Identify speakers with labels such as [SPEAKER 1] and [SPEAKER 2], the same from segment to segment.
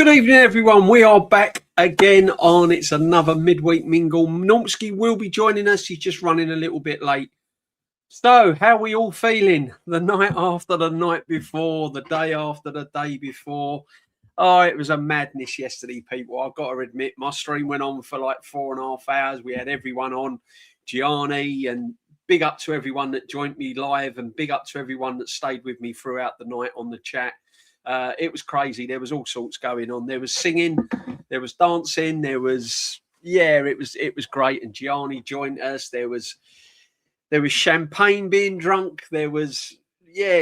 [SPEAKER 1] Good evening, everyone. We are back again on It's Another Midweek Mingle. Normski will be joining us. He's just running a little bit late. So, how are we all feeling? The night after the night before, the day after the day before. Oh, it was a madness yesterday, people. I've got to admit, my stream went on for like 4.5 hours. We had everyone on, Gianni, and big up to everyone that joined me live, and big up to everyone that stayed with me throughout the night on the chat. It was crazy. There was all sorts going on. There was singing, there was dancing, there was, it was great. And Gianni joined us. There was champagne being drunk. There was,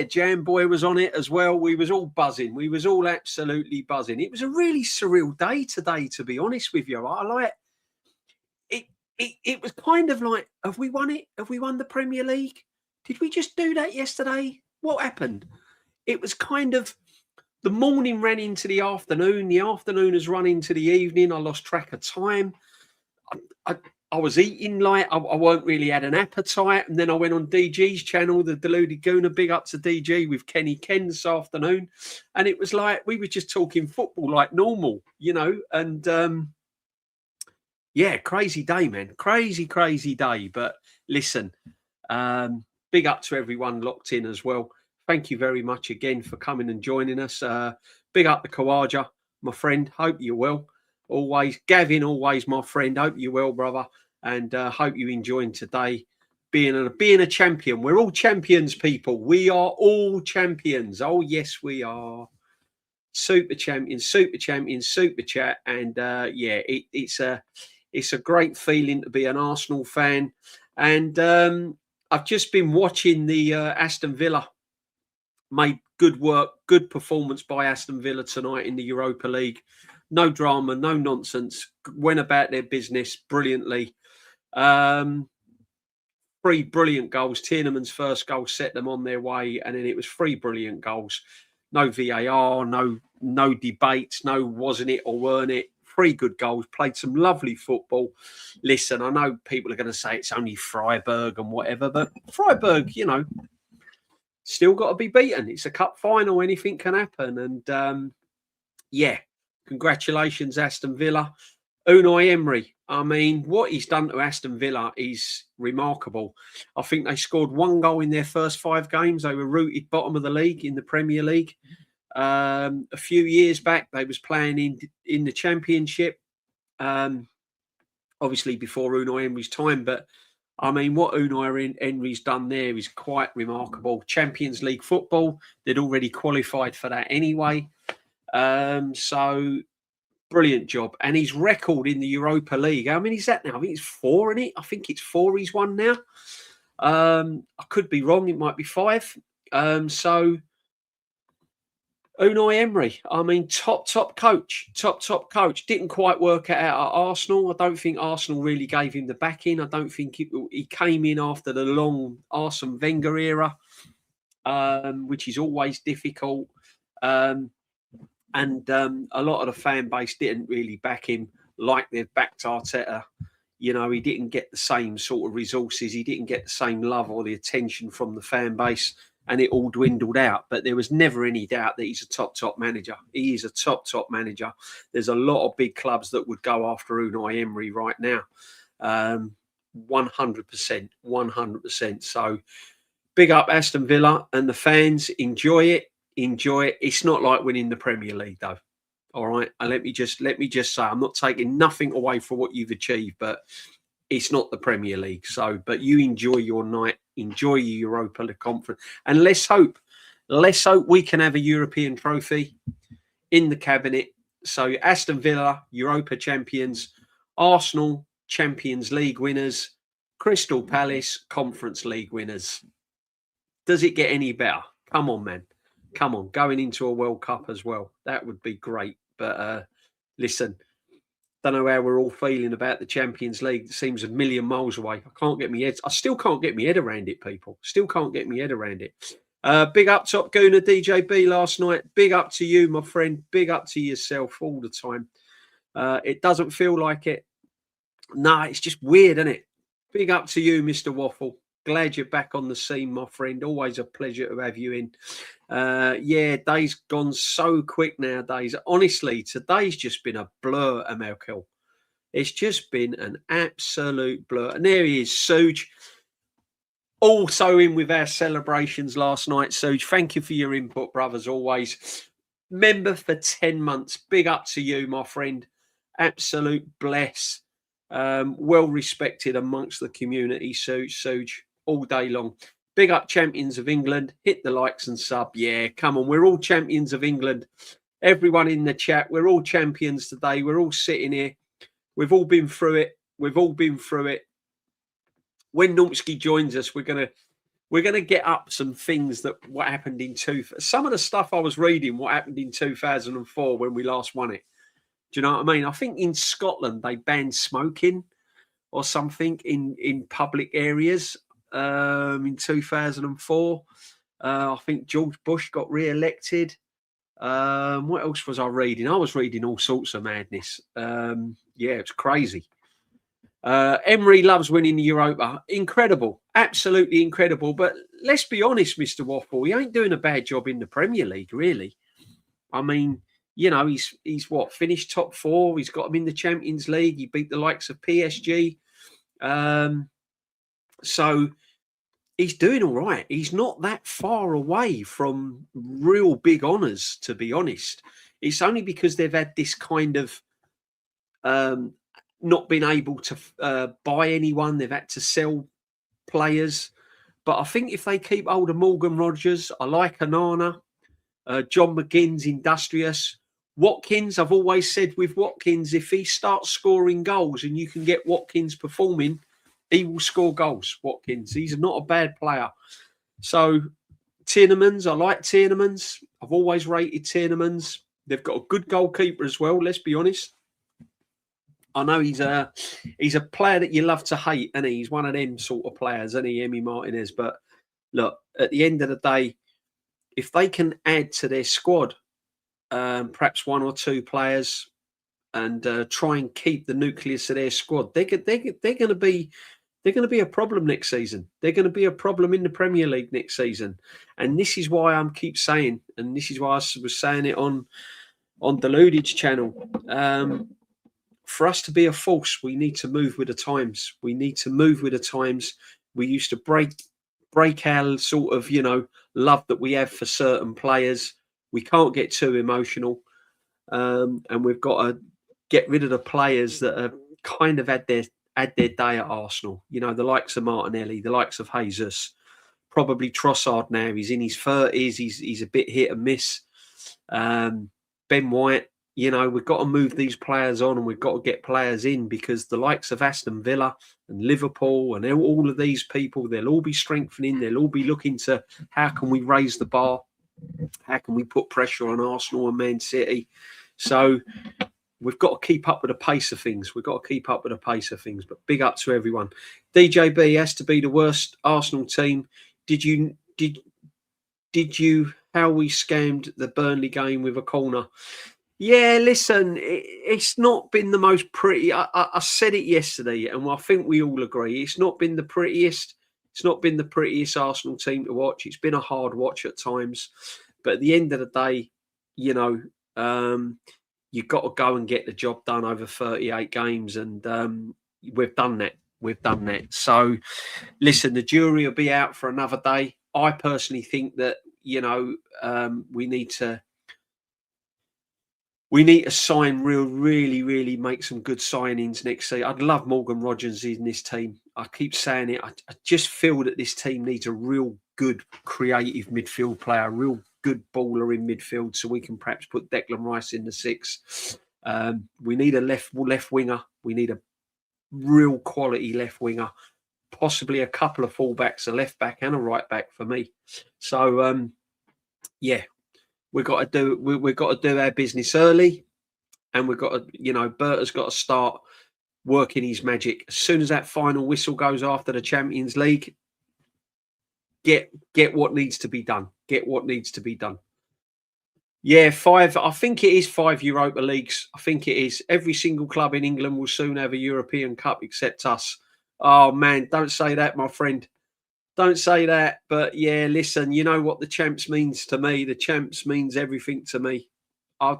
[SPEAKER 1] Jam Boy was on it as well. We was all buzzing. We was all absolutely buzzing. It was a really surreal day today, to be honest with you. I like it. It was kind of like, have we won it? Have we won the Premier League? Did we just do that yesterday? What happened? It was kind of, the morning ran into the afternoon has run into the evening. I lost track of time. I was eating like I weren't really had an appetite. And then I went on DG's channel, the Deluded Gooner, big up to DG with Kenny Ken this afternoon. And it was like, we were just talking football like normal, you know, and crazy day, man. Crazy day. But listen, big up to everyone locked in as well. Thank you very much again for coming and joining us. Big up the Kawaja, my friend. Hope you're well. Always, Gavin, always my friend. Hope you're well, brother. And hope you're enjoying today. Being a champion. We're all champions, people. We are all champions. Oh, yes, we are. Super champions, super chat. And it's a great feeling to be an Arsenal fan. And I've just been watching the Aston Villa. Made good work, good performance by Aston Villa tonight in the Europa League. No drama, no nonsense. Went about their business brilliantly. 3 brilliant goals. Tielemans' first goal set them on their way, and then it was 3 brilliant goals. No VAR, no debates, no wasn't it or weren't it. 3 good goals. Played some lovely football. Listen, I know people are going to say it's only Freiburg and whatever, but Freiburg, you know, still got to be beaten. It's a cup final. Anything can happen. And congratulations, Aston Villa. Unai Emery. I mean, what he's done to Aston Villa is remarkable. I think they scored 1 goal in their first 5 games. They were rooted bottom of the league in the Premier League. A few years back, they was playing in the Championship. Obviously before Unai Emery's time, but I mean, what Unai Emery's done there is quite remarkable. Champions League football, they'd already qualified for that anyway. So, brilliant job. And his record in the Europa League, how many is that now? I think it's 4, isn't it? I think it's 4 he's won now. I could be wrong. It might be 5. So, Unai Emery, I mean, top coach. Didn't quite work it out at Arsenal. I don't think Arsenal really gave him the backing. I don't think he came in after the long Arsene Wenger era, which is always difficult. And a lot of the fan base didn't really back him like they've backed Arteta. You know, he didn't get the same sort of resources. He didn't get the same love or the attention from the fan base. And it all dwindled out. But there was never any doubt that he's a top manager. He is a top manager. There's a lot of big clubs that would go after Unai Emery right now. 100%. So big up Aston Villa and the fans. Enjoy it. It's not like winning the Premier League, though. All right. And let me just say, I'm not taking nothing away from what you've achieved, but it's not the Premier League. So, but you enjoy your night, enjoy your Europa League conference, and let's hope we can have a European trophy in the cabinet. So, Aston Villa, Europa champions, Arsenal, Champions League winners, Crystal Palace, Conference League winners. Does it get any better? Come on, man. Come on. Going into a World Cup as well. That would be great. But listen, don't know how we're all feeling about the Champions League. It seems a million miles away. I still can't get my head around it, people. Still can't get my head around it. Big up Top Gooner DJB last night. Big up to you, my friend. Big up to yourself all the time. It doesn't feel like it. No, it's just weird, isn't it? Big up to you, Mr. Waffle. Glad you're back on the scene, my friend. Always a pleasure to have you in. Yeah, days gone so quick nowadays. Honestly, today's just been a blur, Amelkel. It's just been an absolute blur. And there he is, Suge. Also in with our celebrations last night, Suge. Thank you for your input, brothers, always. Member for 10 months. Big up to you, my friend. Absolute bless. Well respected amongst the community, Suge, all day long. Big up champions of England. Hit the likes and sub. Yeah, come on. We're all champions of England. Everyone in the chat, we're all champions today. We're all sitting here. We've all been through it. We've all been through it. When Normski joins us, we're gonna get up some things that what happened in some of the stuff I was reading. What happened in 2004 when we last won it? Do you know what I mean? I think in Scotland they banned smoking or something in public areas in 2004. I think George Bush got re-elected. What else was I reading? I was reading all sorts of madness. Yeah, it's crazy. Emery loves winning the Europa. Incredible. Absolutely incredible. But let's be honest, Mr. Waffle, he ain't doing a bad job in the Premier League, really. I mean, you know, he's what, finished top 4. He's got them in the Champions League. He beat the likes of PSG. So he's doing all right. He's not that far away from real big honours, to be honest. It's only because they've had this kind of not been able to buy anyone. They've had to sell players. But I think if they keep hold of Morgan Rogers, I like Anana, John McGinn's industrious. Watkins, I've always said with Watkins, if he starts scoring goals and you can get Watkins performing, he will score goals, Watkins. He's not a bad player. So Tielemans, I like Tielemans. I've always rated Tielemans. They've got a good goalkeeper as well, let's be honest. I know he's a player that you love to hate, and he's one of them sort of players, isn't he, Emi Martinez? But look, at the end of the day, if they can add to their squad, perhaps 1 or 2 players, and try and keep the nucleus of their squad, they're going to be a problem next season. They're going to be a problem in the Premier League next season, and this is why I keep saying, and this is why I was saying it on Deluded's channel. For us to be a force, we need to move with the times. We need to move with the times. We used to break our sort of, you know, love that we have for certain players. We can't get too emotional, and we've got to get rid of the players that have kind of had their day at Arsenal. You know, the likes of Martinelli, the likes of Jesus, probably Trossard now. He's in his 30s. He's a bit hit and miss. Ben White. You know, we've got to move these players on, and we've got to get players in, because the likes of Aston Villa and Liverpool and all of these people, they'll all be strengthening. They'll all be looking to how can we raise the bar? How can we put pressure on Arsenal and Man City? So we've got to keep up with the pace of things. But big up to everyone. DJB has to be the worst Arsenal team. Did you how we scammed the Burnley game with a corner? Yeah, listen, it's not been the most pretty. I said it yesterday, and I think we all agree. It's not been the prettiest. It's not been the prettiest Arsenal team to watch. It's been a hard watch at times. But at the end of the day, you know, you've got to go and get the job done over 38 games. And we've done that. So, listen, the jury will be out for another day. I personally think that, you know, we need to sign really make some good signings next season. I'd love Morgan Rogers in this team. I keep saying it. I just feel that this team needs a real good creative midfield player, a real good baller in midfield, so we can perhaps put Declan Rice in the 6. We need a left winger. We need a real quality left winger, possibly a couple of fullbacks, a left back and a right back for me. So, yeah. We've got to do our business early, and we've got to, you know, Berta's got to start working his magic. As soon as that final whistle goes after the Champions League, get what needs to be done. Yeah, 5. I think it is 5 Europa Leagues. I think it is. Every single club in England will soon have a European Cup except us. Oh, man, don't say that, my friend. Don't say that. But yeah, listen, you know what the champs means to me? The champs means everything to me. I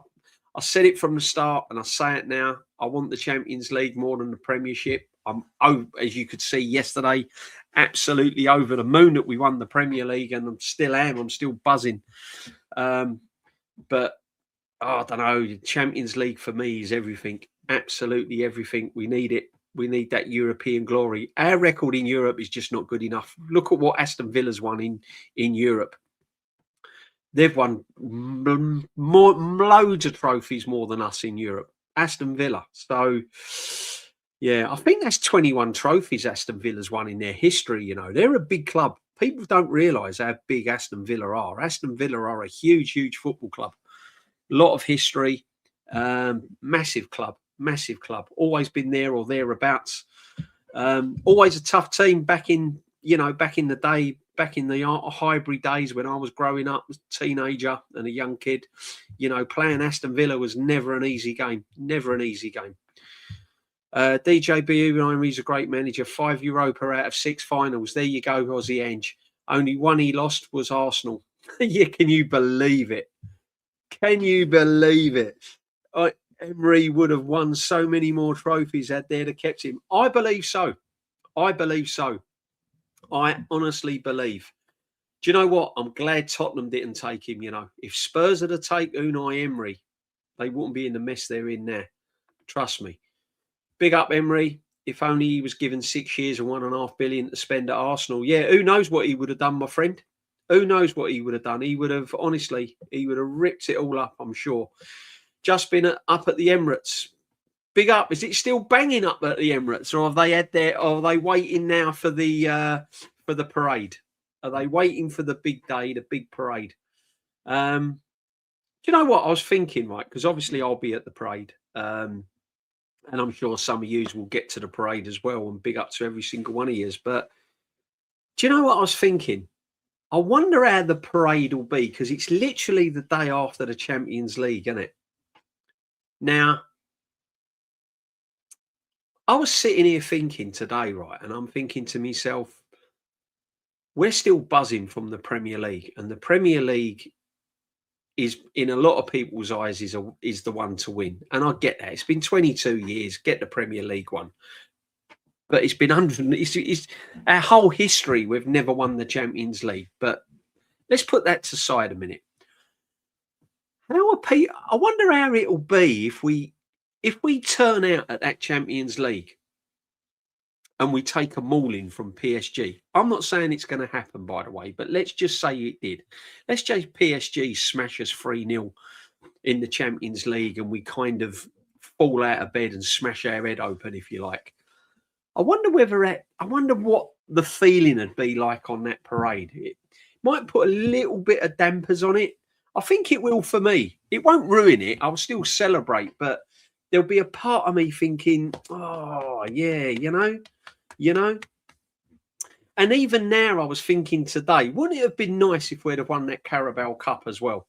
[SPEAKER 1] said it from the start and I say it now. I want the Champions League more than the Premiership. As you could see yesterday, absolutely over the moon that we won the Premier League, and I'm still buzzing. But I don't know. The Champions League for me is everything, absolutely everything. We need it. We need that European glory. Our record in Europe is just not good enough. Look at what Aston Villa's won in Europe. They've won loads of trophies more than us in Europe. Aston Villa. So, yeah, I think that's 21 trophies Aston Villa's won in their history. You know, they're a big club. People don't realise how big Aston Villa are. Aston Villa are a huge, huge football club. A lot of history. Massive club. Massive club. Always been there or thereabouts. Always a tough team back in the day. Back in the Highbury days when I was growing up, as a teenager and a young kid, playing Aston Villa was never an easy game. Never an easy game. DJ Zubimendi a great manager. 5 Europa out of 6 finals. There you go, Aussie Ange. Only one he lost was Arsenal. Yeah, can you believe it? Can you believe it? Emery would have won so many more trophies had they'd have kept him. I believe so. I believe so. I honestly believe. Do you know what? I'm glad Tottenham didn't take him. If Spurs had to take Unai Emery, they wouldn't be in the mess they're in now. Trust me. Big up Emery. If only he was given 6 years and $1.5 billion to spend at Arsenal. Yeah, who knows what he would have done, my friend? Who knows what he would have done? He would have ripped it all up, I'm sure. Just been up at the Emirates. Big up. Is it still banging up at the Emirates, or are they waiting now for the parade? Are they waiting for the big day, the big parade? Do you know what I was thinking, right? Because obviously I'll be at the parade, and I'm sure some of yous will get to the parade as well. And big up to every single one of yous. But do you know what I was thinking? I wonder how the parade will be, because it's literally the day after the Champions League, isn't it? Now, I was sitting here thinking today, right, and I'm thinking to myself, we're still buzzing from the Premier League, and the Premier League is, in a lot of people's eyes, is the one to win. And I get that. It's been 22 years, get the Premier League one. But it's been it's our whole history, we've never won the Champions League. But let's put that to side a minute. I wonder how it'll be if we turn out at that Champions League and we take a mauling from PSG. I'm not saying it's going to happen, by the way, but let's just say it did. Let's just PSG smash us 3-0 in the Champions League and we kind of fall out of bed and smash our head open, if you like. I wonder what the feeling would be like on that parade. It might put a little bit of dampers on it. I think it will for me. It won't ruin it. I'll still celebrate, but there'll be a part of me thinking, oh, yeah, you know. And even now I was thinking today, wouldn't it have been nice if we'd have won that Carabao Cup as well?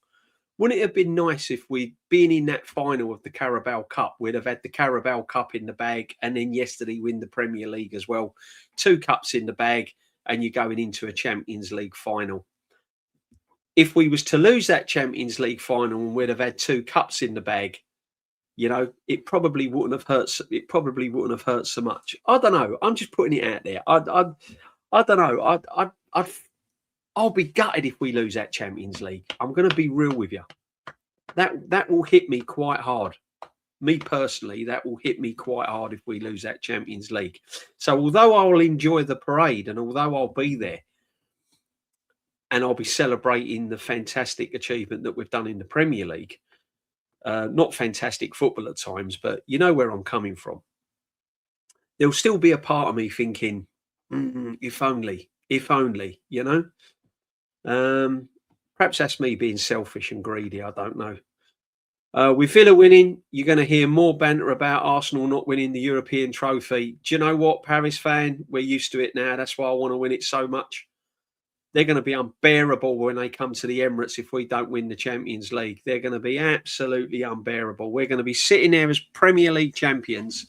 [SPEAKER 1] Wouldn't it have been nice if we'd been in that final of the Carabao Cup? We'd have had the Carabao Cup in the bag and then yesterday win the Premier League as well. 2 cups in the bag and you're going into a Champions League final. If we was to lose that Champions League final and we'd have had 2 cups in the bag, it probably wouldn't have hurt. It probably wouldn't have hurt so much. I don't know. I'm just putting it out there. I don't know. I'll be gutted if we lose that Champions League. I'm going to be real with you. That will hit me quite hard. Me personally, that will hit me quite hard if we lose that Champions League. So although I'll enjoy the parade and although I'll be there and I'll be celebrating the fantastic achievement that we've done in the Premier League, not fantastic football at times, but you know where I'm coming from. There'll still be a part of me thinking, if only, perhaps that's me being selfish and greedy. I don't know. With Villa winning, you're going to hear more banter about Arsenal not winning the European trophy. Do you know what, Paris fan? We're used to it now. That's why I want to win it so much. They're going to be unbearable when they come to the Emirates if we don't win the Champions League. They're going to be absolutely unbearable. We're going to be sitting there as Premier League champions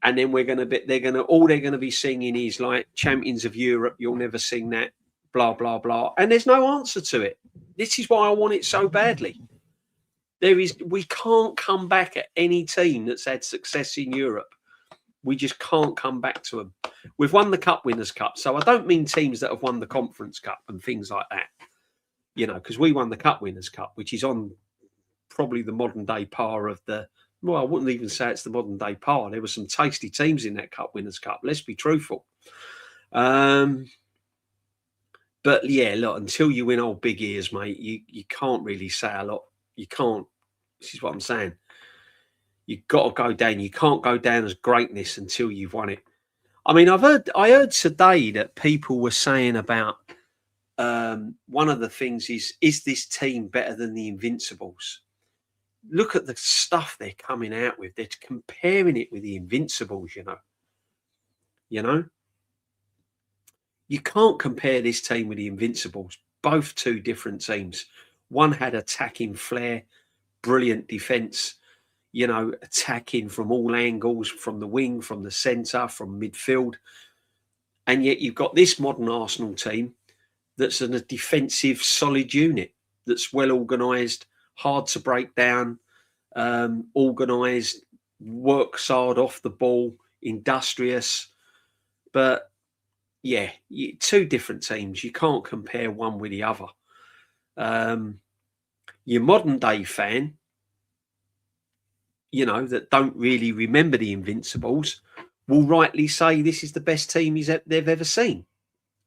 [SPEAKER 1] And then all they're gonna be singing is like Champions of Europe. You'll never sing that, blah blah blah. And there's no answer to it. This is why I want it so badly. We can't come back at any team that's had success in Europe. We just can't come back to them. We've won the Cup Winners' Cup, so I don't mean teams that have won the Conference Cup and things like that. You know, because we won the Cup Winners' Cup, which is on probably the modern day par of the. Well, I wouldn't even say it's the modern day par. There were some tasty teams in that Cup Winners' Cup. Let's be truthful. But yeah, look, until you win old big ears, mate, you can't really say a lot. You can't. This is what I'm saying. You've got to go down. You can't go down as greatness until you've won it. I mean, I heard today that people were saying about one of the things is this team better than the Invincibles? Look at the stuff they're coming out with. They're comparing it with the Invincibles, you know. You can't compare this team with the Invincibles. Both two different teams. One had attacking flair, brilliant defence, you know, attacking from all angles, from the wing, from the centre, from midfield. And yet you've got this modern Arsenal team that's a defensive, solid unit that's well organised, hard to break down, organised, works hard off the ball, industrious. But yeah, two different teams. You can't compare one with the other. Your modern day fan, you know, that don't really remember the Invincibles will rightly say this is the best team they've ever seen.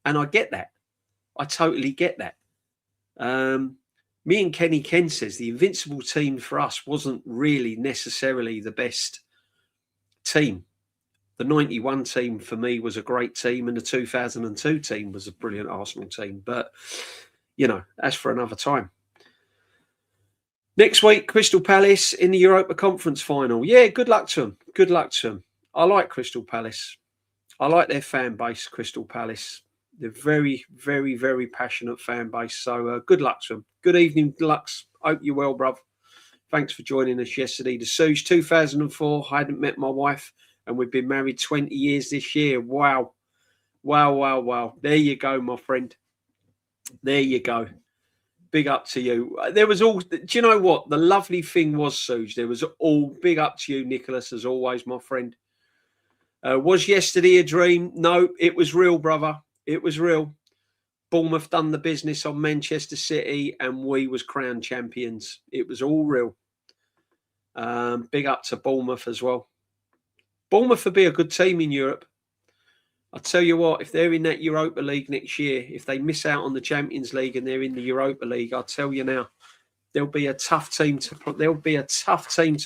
[SPEAKER 1] And I get that. I totally get that. Me and Kenny Ken says the Invincible team for us wasn't really necessarily the best team. The 91 team for me was a great team, and the 2002 team was a brilliant Arsenal team. But, you know, that's for another time. Next week, Crystal Palace in the Europa Conference final. Yeah, good luck to them. Good luck to them. I like Crystal Palace. I like their fan base, Crystal Palace. They're very, very, very passionate fan base. So good luck to them. Good evening, Lux. Hope you're well, bruv. Thanks for joining us yesterday. The Suge 2004. I hadn't met my wife, and we've been married 20 years this year. Wow. Wow, wow, wow. There you go, my friend. There you go. Big up to you. There was all, do you know what? The lovely thing was, Suge, there was all big up to you, Nicholas, as always, my friend. Was yesterday a dream? No, it was real, brother. It was real. Bournemouth done the business on Manchester City and we was crowned champions. It was all real. Big up to Bournemouth as well. Bournemouth would be a good team in Europe. I'll tell you what, if they're in that Europa League next year, if they miss out on the Champions League and they're in the Europa League, I'll tell you now, there'll be a tough team to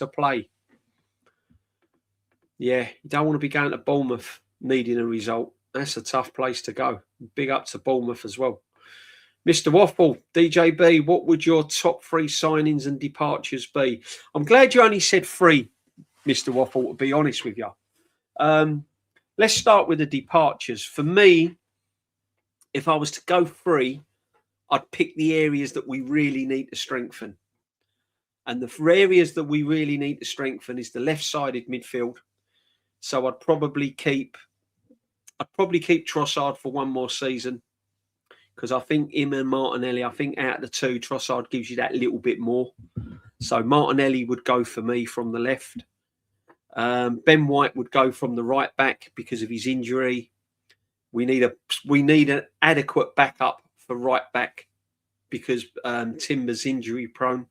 [SPEAKER 1] play. Yeah, you don't want to be going to Bournemouth needing a result. That's a tough place to go. Big up to Bournemouth as well. Mr. Waffle, DJB, what would your top 3 signings and departures be? I'm glad you only said 3, Mr. Waffle, to be honest with you. Let's start with the departures. For me, if I was to go 3, I'd pick the areas that we really need to strengthen. And the areas that we really need to strengthen is the left-sided midfield. So I'd probably keep Trossard for one more season, because I think him and Martinelli, I think out of the two, Trossard gives you that little bit more. So Martinelli would go for me from the left. Ben White would go from the right back because of his injury. We need an adequate backup for right back because Timber's injury prone.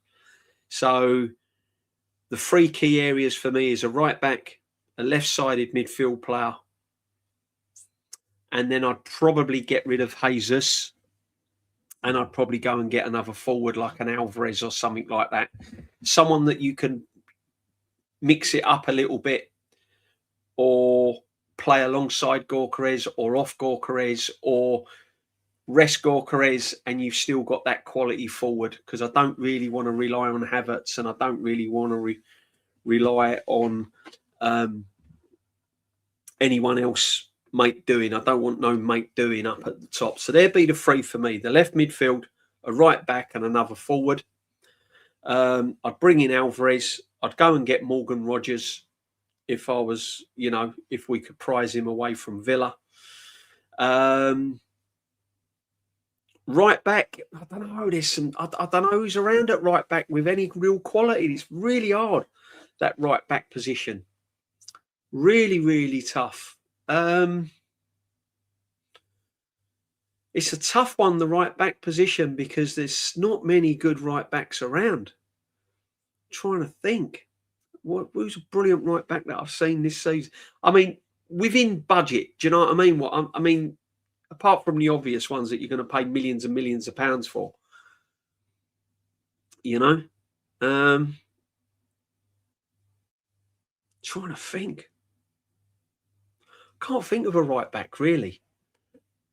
[SPEAKER 1] So the 3 key areas for me is a right back, a left-sided midfield player, and then I'd probably get rid of Jesus, and I'd probably go and get another forward like an Alvarez or something like that. Someone that you can mix it up a little bit or play alongside Gyökeres or off Gyökeres or rest Gyökeres, and you've still got that quality forward, because I don't really want to rely on Havertz and I don't really want to rely on anyone else mate doing. I don't want no mate doing up at the top. So there'd be the 3 for me: the left midfield, a right back, and another forward. I'd bring in Alvarez. I'd go and get Morgan Rogers if I was, if we could prize him away from Villa. Right back, I don't know. I don't know who's around at right back with any real quality. It's really hard, that right back position. Really, really tough. It's a tough one, the right back position, because there's not many good right backs around. I'm trying to think. Who's a brilliant right back that I've seen this season? I mean, within budget. Do you know what I mean? I mean, apart from the obvious ones that you're going to pay millions and millions of pounds for, trying to think. Can't think of a right back really,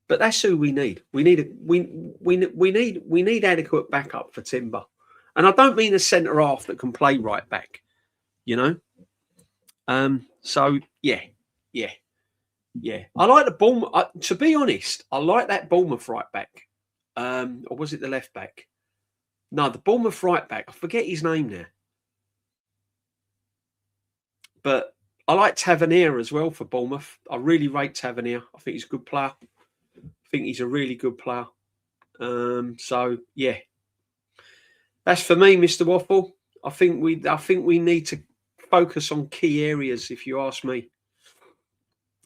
[SPEAKER 1] but that's who we need. We need adequate backup for Timber, and I don't mean a centre half that can play right back. So yeah. I like the Bournemouth. To be honest, I like that Bournemouth right back. Or was it the left back? No, the Bournemouth right back. I forget his name now. But I like Tavernier as well for Bournemouth. I really rate Tavernier. I think he's a good player. I think he's a really good player. So yeah, that's for me, Mr. Waffle. I think we need to focus on key areas, if you ask me.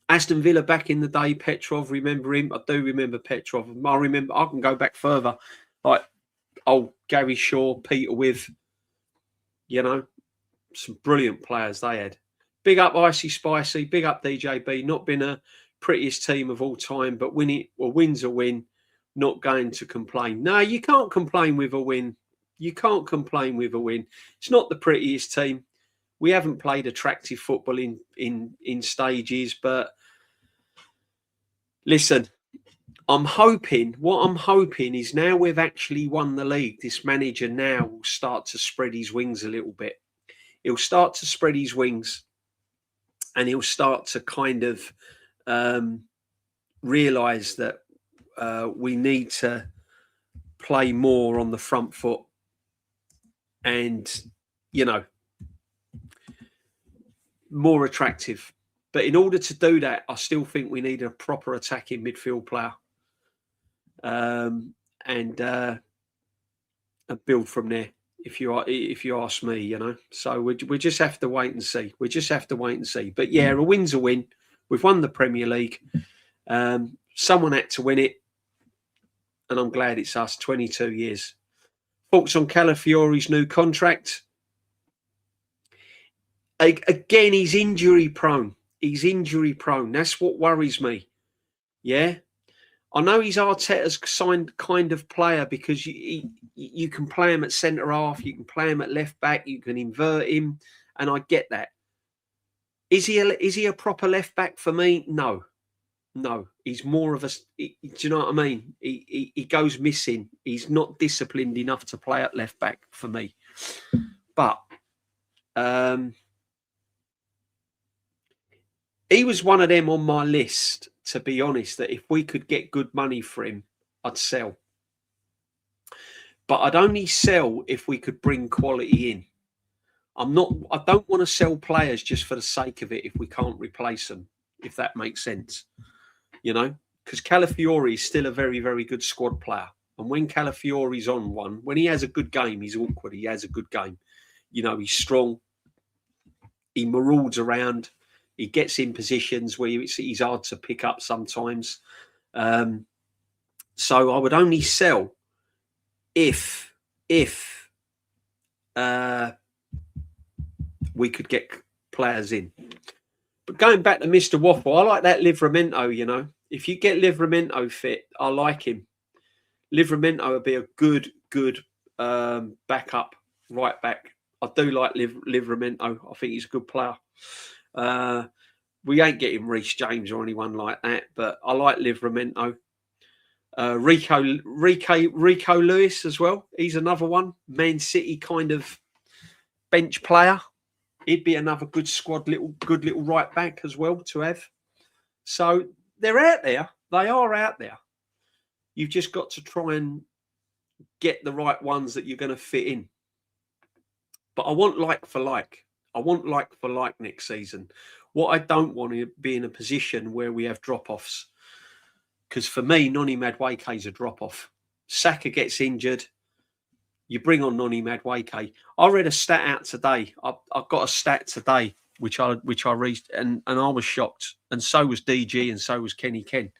[SPEAKER 1] Aston Villa back in the day, Petrov, remember him? I do remember Petrov. I can go back further, like old Gary Shaw, Peter With, some brilliant players they had. Big up Icy Spicy, big up DJB. Not been a prettiest team of all time, but win's a win. Not going to complain. No, you can't complain with a win. You can't complain with a win. It's not the prettiest team. We haven't played attractive football in stages, but listen, what I'm hoping is now we've actually won the league, this manager now will start to spread his wings a little bit. He'll start to spread his wings and he'll start to kind of realise that we need to play more on the front foot and, more attractive. But in order to do that, I still think we need a proper attacking midfield player, and build from there. If you ask me, So we just have to wait and see. But yeah, a win's a win. We've won the Premier League. Someone had to win it, and I'm glad it's us. 22 years. Thoughts on Calafiori's new contract? Again, he's injury prone. That's what worries me. Yeah. I know he's Arteta's signed kind of player because you can play him at centre half, you can play him at left back, you can invert him, and I get that. Is he a proper left back for me? No. He's more of a. Do you know what I mean? He goes missing. He's not disciplined enough to play at left back for me. But he was one of them on my list, to be honest, that if we could get good money for him, I'd sell. But I'd only sell if we could bring quality in. I don't want to sell players just for the sake of it if we can't replace them, if that makes sense. Because Calafiori is still a very, very good squad player. And when Calafiori's on one, when he has a good game, he's awkward. He has a good game. He's strong. He marauds around. He gets in positions where he's hard to pick up sometimes. So I would only sell if we could get players in. But going back to Mr. Waffle, I like that Livramento, If you get Livramento fit, I like him. Livramento would be a good backup right back. I do like Livramento. I think he's a good player. We ain't getting Reece James or anyone like that, but I like Livramento. Rico Lewis as well. He's another one. Man City kind of bench player. He'd be another good little right back as well to have. So they're out there. They are out there. You've just got to try and get the right ones that you're going to fit in. But I want like for like. I want like for like next season. What I don't want to be in a position where we have drop-offs. Because for me, Noni Madueke is a drop-off. Saka gets injured. You bring on Noni Madueke. I read a stat out today. I've got a stat today, which I read, and I was shocked. And so was DG, and so was Kenny Ken.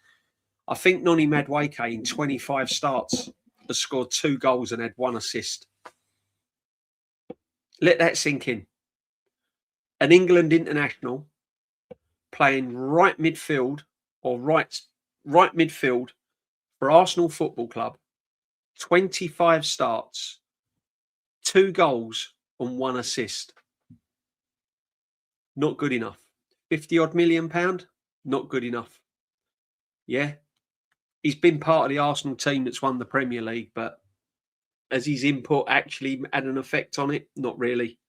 [SPEAKER 1] I think Noni Madueke in 25 starts has scored 2 goals and had 1 assist. Let that sink in. An England international playing right midfield or right midfield for Arsenal Football Club, 25 starts, 2 goals and 1 assist. Not good enough. 50 odd £million, not good enough. Yeah. He's been part of the Arsenal team that's won the Premier League, but has his input actually had an effect on it? Not really.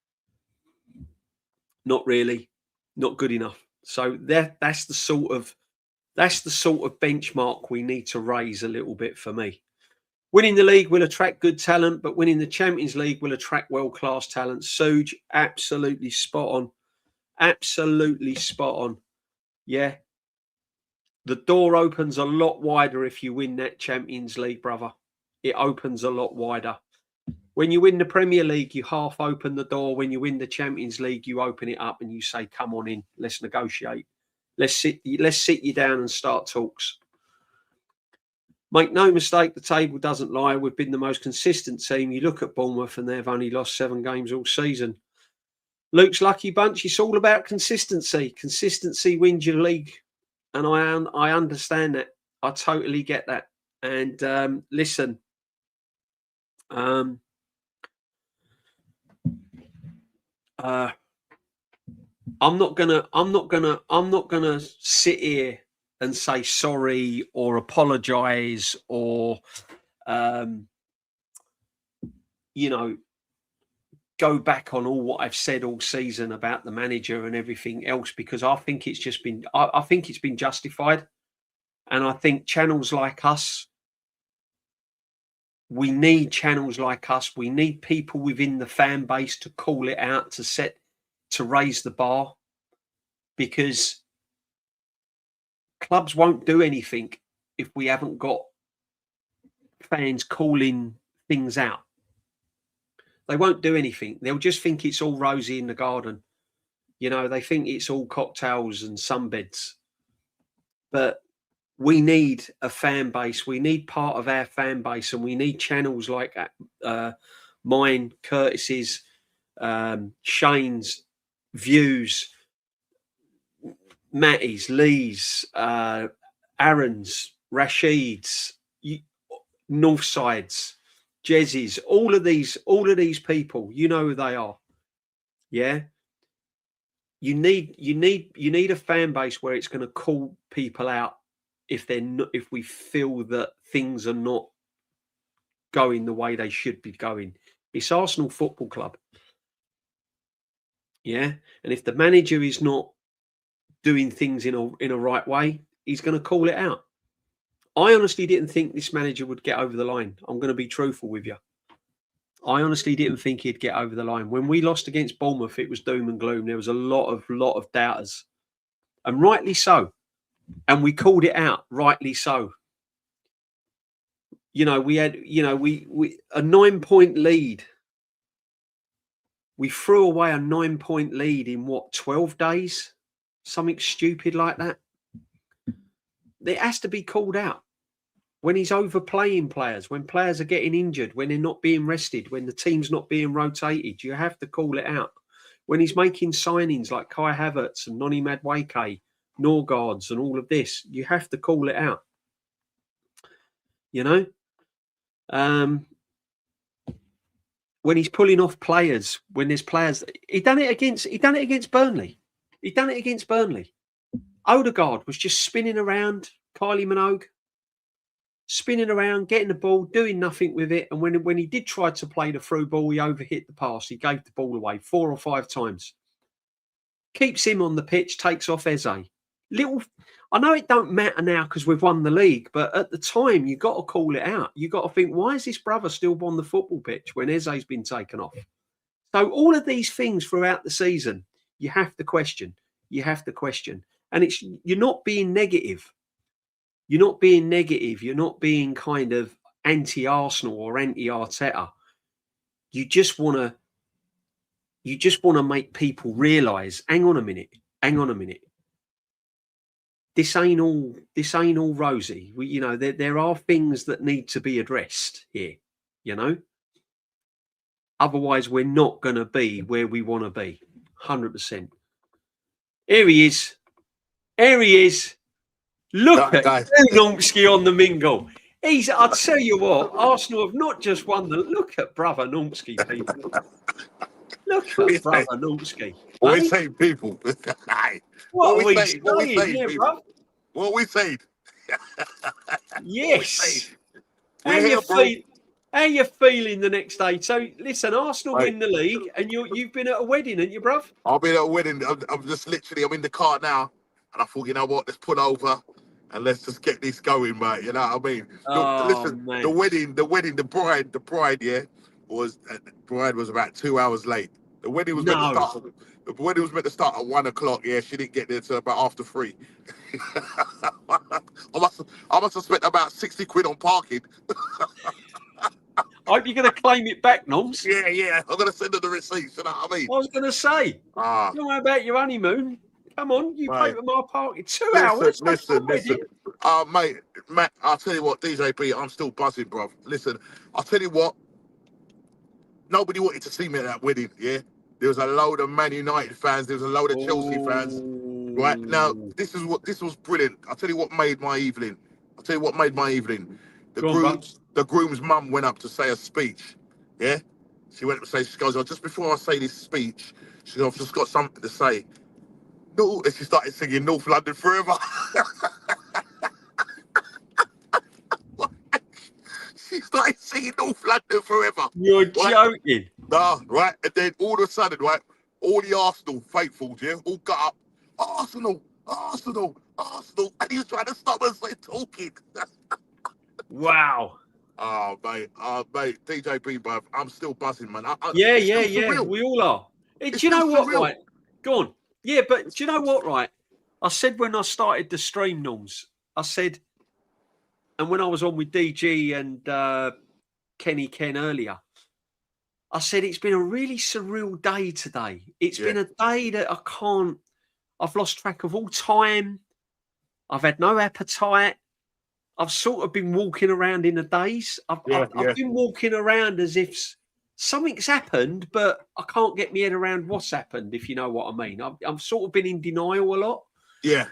[SPEAKER 1] Not really. Not good enough. So that's the sort of benchmark we need to raise a little bit for me. Winning the league will attract good talent, but winning the Champions League will attract world-class talent. Suj, absolutely spot on. Absolutely spot on. Yeah. The door opens a lot wider if you win that Champions League, brother. It opens a lot wider. When you win the Premier League, you half open the door. When you win the Champions League, you open it up and you say, come on in, let's negotiate. Let's sit you down and start talks. Make no mistake, the table doesn't lie. We've been the most consistent team. You look at Bournemouth and they've only lost 7 games all season. Luke's lucky bunch, it's all about consistency. Consistency wins your league. And I understand that. I totally get that. And listen, I'm not gonna sit here and say sorry or apologise or go back on all what I've said all season about the manager and everything else, because I think it's just been I think it's been justified. And I think channels like us, we need channels like us. We need people within the fan base to call it out, to raise the bar, because clubs won't do anything if we haven't got fans calling things out. They won't do anything. They'll just think it's all rosy in the garden. They think it's all cocktails and sunbeds. But we need a fan base. We need part of our fan base, and we need channels like mine, Curtis's, Shane's, Views, Matty's, Lee's, Aaron's, Rashid's, Northside's, Jezzy's, all of these people, you know who they are. Yeah. You need a fan base where it's going to call people out if we feel that things are not going the way they should be going. It's Arsenal Football Club. Yeah. And if the manager is not doing things in a right way, he's going to call it out. I honestly didn't think this manager would get over the line. I'm going to be truthful with you. I honestly didn't think he'd get over the line. When we lost against Bournemouth, it was doom and gloom. There was a lot of doubters, and rightly so. And we called it out, rightly so. We had, we a 9-point lead. We threw away a 9-point lead in 12 days? Something stupid like that. It has to be called out. When he's overplaying players, when players are getting injured, when they're not being rested, when the team's not being rotated, you have to call it out. When he's making signings like Kai Havertz and Noni Madueke, Norgards and all of this, you have to call it out. When he's pulling off players, when there's players, he done it against Burnley. Odegaard was just spinning around, Kylie Minogue, spinning around, getting the ball, doing nothing with it. And when he did try to play the through ball, he overhit the pass. He gave the ball away 4 or 5 times. Keeps him on the pitch, takes off Eze. I know it don't matter now because we've won the league, but at the time, you got to call it out. You got to think, why is this brother still on the football pitch when Eze's been taken off? So all of these things throughout the season, you have to question. You have to question. And you're not being negative. You're not being negative. You're not being kind of anti-Arsenal or anti-Arteta. You just want to make people realise, hang on a minute. This ain't all rosy. There are things that need to be addressed here, Otherwise, we're not going to be where we want to be. 100%. Here he is. Look at Normski on the Mingle. I'll tell you what, Arsenal have not just won look at brother Normski, people. Look at brother Normski.
[SPEAKER 2] What we saying, people?
[SPEAKER 1] What are we saying, yeah,
[SPEAKER 2] bro? What we saying?
[SPEAKER 1] Yes. How you feeling the next day? So, listen, Arsenal win the league, and you've been at a wedding, haven't you, bruv?
[SPEAKER 2] I've been at a wedding. I'm just literally, I'm in the car now, and I thought, you know what, let's pull over, and let's just get this going, mate. You know what I mean? Listen,
[SPEAKER 1] man.
[SPEAKER 2] the wedding, the bride, yeah, was about 2 hours late. The wedding was meant to start. The wedding was meant to start at 1 o'clock. Yeah, she didn't get there till about after 3. I must have spent about 60 quid on parking.
[SPEAKER 1] I hope you're going to claim it back, Noms.
[SPEAKER 2] Yeah. I'm going to send her the receipts. You know what I mean?
[SPEAKER 1] I was going to say, you know about your honeymoon. Come on, you pay for my parking. 2 hours.
[SPEAKER 2] Listen. Mate, Matt, I'll tell you what, DJB, I'm still buzzing, bro. Listen, I'll tell you what. Nobody wanted to see me at that wedding, yeah? There was a load of Man United fans. There was a load of Chelsea fans. Right now, this was brilliant. I'll tell you what made my evening. The groom's mum went up to say a speech. Yeah, she went up to say. She goes, just before I say this speech, she goes, I've just got something to say. No, and she started singing North London Forever. She started singing North London Forever.
[SPEAKER 1] You're joking.
[SPEAKER 2] Nah, right? And then all of a sudden, right, all the Arsenal faithfuls, yeah, all got up. Arsenal. And he was trying to stop us from talking.
[SPEAKER 1] Wow.
[SPEAKER 2] Oh, mate, DJB, bruv, I'm still buzzing, man.
[SPEAKER 1] Yeah. We all are. Do you know what, right? Go on. Yeah, but do you know what, right? I said when I started the stream, Norms, I said, and when I was on with DG and Kenny Ken earlier, I said it's been a really surreal day today. It's been a day that I've lost track of all time. I've had no appetite. I've sort of been walking around in a daze. I've been walking around as if something's happened, but I can't get my head around what's happened, if you know what I mean. I've sort of been in denial a lot.
[SPEAKER 2] Yeah.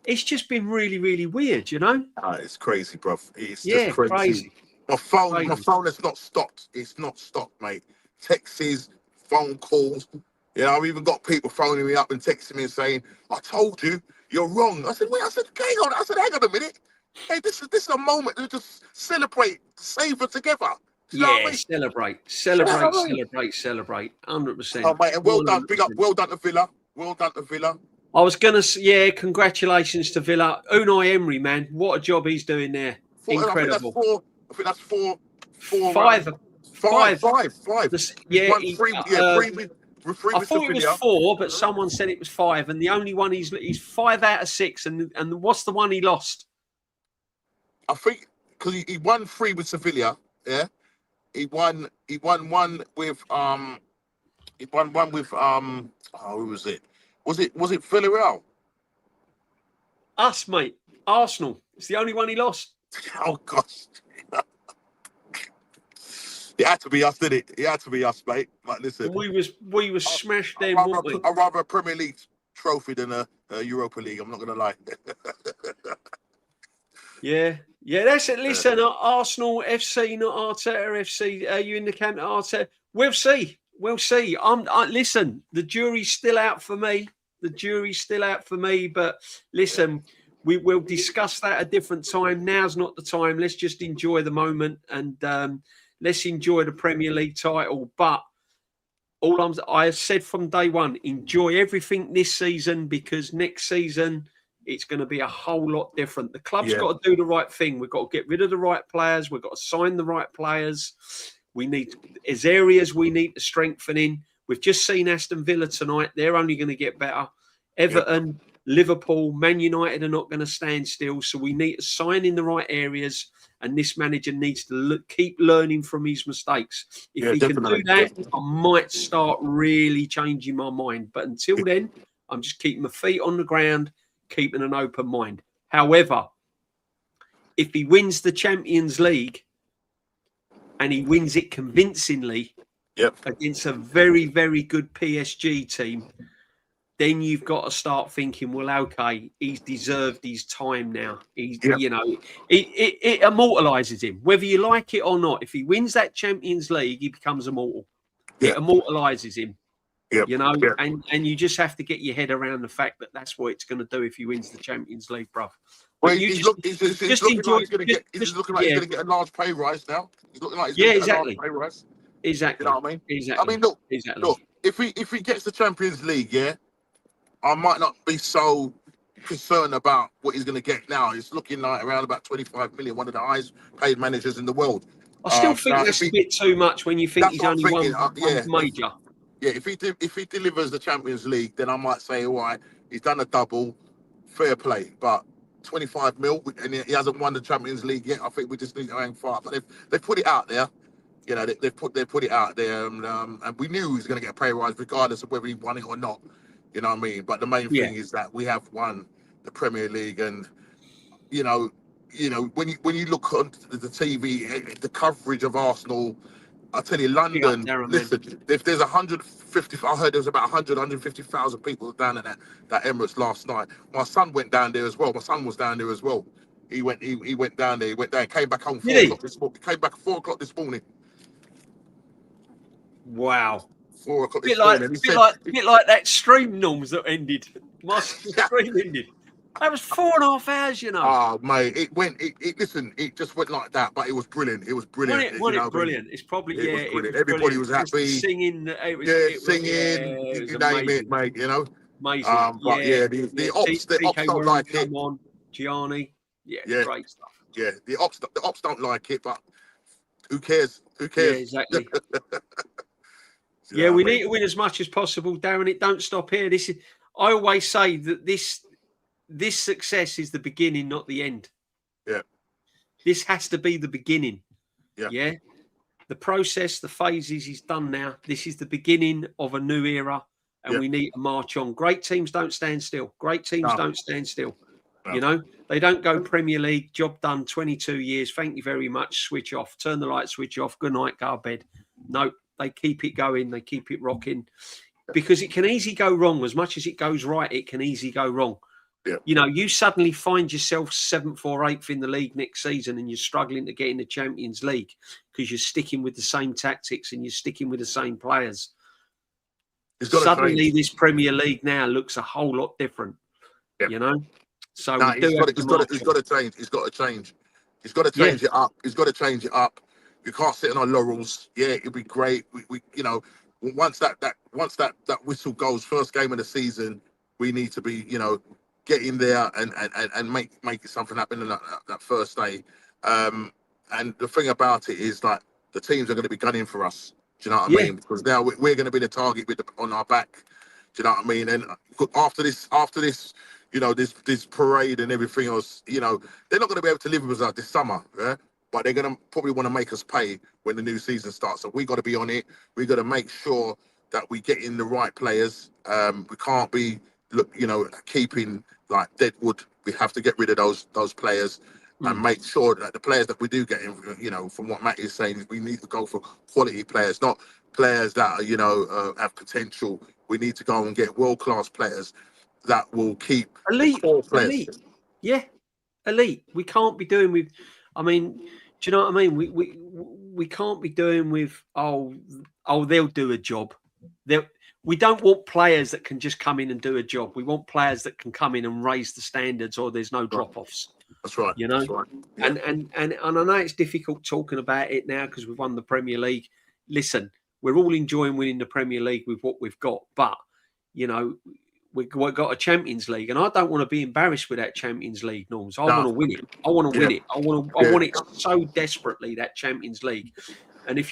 [SPEAKER 1] It's just been really, really weird, you know?
[SPEAKER 2] It's crazy, bro. It's just crazy. My phone has not stopped. It's not stopped, mate. Texts, phone calls. You know, I've even got people phoning me up and texting me and saying, I told you, you're wrong. I said, wait, hang on a minute. Hey, this is a moment to just celebrate, savor together. You know what I mean? Celebrate.
[SPEAKER 1] 100%.
[SPEAKER 2] Oh, mate, and well done. Big up, well done to Villa.
[SPEAKER 1] I was going to congratulations to Villa. Unai Emery, man. What a job he's doing there. Incredible.
[SPEAKER 2] I think that's four.
[SPEAKER 1] Five.
[SPEAKER 2] I
[SPEAKER 1] thought it was 4, but someone said it was 5. And the only one he's 5 out of 6. And what's the one he lost?
[SPEAKER 2] I think because he won 3 with Sevilla, yeah. He won one with who was it? Was it Villarreal?
[SPEAKER 1] Us, mate. Arsenal. It's the only one he lost.
[SPEAKER 2] Oh gosh. It had to be us, didn't it? It had to be us, mate. Like, listen,
[SPEAKER 1] we was smashed then, weren't we?
[SPEAKER 2] I'd rather a Premier League trophy than a Europa League. I'm not gonna lie.
[SPEAKER 1] Yeah, that's it. Listen, Arsenal FC, not Arteta FC. Are you in the camp at Arteta? We'll see. Listen, the jury's still out for me. But listen, we will discuss that at a different time. Now's not the time. Let's just enjoy the moment and let's enjoy the Premier League title. But I have said from day one, enjoy everything this season because next season it's going to be a whole lot different. The club's got to do the right thing. We've got to get rid of the right players. We've got to sign the right players. There's areas we need to strengthen in. We've just seen Aston Villa tonight. They're only going to get better. Everton, Liverpool, Man United are not going to stand still. So we need to sign in the right areas. And this manager needs to keep learning from his mistakes. If he can do that, I might start really changing my mind. But until then, I'm just keeping my feet on the ground, keeping an open mind. However, if he wins the Champions League and he wins it convincingly against a very, very good PSG team, then you've got to start thinking, well, okay, he's deserved his time now. It immortalises him, whether you like it or not. If he wins that Champions League, he becomes immortal. It immortalises him, and you just have to get your head around the fact that that's what it's going to do if he wins the Champions League, bruv.
[SPEAKER 2] Well, he's looking like he's going to get a large pay rise now. He's looking like he's going to get a large pay rise.
[SPEAKER 1] Exactly.
[SPEAKER 2] You know what I mean?
[SPEAKER 1] Exactly.
[SPEAKER 2] I mean, look. If he gets the Champions League, I might not be so concerned about what he's going to get now. He's looking like around about 25 million, one of the highest paid managers in the world.
[SPEAKER 1] I still think that's a bit too much when you think he's only one major.
[SPEAKER 2] Yeah, if he delivers the Champions League, then I might say, all right, he's done a double, fair play. But 25 mil, and he hasn't won the Champions League yet. I think we just need to hang far. But they've put it out there. You know, they've put it out there, and we knew he was going to get a pay rise regardless of whether he won it or not. You know what I mean? But the main thing is that we have won the Premier League, and you know, when you look on the TV, the coverage of Arsenal, I tell you, London. Listen, if there's 150, I heard there was about 150,000 people down at that Emirates last night. My son went down there as well. My son was down there as well. He went down there. He went down. Came back home 4 o'clock this morning. Came back 4 o'clock this morning.
[SPEAKER 1] Wow.
[SPEAKER 2] 4 o'clock.
[SPEAKER 1] A bit like that stream, Norms, that ended. My stream ended. That was 4.5 hours, you know.
[SPEAKER 2] Oh, mate, listen, it just went like that, but it was brilliant. It was brilliant.
[SPEAKER 1] Wasn't it brilliant? It's probably,
[SPEAKER 2] it was brilliant. Everybody was happy.
[SPEAKER 1] Singing.
[SPEAKER 2] Singing, you name it, mate, you know.
[SPEAKER 1] Amazing.
[SPEAKER 2] The ops don't like it.
[SPEAKER 1] Gianni. Great stuff.
[SPEAKER 2] Yeah, the ops don't like it, but who cares? Who cares?
[SPEAKER 1] Yeah, exactly. We need to win as much as possible, Darren. It don't stop here. I always say that this success is the beginning, not the end.
[SPEAKER 2] Yeah.
[SPEAKER 1] This has to be the beginning.
[SPEAKER 2] Yeah.
[SPEAKER 1] The process, the phases is done now. This is the beginning of a new era, and we need to march on. Great teams don't stand still. Great teams don't stand still. No. You know, they don't go Premier League, job done, 22 years. Thank you very much. Switch off, turn the light switch off. Good night, go to bed. No, they keep it going. They keep it rocking, because it can easily go wrong. As much as it goes right, it can easily go wrong.
[SPEAKER 2] Yeah.
[SPEAKER 1] You know, you suddenly find yourself 7th or 8th in the league next season, and you're struggling to get in the Champions League because you're sticking with the same tactics and you're sticking with the same players. Suddenly, this Premier League now looks a whole lot different. Yeah. You know, so
[SPEAKER 2] he's got to change. He's got to change. He's got to change it up. He's got to change it up. You can't sit on our laurels. Yeah, it'd be great. We you know, once that whistle goes, first game of the season, we need to be, you know, get in there and make something happen in that first day. And the thing about it is, like, the teams are going to be gunning for us. Do you know what I mean? Because now we're going to be the target on our back. Do you know what I mean? And after this, you know, this parade and everything else, you know, they're not going to be able to live with us this summer, yeah? But they're going to probably want to make us pay when the new season starts. So we got to be on it. We got to make sure that we get in the right players. We can't be, you know, keeping like deadwood. We have to get rid of those players and make sure that the players that we do get in, you know, from what Matt is saying, we need to go for quality players, not players that are, you know, have potential. We need to go and get world-class players that will keep
[SPEAKER 1] elite. Yeah, elite. We can't be doing with. I mean, do you know what I mean? We can't be doing with they'll do a job. We don't want players that can just come in and do a job. We want players that can come in and raise the standards, or there's no drop-offs.
[SPEAKER 2] That's right.
[SPEAKER 1] You know,
[SPEAKER 2] that's right. Yeah.
[SPEAKER 1] And I know it's difficult talking about it now because we've won the Premier League. Listen, we're all enjoying winning the Premier League with what we've got, but you know, we've got a Champions League, and I don't want to be embarrassed with that Champions League, Norms. I want to win it. I want to win it. I want it so desperately, that Champions League. And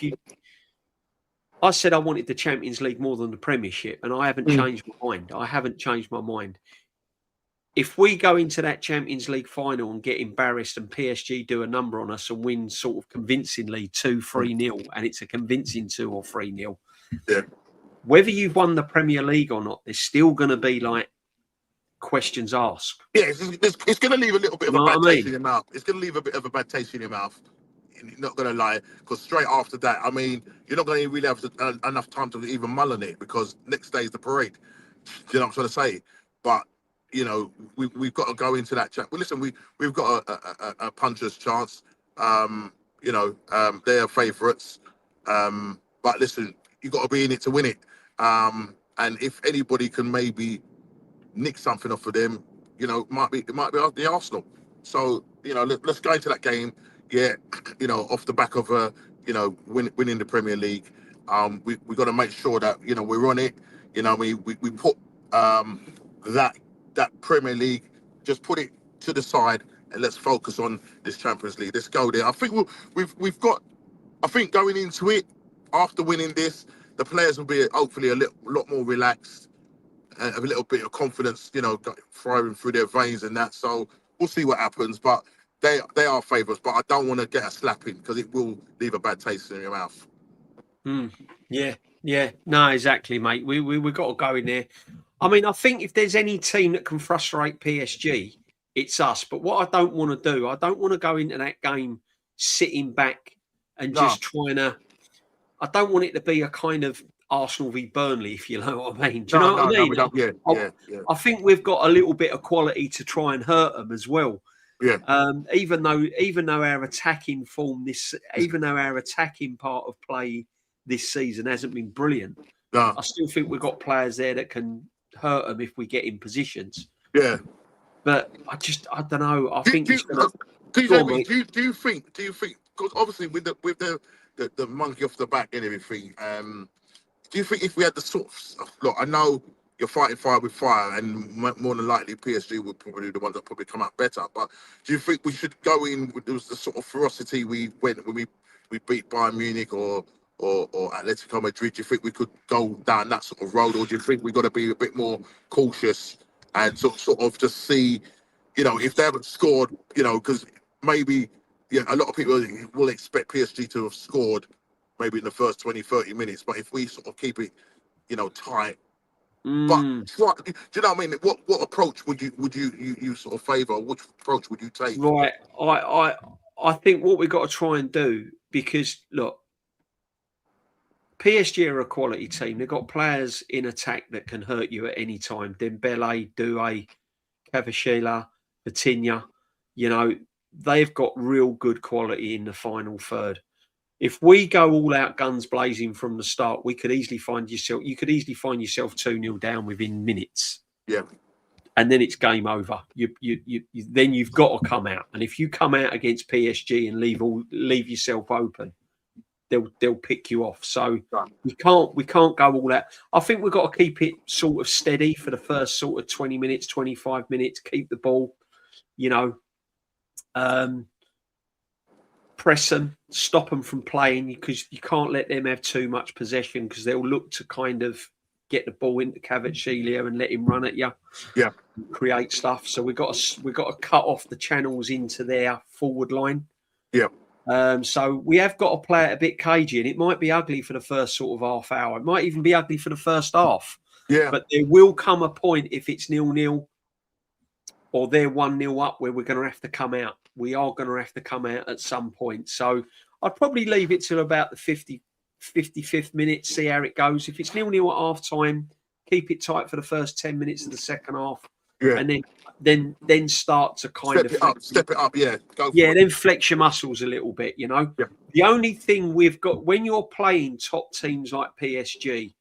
[SPEAKER 1] I said I wanted the Champions League more than the Premiership, and I haven't changed my mind. I haven't changed my mind. If we go into that Champions League final and get embarrassed and PSG do a number on us and win sort of convincingly 2-3-0, and it's a convincing 2 or 3-0, whether you've won the Premier League or not, there's still going to be like questions asked.
[SPEAKER 2] Yeah, it's going to leave a little bit of a bad taste in your mouth. It's going to leave a bit of a bad taste in your mouth. You're not going to lie, because straight after that, I mean, you're not going to really have enough time to even mull on it, because next day is the parade. You know what I'm trying to say? But you know, we've got to go into that chat. Well, listen, we've got a puncher's chance. You know, they're favourites. But listen, you've got to be in it to win it. And if anybody can maybe nick something off of them, you know, it might be the Arsenal. So, you know, let's go into that game. Yeah, you know, off the back of you know, winning the Premier League. We got to make sure that, you know, we're on it. You know, we put that Premier League, just put it to the side and let's focus on this Champions League. Let's go there. I think we've got. I think going into it, after winning this, the players will be hopefully a lot more relaxed and a little bit of confidence, you know, flowing through their veins and that. So we'll see what happens. But they are favourites. But I don't want to get a slapping, because it will leave a bad taste in your mouth.
[SPEAKER 1] Yeah. No, exactly, mate. We've got to go in there. I mean, I think if there's any team that can frustrate PSG, it's us. But what I don't want to do, I don't want to go into that game sitting back and just trying to. I don't want it to be a kind of Arsenal v Burnley, if you know what I mean. Do you know what I mean? I think we've got a little bit of quality to try and hurt them as well.
[SPEAKER 2] Yeah.
[SPEAKER 1] Even though our attacking form our attacking part of play this season hasn't been brilliant, I still think we've got players there that can hurt them if we get in positions.
[SPEAKER 2] Yeah.
[SPEAKER 1] But I don't know. I think
[SPEAKER 2] do you think? Because obviously with the monkey off the back and everything, do you think if we had the sort of look? I know you're fighting fire with fire, and more than likely PSG would probably be the ones that probably come out better. But do you think we should go in with the sort of ferocity we went when we beat Bayern Munich or Atletico Madrid? Do you think we could go down that sort of road, or do you think we've got to be a bit more cautious and sort of just see, you know, if they haven't scored, you know, because maybe a lot of people will expect PSG to have scored maybe in the first 20-30 minutes, but if we sort of keep it, you know, tight. But do you know what I mean? What approach would you sort of favour? Which approach would you take?
[SPEAKER 1] Right, I think what we've got to try and do, because look, PSG are a quality team. They've got players in attack that can hurt you at any time. Dembele, Doué, Cavachela, Vitinha, you know, they've got real good quality in the final third. If we go all out guns blazing from the start, you could easily find yourself 2-0 down within minutes.
[SPEAKER 2] Yeah.
[SPEAKER 1] And then it's game over. Then you've got to come out. And if you come out against PSG and leave yourself open, they'll pick you off. So we can't go all out. I think we've got to keep it sort of steady for the first sort of 20 minutes, 25 minutes, keep the ball, you know, press them, stop them from playing, because you can't let them have too much possession, because they'll look to kind of get the ball into Cavachela and let him run at you.
[SPEAKER 2] Yeah,
[SPEAKER 1] create stuff. So we've got to cut off the channels into their forward line.
[SPEAKER 2] Yeah.
[SPEAKER 1] So we have got to play it a bit cagey, and it might be ugly for the first sort of half hour. It might even be ugly for the first half.
[SPEAKER 2] Yeah.
[SPEAKER 1] But there will come a point, if it's 0-0 or they're 1-0 up, where we're going to have to come out. We are going to have to come out at some point. So I'd probably leave it till about the 55th minute, see how it goes. If it's 0-0 at half time, keep it tight for the first 10 minutes of the second half.
[SPEAKER 2] Yeah.
[SPEAKER 1] And then start to
[SPEAKER 2] step it up, yeah.
[SPEAKER 1] Then flex your muscles a little bit, you know.
[SPEAKER 2] Yeah.
[SPEAKER 1] The only thing we've got, when you're playing top teams like PSG,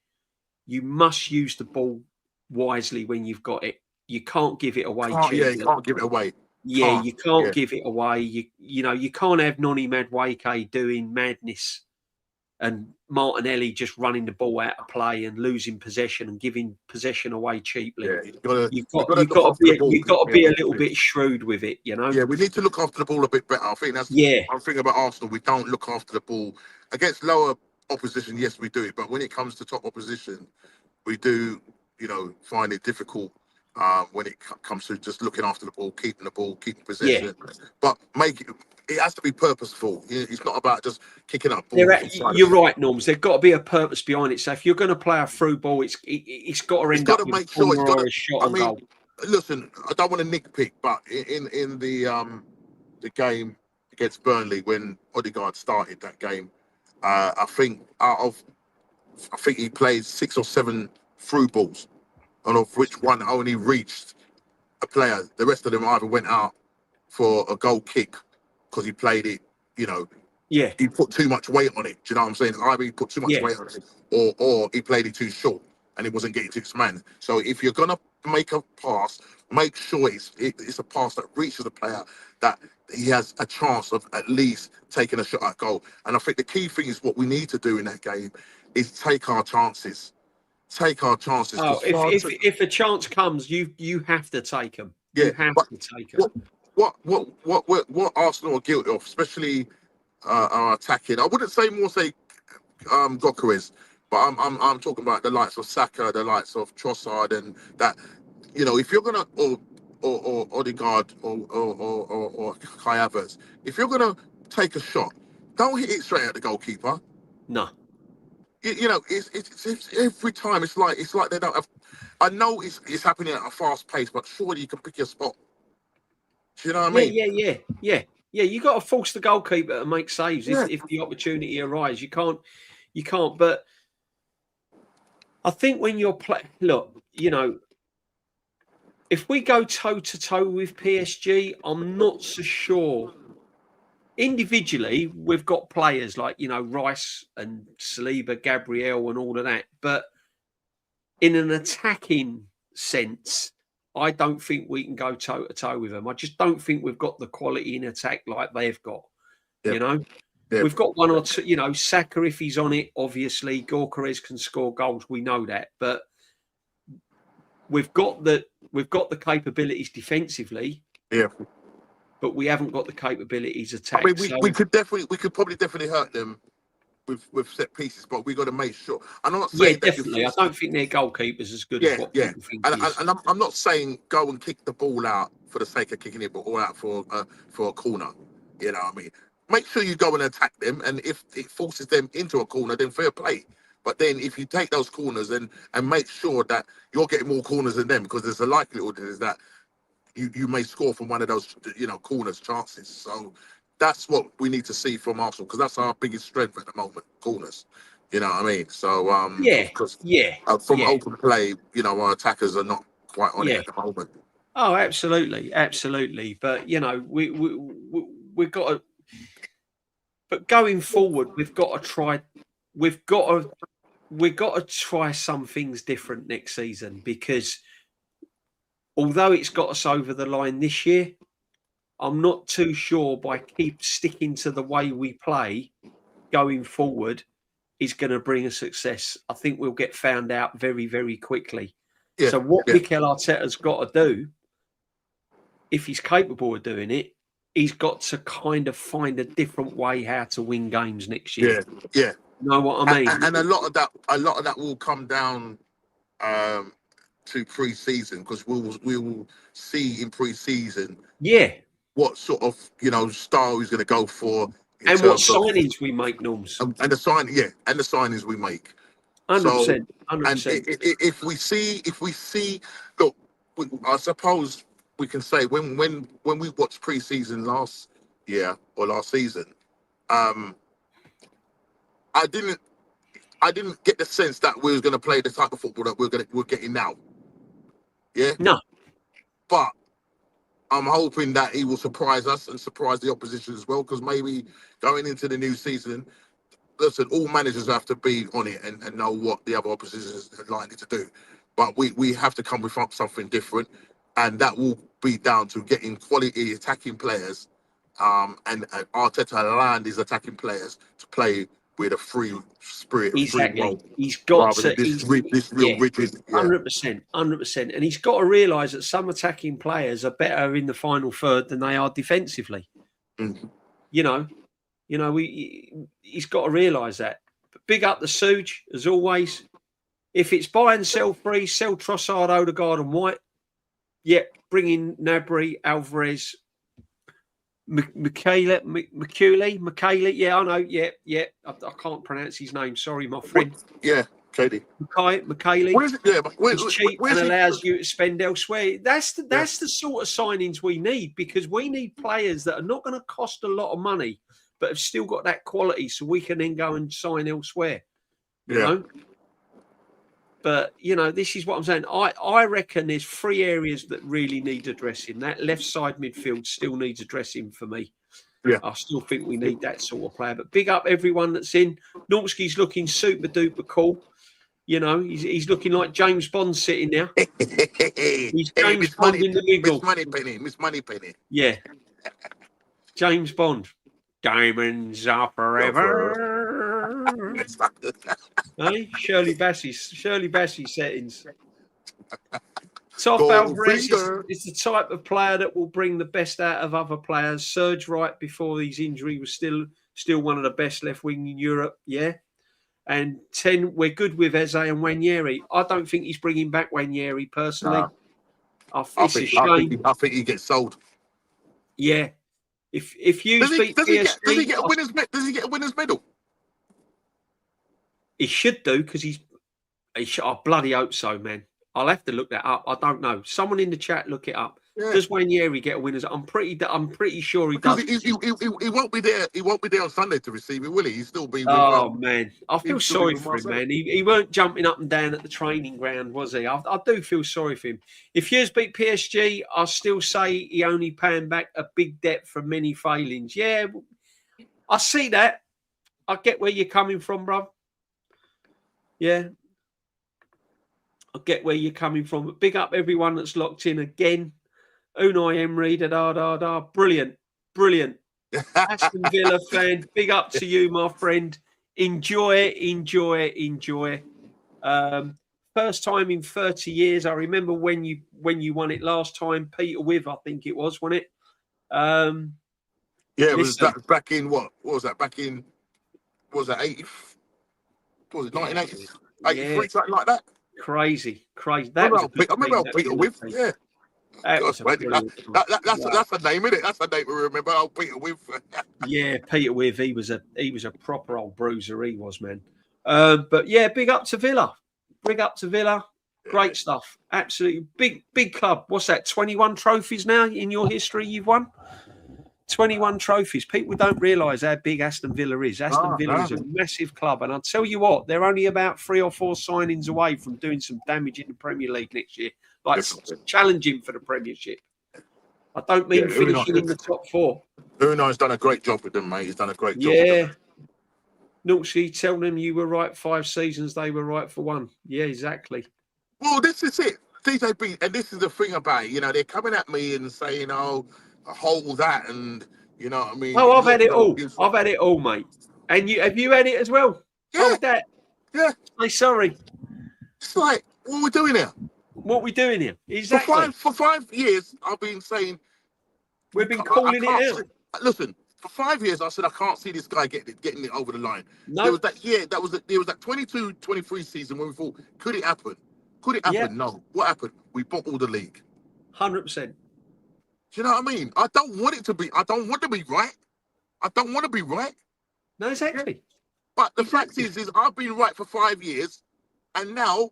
[SPEAKER 1] you must use the ball wisely when you've got it. You can't give it away.
[SPEAKER 2] You can't give it away.
[SPEAKER 1] Yeah, you can't give it away. You know, you can't have Noni Madueke doing madness and Martinelli just running the ball out of play and losing possession and giving possession away cheaply.
[SPEAKER 2] Yeah,
[SPEAKER 1] you've got to be a little bit shrewd with it, you know.
[SPEAKER 2] Yeah, we need to look after the ball a bit better. I think that's one thing about Arsenal. We don't look after the ball against lower opposition. Yes, we do it, but when it comes to top opposition, we do, find it difficult when it comes to just looking after the ball, keeping possession. But it has to be purposeful. It's not about just kicking up balls.
[SPEAKER 1] You're right, Norms. There's got to be a purpose behind it. So if you're going to play a through ball, it's got to end up with a corner or a shot on goal.
[SPEAKER 2] Listen, I don't want to nitpick, but in the game against Burnley when Odegaard started that game, I think he played 6 or 7 through balls, and of which one only reached a player. The rest of them either went out for a goal kick because he played it, he put too much weight on it. Do you know what I'm saying? Either he put too much weight on it, or he played it too short and it wasn't getting to its man. So if you're gonna make a pass, make sure it's a pass that reaches the player, that he has a chance of at least taking a shot at goal. And I think the key thing is what we need to do in that game is take our chances. Take our chances.
[SPEAKER 1] Oh, if a chance comes, you have to take them. You have to take them.
[SPEAKER 2] What Arsenal are guilty of, especially are attacking. I wouldn't say Gyökeres, but I'm talking about the likes of Saka, the likes of Trossard, and that. If you're gonna or Odegaard or Kai Havertz, if you're gonna take a shot, don't hit it straight at the goalkeeper.
[SPEAKER 1] No.
[SPEAKER 2] It's every time. It's like they don't have. I know it's happening at a fast pace, but surely you can pick your spot. Do you know what I
[SPEAKER 1] mean? Yeah. You got to force the goalkeeper to make saves if the opportunity arises. You can't. But I think when you're look, if we go toe to toe with PSG, I'm not so sure. Individually, we've got players like Rice and Saliba, Gabriel, and all of that. But in an attacking sense, I don't think we can go toe to toe with them. I just don't think we've got the quality in attack like they've got. We've got one or two. Saka, if he's on it, obviously Gyökeres can score goals. We know that, but we've got the capabilities defensively.
[SPEAKER 2] Yeah.
[SPEAKER 1] But we haven't got the capabilities attack.
[SPEAKER 2] I mean, we could probably definitely hurt them with set pieces, but we got to make sure. I'm not saying
[SPEAKER 1] definitely. I don't think their goalkeeper's as good as what people think.
[SPEAKER 2] And I'm not saying go and kick the ball out for the sake of kicking it, but all out for a corner. You know what I mean? Make sure you go and attack them, and if it forces them into a corner, then fair play. But then if you take those corners and make sure that you're getting more corners than them, because there's a likelihood is that you may score from one of those corners chances. So that's what we need to see from Arsenal, because that's our biggest strength at the moment, corners. You know what I mean? So from open play, our attackers are not quite on it at the moment.
[SPEAKER 1] Oh, absolutely. But we've got to. But going forward, we've got to try some things different next season, because although it's got us over the line this year, I'm not too sure by keep sticking to the way we play going forward is going to bring us success. I think we'll get found out very, very quickly. Yeah, so what Mikel Arteta's got to do, if he's capable of doing it, he's got to kind of find a different way how to win games next year.
[SPEAKER 2] Yeah.
[SPEAKER 1] You know what I mean?
[SPEAKER 2] And a lot of that will come down to pre-season, because we will see in pre-season what sort of style he's going to go for,
[SPEAKER 1] and what signings we make, Norms,
[SPEAKER 2] and the signings we make.
[SPEAKER 1] 100%.
[SPEAKER 2] And if we see, look, I suppose we can say when we watched pre-season last year or last season, I didn't get the sense that we was going to play the type of football that we're getting now. Yeah.
[SPEAKER 1] No.
[SPEAKER 2] But I'm hoping that he will surprise us and surprise the opposition as well, because maybe going into the new season, listen, all managers have to be on it and know what the other opposition is likely to do. But we have to come with something different, and that will be down to getting quality attacking players, and Arteta allowing these attacking players to play with a free spirit,
[SPEAKER 1] Exactly.
[SPEAKER 2] free will,
[SPEAKER 1] He's got
[SPEAKER 2] rather
[SPEAKER 1] to.
[SPEAKER 2] than this real rigid.
[SPEAKER 1] 100%. And he's got to realise that some attacking players are better in the final third than they are defensively.
[SPEAKER 2] Mm.
[SPEAKER 1] You know, he's got to realise that. But big up the Suge, as always. If it's buy and sell free, sell Trossard, Odegaard and White. Yeah, bring in Gnabry, Alvarez, Michele. Yeah, I know. Yeah. I can't pronounce his name. Sorry, my friend.
[SPEAKER 2] Katie.
[SPEAKER 1] Michele.
[SPEAKER 2] Where is it? Yeah,
[SPEAKER 1] it's cheap and allows you to spend elsewhere. That's the sort of signings we need, because we need players that are not going to cost a lot of money, but have still got that quality, so we can then go and sign elsewhere. You know. But, this is what I'm saying. I reckon there's 3 areas that really need addressing. That left side midfield still needs addressing for me.
[SPEAKER 2] Yeah.
[SPEAKER 1] I still think we need that sort of player. But big up everyone that's in. Normski's looking super duper cool. He's looking like James Bond sitting there. He's James Bond in the Mingle.
[SPEAKER 2] Miss Moneypenny.
[SPEAKER 1] Yeah. James Bond. Diamonds are forever. Hey, Shirley Bassey settings. Toff Alvarez is the type of player that will bring the best out of other players. Serge Wright, before his injury, was still one of the best left wing in Europe. Yeah. And 10, we're good with Eze and Wanyeri. I don't think he's bringing back Wanyeri personally.
[SPEAKER 2] I think he gets sold.
[SPEAKER 1] Yeah. If you
[SPEAKER 2] does he get a winner's medal?
[SPEAKER 1] He should do, because I bloody hope so, man. I'll have to look that up. I don't know. Someone in the chat, look it up. Yeah. Does Wanyeri get a winner's? I'm pretty sure he does.
[SPEAKER 2] He won't be there. He won't be there on Sunday to receive it, will he? He'll still be.
[SPEAKER 1] Man, I feel sorry for him, man. He weren't jumping up and down at the training ground, was he? I do feel sorry for him. If Hughes beat PSG, I'll still say he only paying back a big debt from many failings. Yeah, I see that. I get where you're coming from, bro. Yeah. I get where you're coming from. But big up everyone that's locked in again. Unai Emery, Brilliant. Aston Villa fan, big up to you, my friend. Enjoy. First time in 30 years. I remember when you won it last time. Peter With, I think it was, wasn't it?
[SPEAKER 2] It was back in what was that? Back in, what was that, 80? What was it, 1980? 83, something like that?
[SPEAKER 1] Crazy.
[SPEAKER 2] I remember Peter With, yeah. That's a name, isn't it? That's a name we remember. Peter With.
[SPEAKER 1] Yeah, Peter With. He was a proper old bruiser. He was, man. But yeah, big up to Villa. Great stuff. Absolutely big club. What's that? 21 trophies now in your history you've won. 21 trophies. People don't realise how big Aston Villa is. Aston Villa is a massive club. And I'll tell you what, they're only about 3 or 4 signings away from doing some damage in the Premier League next year. Like challenging for the Premiership. I don't mean finishing in the top 4.
[SPEAKER 2] Unai's done a great job with them, mate. He's done a great job
[SPEAKER 1] with them. Normski, tell them you were right 5 seasons, they were right for 1. Yeah, exactly.
[SPEAKER 2] Well, this is it. DJB, and this is the thing about it. They're coming at me and saying, hold that, and you know what I mean.
[SPEAKER 1] I've had it all. I've had it all, mate. And have you had it as well?
[SPEAKER 2] Yeah.
[SPEAKER 1] Hold that.
[SPEAKER 2] Yeah.
[SPEAKER 1] Say sorry.
[SPEAKER 2] It's like, what are we doing here?
[SPEAKER 1] Exactly.
[SPEAKER 2] For 5 years, I've been saying
[SPEAKER 1] we've been calling it out.
[SPEAKER 2] Listen, for 5 years, I said I can't see this guy getting it over the line.
[SPEAKER 1] No.
[SPEAKER 2] There was that year. There was that 22-23 season when we thought, could it happen? Could it happen? Yeah. No. What happened? We bottled the league.
[SPEAKER 1] 100%.
[SPEAKER 2] Do you know what I mean? I don't want to be right. I don't want to be right.
[SPEAKER 1] No, exactly.
[SPEAKER 2] But the fact is I've been right for 5 years, and now,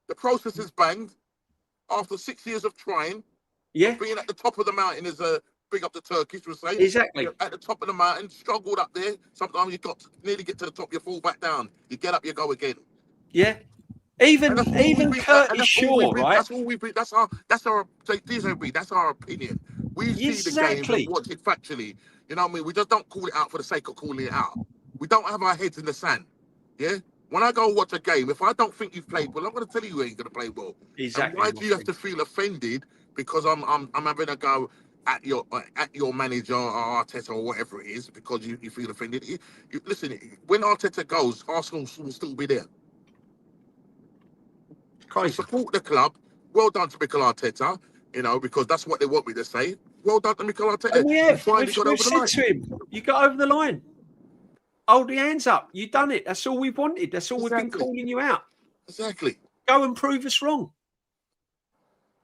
[SPEAKER 2] the process is banged after 6 years of trying.
[SPEAKER 1] Yeah.
[SPEAKER 2] Being at the top of the mountain is big up the Turkish, we'll say.
[SPEAKER 1] Exactly.
[SPEAKER 2] You're at the top of the mountain, struggled up there. Sometimes you got to nearly get to the top, you fall back down. You get up, you go again.
[SPEAKER 1] Yeah. Even Curtis Shaw, right?
[SPEAKER 2] That's all we've been. That's our DJB. That's our opinion. We see the game and watch it factually. You know what I mean? We just don't call it out for the sake of calling it out. We don't have our heads in the sand. Yeah. When I go and watch a game, if I don't think you've played well, I'm going to tell you ain't going to play well.
[SPEAKER 1] Exactly.
[SPEAKER 2] And why do you have to feel offended because I'm having a go? at your manager or Arteta or whatever it is because you feel offended. Listen, when Arteta goes, Arsenal will still be there.
[SPEAKER 1] Crazy.
[SPEAKER 2] So support the club. Well done to Mikel Arteta, because that's what they want me to say. Well done to Mikel Arteta.
[SPEAKER 1] And we have. We've
[SPEAKER 2] got over the line.
[SPEAKER 1] to him, you got over the line. Hold your hands up. You've done it. That's all we've wanted. That's all we've been calling you out.
[SPEAKER 2] Exactly.
[SPEAKER 1] Go and prove us wrong.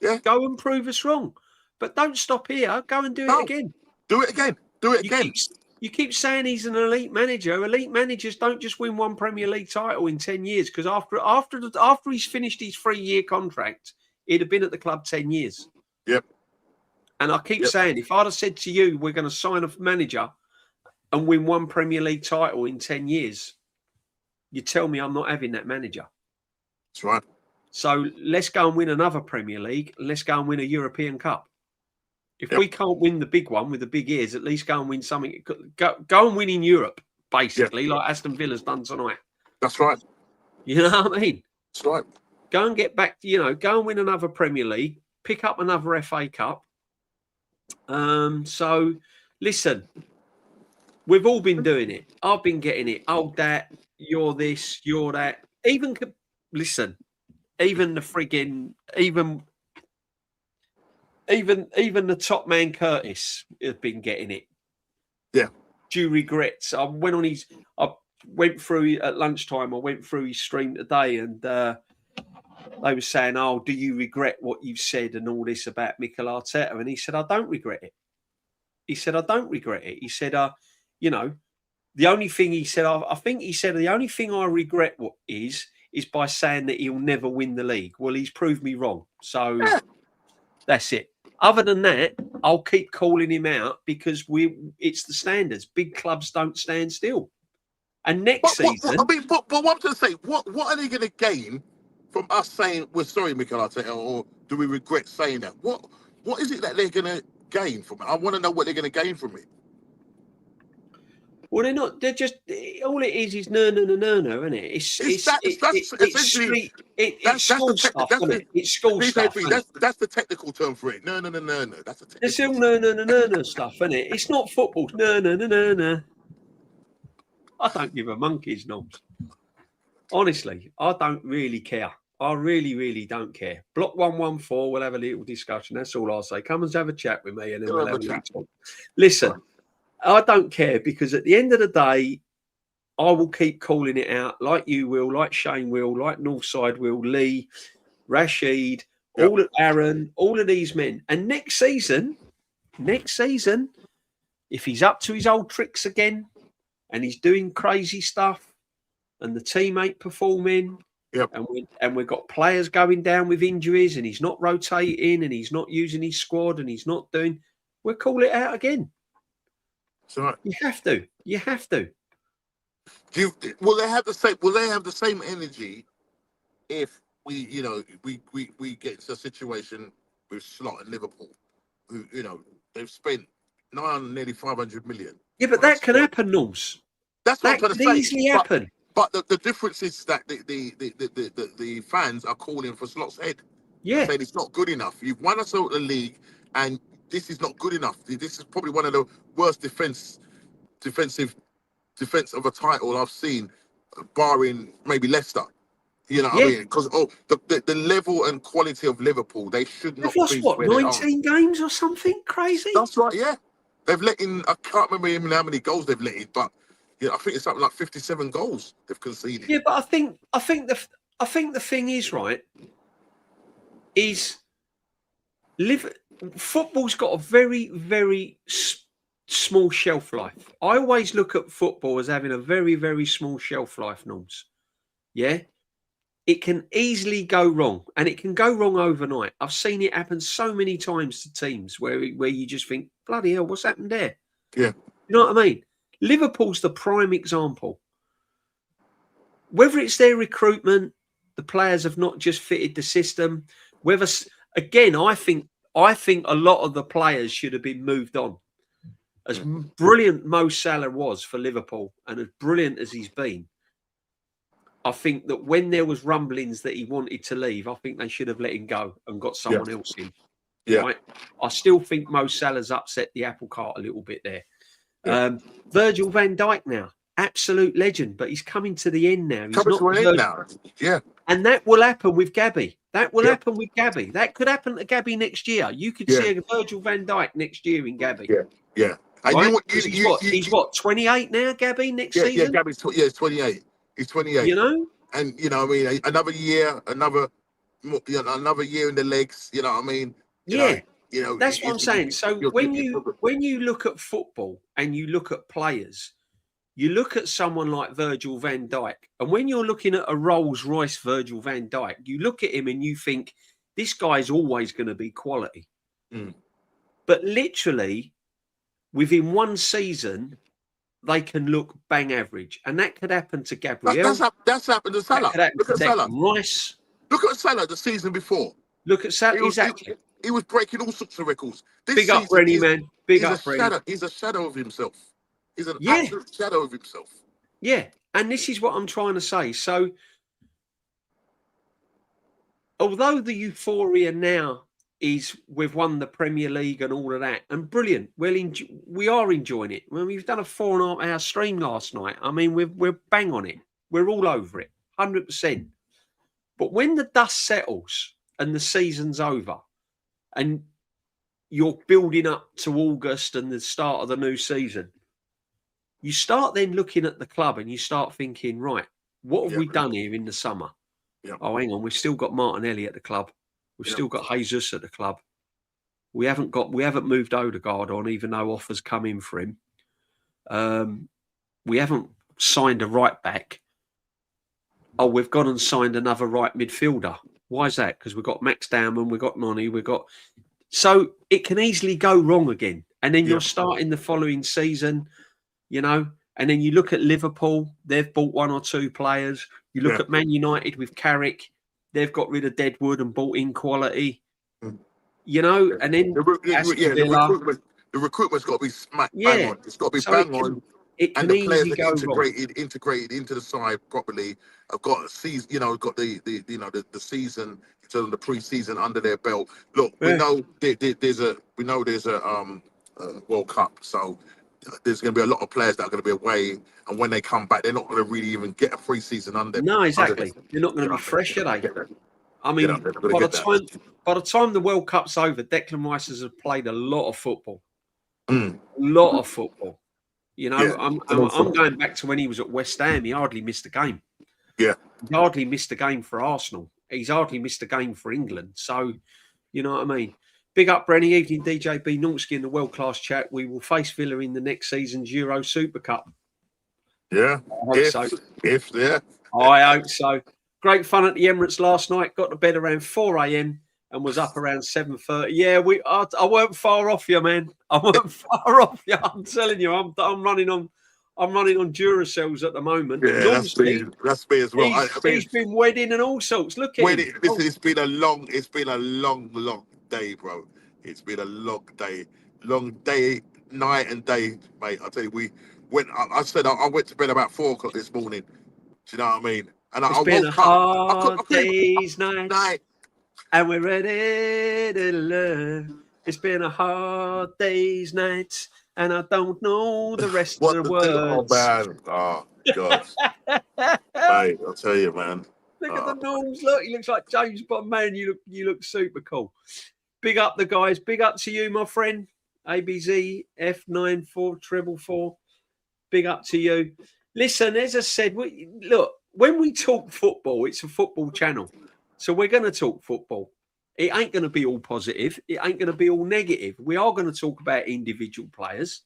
[SPEAKER 2] Yeah.
[SPEAKER 1] Go and prove us wrong. But don't stop here. Go and do it again.
[SPEAKER 2] Do it again. Do it again.
[SPEAKER 1] You keep saying he's an elite manager. Elite managers don't just win one Premier League title in 10 years because after he's finished his 3-year contract, he'd have been at the club 10 years.
[SPEAKER 2] Yep.
[SPEAKER 1] And I keep saying, if I'd have said to you, we're going to sign a manager and win one Premier League title in 10 years, you tell me I'm not having that manager.
[SPEAKER 2] That's right.
[SPEAKER 1] So let's go and win another Premier League. Let's go and win a European Cup. If we can't win the big one with the big ears, at least go and win something. Go and win in Europe, basically, like Aston Villa's done tonight.
[SPEAKER 2] That's right.
[SPEAKER 1] You know what I mean?
[SPEAKER 2] That's right.
[SPEAKER 1] Go and get back, go and win another Premier League, pick up another FA Cup. So, listen, we've all been doing it. I've been getting it. Oh, that, you're this, you're that. Even the frigging, even the top man Curtis has been getting it.
[SPEAKER 2] Yeah.
[SPEAKER 1] Due regrets. I went through at lunchtime. I went through his stream today, and they were saying, "Oh, do you regret what you've said and all this about Mikel Arteta?" And he said, "I don't regret it." He said, "I don't regret it." He said, the only thing he said, I think he said, the only thing I regret is by saying that he'll never win the league. Well, he's proved me wrong. So that's it. Other than that, I'll keep calling him out because it's the standards. Big clubs don't stand still. And next season...
[SPEAKER 2] But what I'm going to say, what are they going to gain from us saying, we're sorry, Mikel Arteta, or do we regret saying that? What is it that they're going to gain from it? I want to know what they're going to gain from it.
[SPEAKER 1] Well, they're not. They're just all it is no, isn't it? It's school stuff, isn't it? It's school stuff.
[SPEAKER 2] That's the technical term for it. No. That's the technical.
[SPEAKER 1] It's all no stuff, isn't it? It's not football. No. I don't give a monkey's knobs. Honestly, I don't really care. I really don't care. Block 114. We'll have a little discussion. That's all I'll say. Come and have a chat with me, and then we'll have a chat. Listen. I don't care because at the end of the day, I will keep calling it out like you will, like Shane will, like Northside will, Lee, Rashid, all of Aaron, all of these men. And next season, if he's up to his old tricks again and he's doing crazy stuff and the team ain't performing and we've got players going down with injuries and he's not rotating and he's not using his squad and he's not doing, we'll call it out again.
[SPEAKER 2] Right.
[SPEAKER 1] You have to.
[SPEAKER 2] Will they have the same energy if we get to a situation with Slot and Liverpool, who they've spent nearly 500 million.
[SPEAKER 1] Yeah, but that can happen, Norms.
[SPEAKER 2] That's what I'm trying to say.
[SPEAKER 1] That can easily happen.
[SPEAKER 2] But the difference is that the fans are calling for Slot's head.
[SPEAKER 1] Yeah,
[SPEAKER 2] saying it's not good enough. You've won us out the league and this is not good enough. This is probably one of the worst defense of a title I've seen, barring maybe Leicester. You know what I mean? Because the level and quality of Liverpool, they should not be.
[SPEAKER 1] They've lost 19 games or something crazy.
[SPEAKER 2] That's right. Yeah, they've let in. I can't remember even how many goals they've let in, but I think it's something like 57 goals they've conceded.
[SPEAKER 1] Yeah, but I think the thing is right. Football's got a very, very small shelf life. I always look at football as having a very, very small shelf life, Norms. Yeah? It can easily go wrong, and it can go wrong overnight. I've seen it happen so many times to teams where you just think, bloody hell, what's happened there?
[SPEAKER 2] Yeah.
[SPEAKER 1] You know what I mean? Liverpool's the prime example. Whether it's their recruitment, the players have not just fitted the system, whether, again, I think a lot of the players should have been moved on. As brilliant Mo Salah was for Liverpool and as brilliant as he's been, I think that when there was rumblings that he wanted to leave, I think they should have let him go and got someone else in.
[SPEAKER 2] Yeah.
[SPEAKER 1] Right? I still think Mo Salah's upset the apple cart a little bit there.
[SPEAKER 2] Yeah.
[SPEAKER 1] Virgil van Dijk now, absolute legend, but he's coming to the end now. He's
[SPEAKER 2] Coming
[SPEAKER 1] not
[SPEAKER 2] to an end now. Yeah.
[SPEAKER 1] And that will happen with Gabby. That will happen with Gabby. That could happen to Gabby next year. You could see a Virgil van Dijk next year in Gabby.
[SPEAKER 2] Yeah. Yeah. And
[SPEAKER 1] right? He's what, 28 now, Gabby, next season?
[SPEAKER 2] Yeah, Gabby's 28. He's 28.
[SPEAKER 1] You know?
[SPEAKER 2] And, you know what I mean? Another year, another year in the legs, you know what I mean? You know,
[SPEAKER 1] that's what I'm saying. So when you look at football and you look at players, you look at someone like Virgil van Dijk, and when you're looking at a Rolls-Royce Virgil van Dijk, you look at him and you think, this guy's always going to be quality.
[SPEAKER 2] Mm.
[SPEAKER 1] But literally, within one season, they can look bang average. And that could happen to Gabriel.
[SPEAKER 2] That's happened to Salah.
[SPEAKER 1] Look at Salah. Rice.
[SPEAKER 2] Look at Salah the season before.
[SPEAKER 1] Look at Salah. Exactly.
[SPEAKER 2] He was breaking all sorts of records.
[SPEAKER 1] Big up, Rennie, man. Big up, Rennie.
[SPEAKER 2] He's a shadow of himself. He's an absolute shadow of himself.
[SPEAKER 1] Yeah. And this is what I'm trying to say. So, although the euphoria now is we've won the Premier League and all of that, and brilliant, we are enjoying it. I mean, we've done a 4.5-hour stream last night. I mean, we're bang on it. We're all over it, 100%. But when the dust settles and the season's over, and you're building up to August and the start of the new season, you start then looking at the club and you start thinking, right, what have we done here in the summer?
[SPEAKER 2] Yeah.
[SPEAKER 1] Oh, hang on, we've still got Martinelli at the club. We've still got Jesus at the club. We haven't moved Odegaard on, even though offers come in for him. We haven't signed a right back. Oh, we've gone and signed another right midfielder. Why is that? Because we've got Max Dowman, we've got Noni, so it can easily go wrong again. And then you're starting the following season, you know, and then you look at Liverpool, they've bought one or two players. You look at Man United with Carrick, they've got rid of Deadwood and bought in quality, you know, and then
[SPEAKER 2] the recruitment's got to be bang on. It's got to be bang on. And the players are integrated into the side properly. I've got a season, you know, got the season, so the pre-season under their belt. Look, we know there's a World Cup, so there's going to be a lot of players that are going to be away, and when they come back, they're not going to really even get a pre-season under.
[SPEAKER 1] No, exactly. They're not going to be fresh, are they? I mean, by the time the World Cup's over, Declan Rice has played a lot of football. A lot of football. You know, I'm going back to when he was at West Ham. He hardly missed a game.
[SPEAKER 2] Yeah.
[SPEAKER 1] He hardly missed a game for Arsenal. He's hardly missed a game for England. So, you know what I mean? Big up, Brenny. Evening, DJB Normski in the world-class chat. We will face Villa in the next season's Euro Super Cup.
[SPEAKER 2] Yeah. I
[SPEAKER 1] hope so. Great fun at the Emirates last night. Got to bed around 4 a.m. and was up around 7:30. Yeah, I weren't far off you, man. I weren't far off you. I'm telling you, I'm running on Duracells at the moment.
[SPEAKER 2] Yeah, that's me as well.
[SPEAKER 1] He's been wedding and all sorts. Look at him.
[SPEAKER 2] Listen, it's been a long day, bro. It's been a long day, night and day, mate. I tell you, I went to bed about 4 o'clock this morning. Do you know what I mean? And
[SPEAKER 1] it's been a hard day's night. And we're ready to learn. It's been a hard day's night, and I don't know the rest of the words.
[SPEAKER 2] Oh, man. Oh, God. Mate, I'll tell you, man.
[SPEAKER 1] Look at the Norms. Look, he looks like James Bond, man. You look super cool. Big up the guys. Big up to you, my friend. ABZ F94444. Big up to you. Listen, as I said, look, when we talk football, it's a football channel. So we're going to talk football. It ain't going to be all positive. It ain't going to be all negative. We are going to talk about individual players.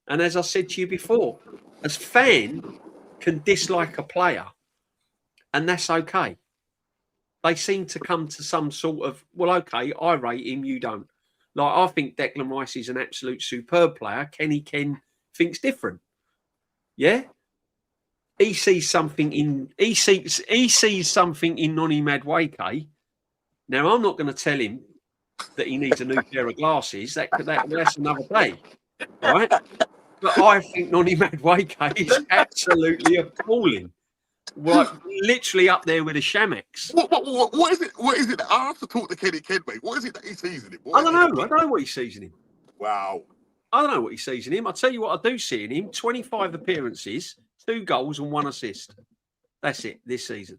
[SPEAKER 1] And as I said to you before, a fan can dislike a player, and that's okay. They seem to come to some sort of, well, okay, I rate him, you don't. Like, I think Declan Rice is an absolute superb player. Kenny Ken thinks different. Yeah? He sees something in Noni Madueke. Now, I'm not going to tell him that he needs a new pair of glasses. That's another day, right? But I think Noni Madueke is absolutely appalling. like literally up there with the Shamex.
[SPEAKER 2] What is it? What is it? I have to talk to Kenny Ken, mate. What is it that he's seasoning?
[SPEAKER 1] I don't know. I don't know what he's seasoning.
[SPEAKER 2] Wow.
[SPEAKER 1] I don't know what he's seasoning him. I'll tell you what I do see in him: 25 appearances, 2 goals and 1 assist. That's it this season.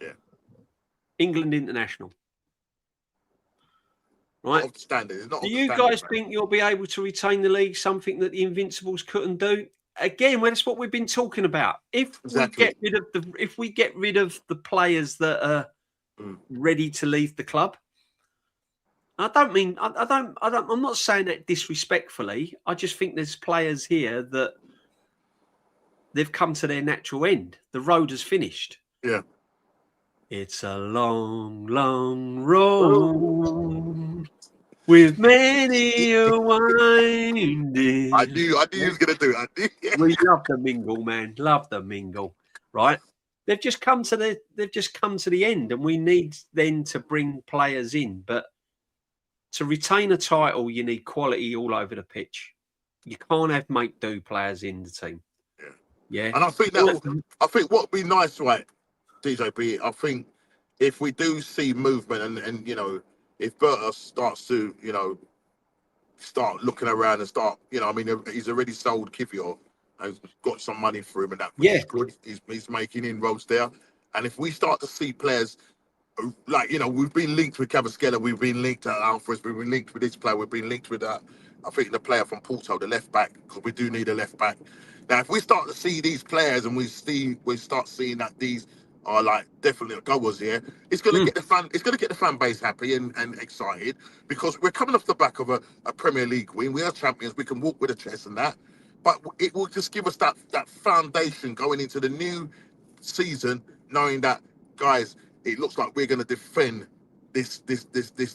[SPEAKER 2] Yeah.
[SPEAKER 1] England international. Right.
[SPEAKER 2] Not standard.
[SPEAKER 1] Do you guys think you'll be able to retain the league? Something that the Invincibles couldn't do? Again, well, that's what we've been talking about. If we get rid of the players that are ready to leave the club, I'm not saying that disrespectfully. I just think there's players here that they've come to their natural end. The road has finished.
[SPEAKER 2] Yeah.
[SPEAKER 1] It's a long, long road with many a winding.
[SPEAKER 2] I knew he was going to do it.
[SPEAKER 1] We love the Mingle, man. Love the Mingle, right? They've just come to the end, and we need then to bring players in. But to retain a title, you need quality all over the pitch. You can't have make-do players in the team. Yeah.
[SPEAKER 2] And I think what would be nice, right, DJB, I think if we do see movement and you know, if Berta starts to, you know, start looking around and start, you know, I mean, he's already sold Kivior and got some money for him and that, which is good. He's making inroads there. And if we start to see players, like, you know, we've been linked with Cavaschella, we've been linked to Alfred, we've been linked with this player, we've been linked with that. I think the player from Porto, the left back, because we do need a left back. Now, if we start to see these players and we start seeing that these are like definitely goers here, it's gonna get the fan base happy and excited, because we're coming off the back of a Premier League win. We are champions, we can walk with a chest and that, but it will just give us that foundation going into the new season, knowing that, guys, it looks like we're gonna defend this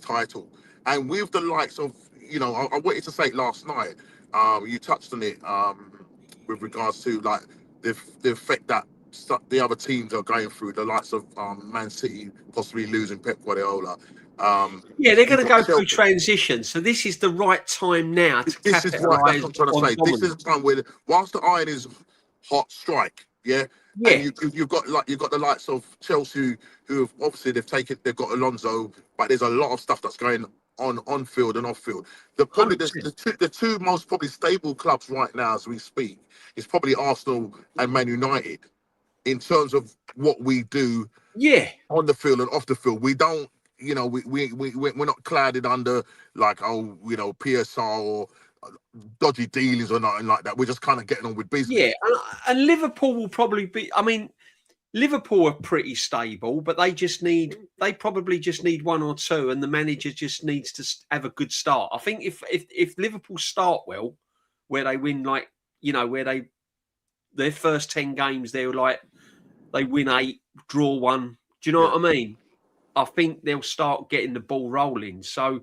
[SPEAKER 2] title. And with the likes of, you know, I wanted to say it last night, you touched on it, with regards to like the effect that the other teams are going through, the likes of Man City possibly losing Pep Guardiola.
[SPEAKER 1] Yeah, they're going to go through transition, so this is the right time now to capitalise on dominance.
[SPEAKER 2] This is the time where, whilst the iron is hot, strike. Yeah. And you've got the likes of Chelsea, who have obviously they've got Alonso, but there's a lot of stuff that's going on field and off field. The two most probably stable clubs right now as we speak is probably Arsenal and Man United in terms of what we do on the field and off the field. We don't, you know, we're not clouded under like, oh, you know, PSR or dodgy dealings or nothing like that. We're just kind of getting on with business.
[SPEAKER 1] Yeah, and Liverpool will probably be, I mean, Liverpool are pretty stable, but they probably just need 1 or 2, and the manager just needs to have a good start. I think if Liverpool start well, where they win, like, you know, where their first 10 games, they win 8, draw 1. Do you know what I mean? I think they'll start getting the ball rolling. So,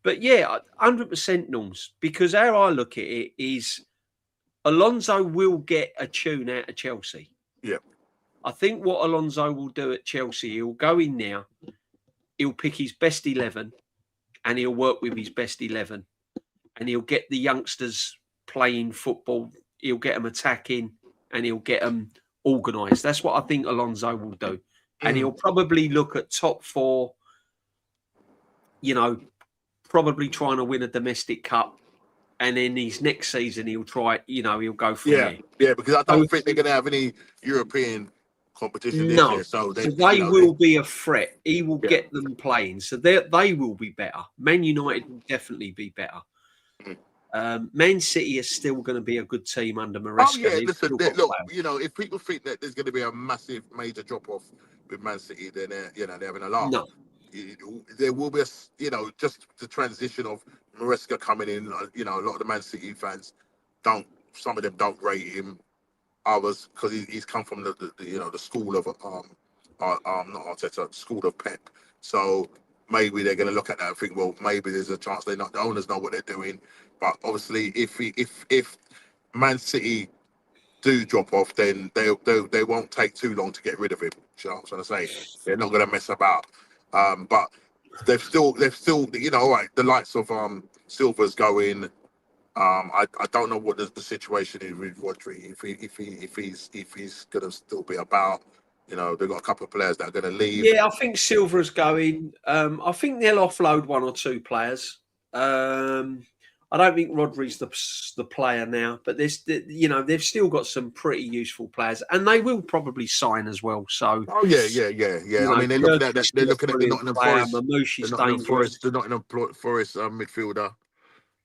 [SPEAKER 1] but yeah, 100% Norms, because how I look at it is Alonso will get a tune out of Chelsea.
[SPEAKER 2] Yeah.
[SPEAKER 1] I think what Alonso will do at Chelsea, he'll go in now, he'll pick his best 11, and he'll work with his best 11, and he'll get the youngsters playing football, he'll get them attacking, and he'll get them organised. That's what I think Alonso will do. And he'll probably look at top 4, you know, probably trying to win a domestic cup. And then his next season, he'll try, you know, he'll go from there.
[SPEAKER 2] Yeah, because I don't think they're going to have any European competition this year. So they
[SPEAKER 1] will be a threat. He will get them playing. So they will be better. Man United will definitely be better. Man City is still going to be a good team under Maresca.
[SPEAKER 2] Oh, yeah, listen, look, you know, if people think that there's going to be a massive, major drop-off with Man City, then, they're having a laugh. No. There will be, you know, just the transition of Maresca coming in. You know, a lot of the Man City fans some of them don't rate him. Others, because he's come from the you know, the school of not Arteta, school of Pep. So maybe they're going to look at that and think, well, maybe there's a chance the owners know what they're doing. But obviously, if Man City do drop off, then they won't take too long to get rid of him. You know what I'm trying to say? They're not going to mess about. But they've still, you know, all right, the likes of Silva's going. I don't know what the situation is with Rodri, if he's gonna still be about. You know, they've got a couple of players that are going to leave.
[SPEAKER 1] Yeah, I think Silva's going. I think they'll offload one or two players. I don't think Rodri's the player now, but they've still got some pretty useful players, and they will probably sign as well. So,
[SPEAKER 2] yeah. I mean, they're looking at the Nottingham Forest.
[SPEAKER 1] The
[SPEAKER 2] Nottingham Forest midfielder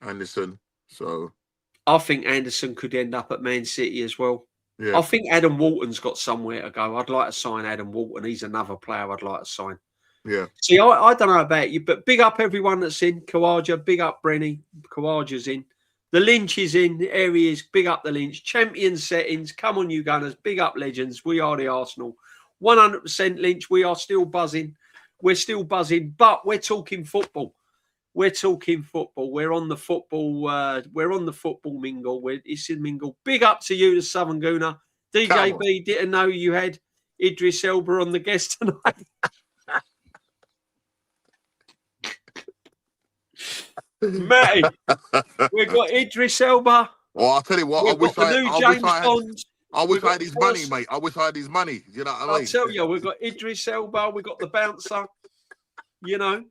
[SPEAKER 2] Anderson. So,
[SPEAKER 1] I think Anderson could end up at Man City as well.
[SPEAKER 2] Yeah.
[SPEAKER 1] I think Adam Walton's got somewhere to go. I'd like to sign Adam Walton. He's another player I'd like to sign.
[SPEAKER 2] Yeah.
[SPEAKER 1] See, I don't know about you, but big up everyone that's in. Kawaja, big up Brenny. Kawaja's in. The Lynch is in. There he is. Big up the Lynch. Champion settings. Come on, you Gunners. Big up legends. We are the Arsenal. 100% Lynch. We are still buzzing. We're still buzzing, but we're talking football. We're talking football. We're on the football. We're on the football mingle. It's in mingle. Big up to you, the Southern Gooner. DJB, didn't know you had Idris Elba on the guest tonight. Matty, we've got Idris Elba.
[SPEAKER 2] Well, I'll tell you what. I wish I had his money, mate. I wish I had his money. You know what I mean?
[SPEAKER 1] I'll tell you, we've got Idris Elba. We've got the bouncer. You know.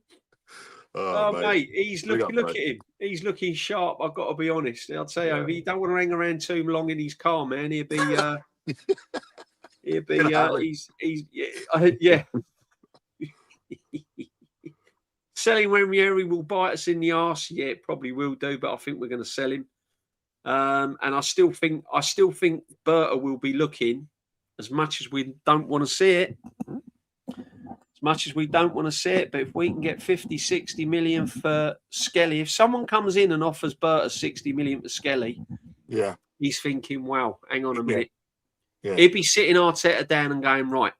[SPEAKER 1] Oh, mate, he's looking. Look at him. He's looking sharp. I've got to be honest. I'll tell you, he don't want to hang around too long in his car, man. He'll be. Yeah. Selling Ranieri will bite us in the arse. Yeah, it probably will do, but I think we're going to sell him. And I still think Berta will be looking, as much as we don't want to see it. But if we can get 50, 60 million for Skelly, if someone comes in and offers Berta 60 million for Skelly,
[SPEAKER 2] yeah,
[SPEAKER 1] he's thinking, wow, hang on a minute.
[SPEAKER 2] Yeah.
[SPEAKER 1] He'd be sitting Arteta down and going, right,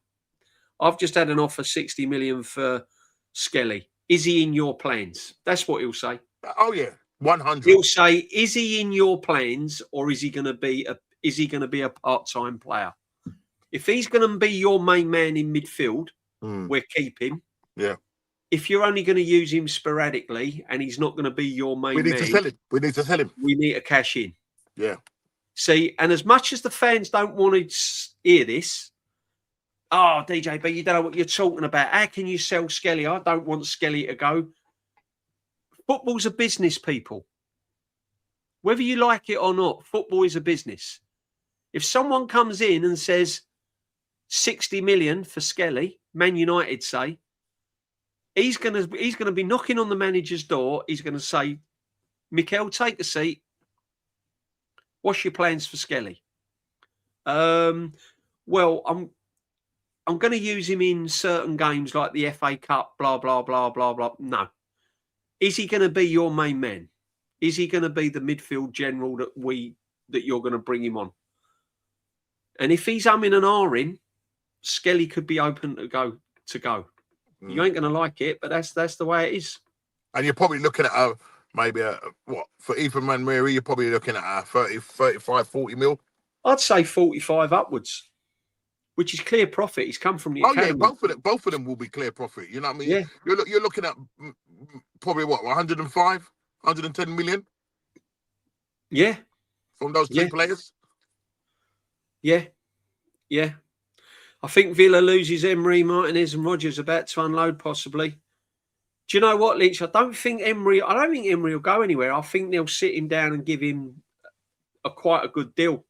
[SPEAKER 1] I've just had an offer 60 million for Skelly. Is he in your plans? That's what he'll say.
[SPEAKER 2] Oh yeah, 100.
[SPEAKER 1] He'll say, is he in your plans, or is he going to be a part-time player? If he's going to be your main man in midfield, we'll keep him.
[SPEAKER 2] Yeah.
[SPEAKER 1] If you're only going to use him sporadically and he's not going to be your main man,
[SPEAKER 2] we need to sell him.
[SPEAKER 1] We need to cash in.
[SPEAKER 2] Yeah.
[SPEAKER 1] See, and as much as the fans don't want to hear this, oh, DJB, you don't know what you're talking about. How can you sell Skelly? I don't want Skelly to go. Football's a business, people. Whether you like it or not, football is a business. If someone comes in and says 60 million for Skelly, Man United say, he's going to be knocking on the manager's door. He's going to say, Mikel, take a seat. What's your plans for Skelly? Well, I'm going to use him in certain games like the FA Cup, blah, blah, blah, blah, blah. No. Is he going to be your main man? Is he going to be the midfield general that you're going to bring him on? And if he's umming and ahhing, Skelly could be open to go. You ain't going to like it, but that's the way it is.
[SPEAKER 2] And you're probably looking at for Ethan Manmeri, you're probably looking at 30, 35, 40 mil.
[SPEAKER 1] I'd say 45 upwards. Which is clear profit. He's come from the academy.
[SPEAKER 2] Yeah, both of them will be clear profit. You know what I mean?
[SPEAKER 1] Yeah.
[SPEAKER 2] You're looking at probably 105, 110 million.
[SPEAKER 1] Yeah.
[SPEAKER 2] From those two players.
[SPEAKER 1] Yeah. Yeah. I think Villa loses Emery, Martinez, and Rodgers about to unload possibly. Do you know what, Lynch? I don't think Emery will go anywhere. I think they'll sit him down and give him quite a good deal.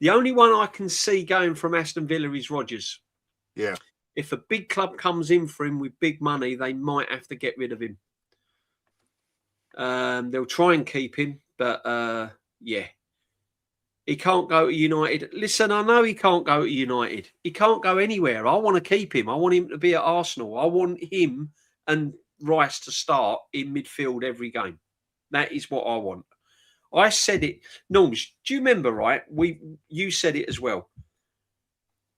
[SPEAKER 1] The only one I can see going from Aston Villa is Rodgers.
[SPEAKER 2] Yeah.
[SPEAKER 1] If a big club comes in for him with big money, they might have to get rid of him. They'll try and keep him, but yeah. He can't go to United. Listen, I know he can't go to United. He can't go anywhere. I want to keep him. I want him to be at Arsenal. I want him and Rice to start in midfield every game. That is what I want. I said it. Norms, do you remember, right? You said it as well.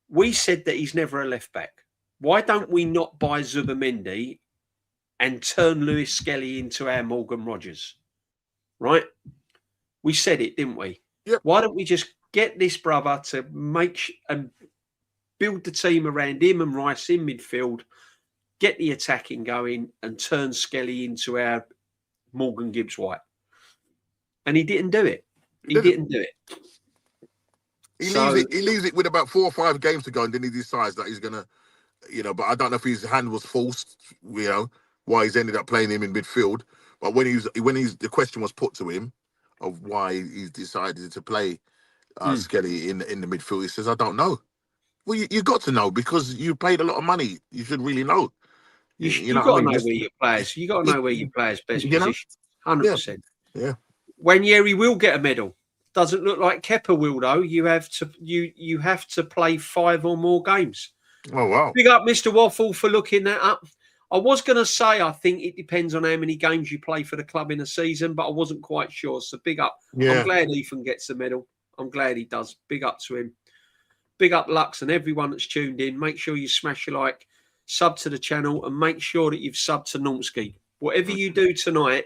[SPEAKER 1] We said that he's never a left back. Why don't we not buy Zubimendi and turn Lewis Skelly into our Morgan Rodgers? Right? We said it, didn't we?
[SPEAKER 2] Yep.
[SPEAKER 1] Why don't we just get this brother to and build the team around him and Rice in midfield, get the attacking going and turn Skelly into our Morgan Gibbs-White? And he didn't do it. He didn't do it.
[SPEAKER 2] He leaves it with about 4 or 5 games to go, and then he decides that he's gonna, But I don't know if his hand was forced, why he's ended up playing him in midfield. But when the question was put to him of why he's decided to play Skelly in the midfield, he says, "I don't know." Well, you got to know because you paid a lot of money. You should really know.
[SPEAKER 1] You got to know where your players. You got to know where your players' best position. 100%.
[SPEAKER 2] Yeah.
[SPEAKER 1] When Yeri will get a medal, doesn't look like Kepa will though. You have to play 5 or more games.
[SPEAKER 2] Oh wow!
[SPEAKER 1] Big up, Mr. Waffle, for looking that up. I was going to say I think it depends on how many games you play for the club in a season, but I wasn't quite sure. So big up. Yeah. I'm glad Ethan gets the medal. I'm glad he does. Big up to him. Big up Lux and everyone that's tuned in. Make sure you smash your like, sub to the channel, and make sure that you've subbed to Normski. Whatever you do tonight,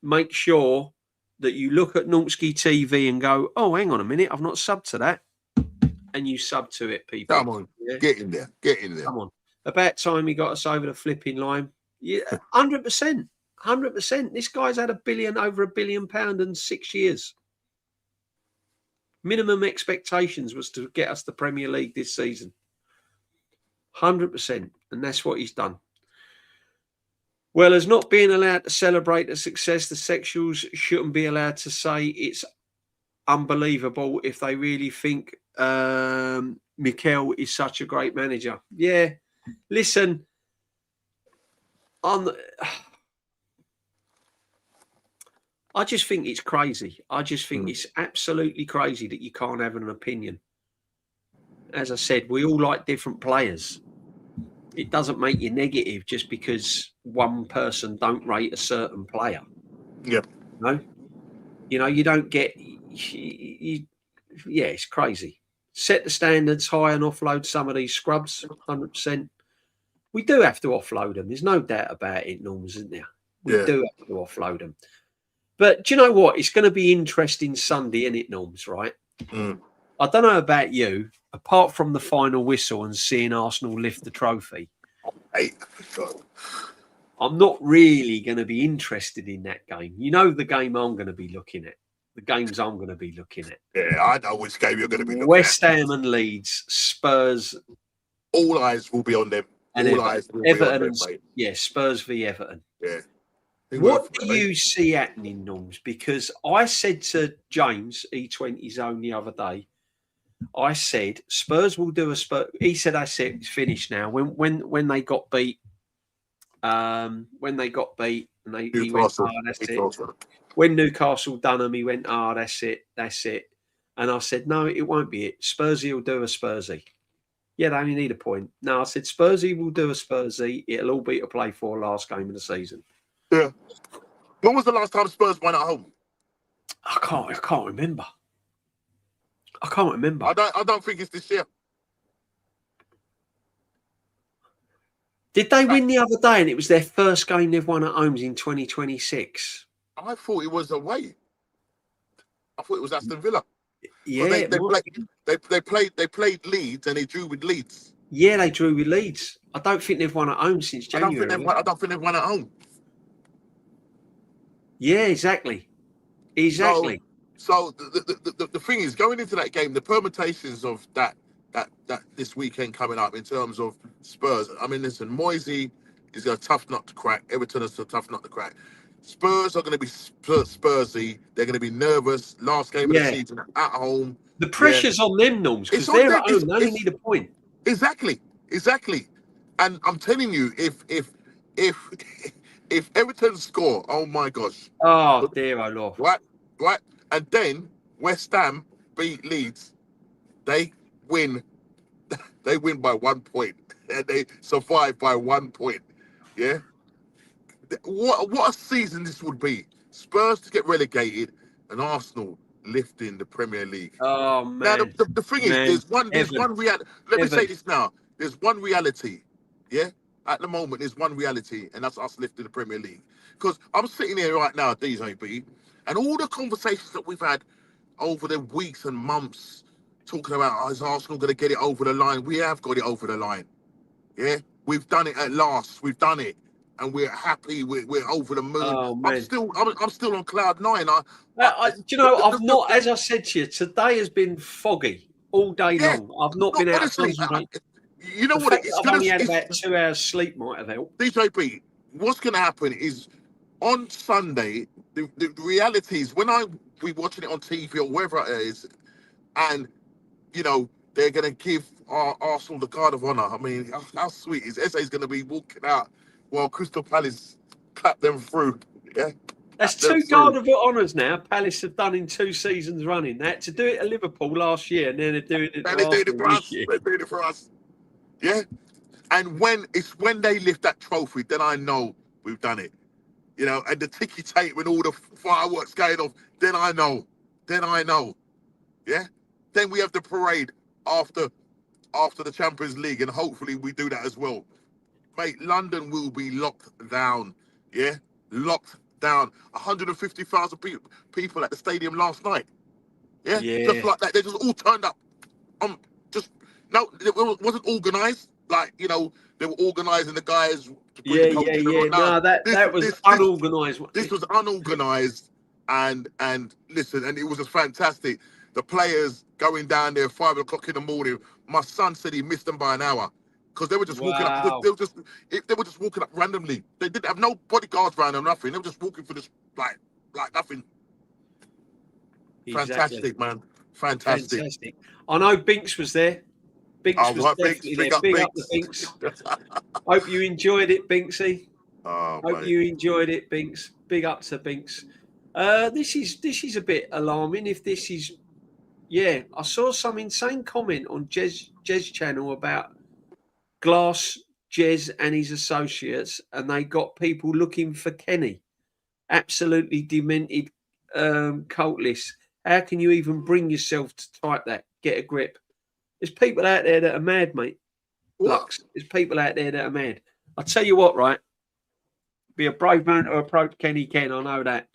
[SPEAKER 1] make sure that you look at Normski TV and go, "Oh, hang on a minute, I've not subbed to that," and you sub to it, people.
[SPEAKER 2] Come on, get in there.
[SPEAKER 1] Come on. About time he got us over the flipping line. Yeah, 100%. 100%. This guy's had over £1 billion in 6 years. Minimum expectations was to get us the Premier League this season. 100%. And that's what he's done. Well, as not being allowed to celebrate the success, the sexuals shouldn't be allowed to say it's unbelievable if they really think Mikel is such a great manager. Yeah. Listen, I just think it's crazy. I just think it's absolutely crazy that you can't have an opinion. As I said, we all like different players. It doesn't make you negative just because one person don't rate a certain player.
[SPEAKER 2] Yeah.
[SPEAKER 1] No? You don't get... yeah, it's crazy. Set the standards high and offload some of these scrubs, 100%. We do have to offload them. There's no doubt about it, Norms, isn't there? We do have to offload them. But do you know what? It's going to be interesting Sunday, isn't it, Norms, right? I don't know about you, apart from the final whistle and seeing Arsenal lift the trophy. I'm not really going to be interested in that game. You know the game I'm going to be looking at. The games I'm going to be looking at.
[SPEAKER 2] Yeah, I know which game you're going to be looking at.
[SPEAKER 1] West Ham and Leeds, Spurs.
[SPEAKER 2] All eyes will be on them.
[SPEAKER 1] And
[SPEAKER 2] all eyes will
[SPEAKER 1] Everton
[SPEAKER 2] be on them, mate.
[SPEAKER 1] Yeah, Spurs v Everton.
[SPEAKER 2] Yeah.
[SPEAKER 1] What do you see happening, Norms? Because I said to James, E20 Zone, the other day, I said Spurs will do a Spurs. He said, "I said it's finished now." When they got beat, and he went, "Oh, that's it." When Newcastle done them, he went, "Oh, that's it. And I said, "No, it won't be it. Spursy will do a Spursy." Yeah, they only need a point. No, I said Spursy will do a Spursy. It'll all be to play for last game of the season.
[SPEAKER 2] Yeah. When was the last time Spurs won at home?
[SPEAKER 1] I can't remember. I
[SPEAKER 2] don't think it's this year.
[SPEAKER 1] Did they win the other day and it was their first game they've won at home in 2026?
[SPEAKER 2] I thought it was away. I thought it was Aston Villa.
[SPEAKER 1] Yeah,
[SPEAKER 2] they played Leeds and they drew with Leeds.
[SPEAKER 1] Yeah, they drew with Leeds. I don't think they've won at home since January.
[SPEAKER 2] I don't think they've won at home.
[SPEAKER 1] Yeah, exactly.
[SPEAKER 2] So the thing is, going into that game, the permutations of that this weekend coming up in terms of Spurs. I mean, listen, Moisey is a tough nut to crack. Everton is a tough nut to crack. Spurs are going to be Spursy. They're going to be nervous. Last game of the season at home.
[SPEAKER 1] The pressure's on them, Norms, because they're at home. They only need a point.
[SPEAKER 2] Exactly. And I'm telling you, if Everton score, oh my gosh.
[SPEAKER 1] Oh dear, oh Lord.
[SPEAKER 2] Right. And then West Ham beat Leeds. They win by 1 point. And they survive by 1 point. Yeah. What a season this would be. Spurs to get relegated and Arsenal lifting the Premier League.
[SPEAKER 1] Oh man.
[SPEAKER 2] Now the thing is, there's one reality. Let me say this now. There's one reality. Yeah. At the moment, there's one reality, and that's us lifting the Premier League. Because I'm sitting here right now, DJB, and all the conversations that we've had over the weeks and months talking about, is Arsenal going to get it over the line? We have got it over the line. Yeah? We've done it at last. We've done it. and we're happy. We're over the moon.
[SPEAKER 1] Oh, man.
[SPEAKER 2] I'm still on cloud nine.
[SPEAKER 1] Do you know? I've not, as I said to you, today has been foggy all day long. I've not been able to concentrate.
[SPEAKER 2] You know what?
[SPEAKER 1] I've only had about 2 hours sleep might have helped.
[SPEAKER 2] DJB, what's going to happen is on Sunday, the reality is when we watching it on TV or wherever it is, and they're going to give our Arsenal the guard of honour. I mean, how sweet is Eze's going to be walking out while Crystal Palace clap them through? Yeah,
[SPEAKER 1] that's 2 guard of honours now. Palace have done in 2 seasons running. They had to do it at Liverpool last year, and then they're doing it.
[SPEAKER 2] They're doing it for us. They're doing it for us. Yeah, and when they lift that trophy, then I know we've done it. And the ticky tape when all the fireworks going off, then I know. Yeah. Then we have the parade after the Champions League, and hopefully we do that as well. Mate, London will be locked down. Yeah, locked down. 150,000 people at the stadium last night. Yeah, just like that. They just all turned up. It wasn't organised. Like they were organising the guys.
[SPEAKER 1] Yeah. No, that was unorganised.
[SPEAKER 2] This was unorganised, and listen, and it was just fantastic. The players going down there 5 o'clock in the morning. My son said he missed them by an hour because they were just walking up. They were just walking up randomly. They didn't have no bodyguards around them, nothing. They were just walking for this like nothing. Exactly. Fantastic, man. Fantastic.
[SPEAKER 1] I know Binks was there. Binks was definitely there. Big up the Binks. Hope you enjoyed it, Binksy. Hope you enjoyed it, Binks. Big up to Binks. This is a bit alarming. If this is, I saw some insane comment on Jez channel about Glass, Jez and his associates, and they got people looking for Kenny. Absolutely demented cult list. How can you even bring yourself to type that? Get a grip. There's people out there that are mad, mate. Lux. There's people out there that are mad. I'll tell you what, right? Be a brave man to approach Kenny Ken. I know that.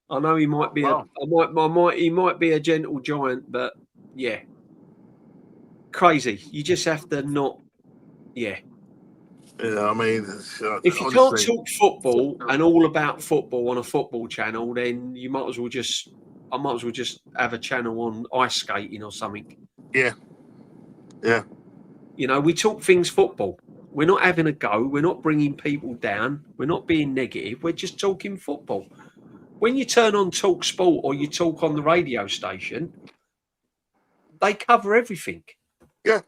[SPEAKER 1] I know he might be he might be a gentle giant, but yeah, crazy. You just have to not,
[SPEAKER 2] Yeah, I mean,
[SPEAKER 1] if you can't talk football and all about football on a football channel, then I might as well just have a channel on ice skating or something.
[SPEAKER 2] Yeah.
[SPEAKER 1] We talk things football. We're not having a go. We're not bringing people down. We're not being negative. We're just talking football. When you turn on Talk Sport or you talk on the radio station, they cover everything.
[SPEAKER 2] Yeah.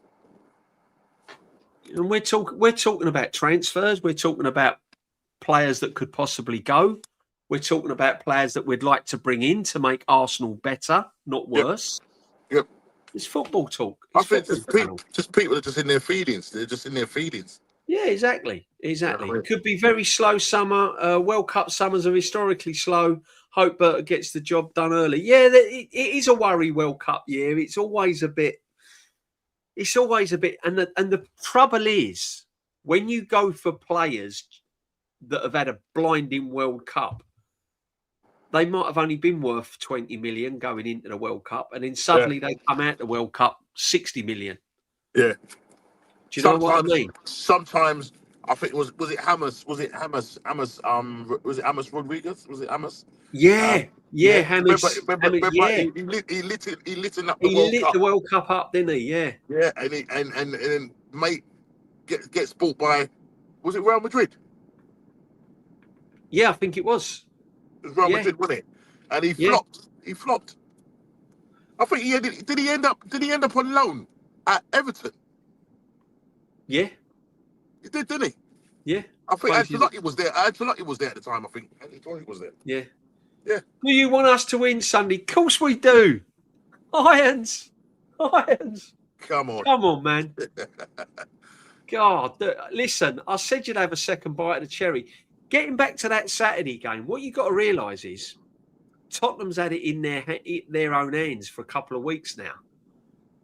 [SPEAKER 1] And we're talking about transfers. We're talking about players that could possibly go. We're talking about players that we'd like to bring in to make Arsenal better, not worse.
[SPEAKER 2] Yep.
[SPEAKER 1] It's football talk.
[SPEAKER 2] I think just people are just in their feelings. They're just in their feelings.
[SPEAKER 1] Yeah, exactly. Could be very slow summer. World Cup summers are historically slow. Hope Berta gets the job done early. Yeah, it is a worry World Cup year. It's always a bit. And the trouble is, when you go for players that have had a blinding World Cup, they might have only been worth 20 million going into the World Cup, and then suddenly they come out the World Cup 60 million.
[SPEAKER 2] Yeah.
[SPEAKER 1] Do you know what I mean?
[SPEAKER 2] Sometimes I think was it Hamas? Was it Hamas Rodriguez? Was it Hamas?
[SPEAKER 1] Yeah. Hamas.
[SPEAKER 2] Remember, he lit the
[SPEAKER 1] World Cup up, didn't he? Yeah.
[SPEAKER 2] Yeah, and mate gets bought by, was it Real Madrid?
[SPEAKER 1] Yeah, I think it was.
[SPEAKER 2] It was Real Madrid, wasn't it? And he flopped. He flopped. I think did he end up on loan at Everton?
[SPEAKER 1] Yeah.
[SPEAKER 2] He did, didn't he?
[SPEAKER 1] Yeah.
[SPEAKER 2] I think Ancelotti was there. Ancelotti was there at the time, I think. Ancelotti was there.
[SPEAKER 1] Yeah.
[SPEAKER 2] Yeah.
[SPEAKER 1] Do you want us to win Sunday? Of course we do. Irons.
[SPEAKER 2] Come on,
[SPEAKER 1] man. God, listen, I said you'd have a second bite of the cherry. Getting back to that Saturday game, what you got to realise is Tottenham's had it in their own hands for a couple of weeks now.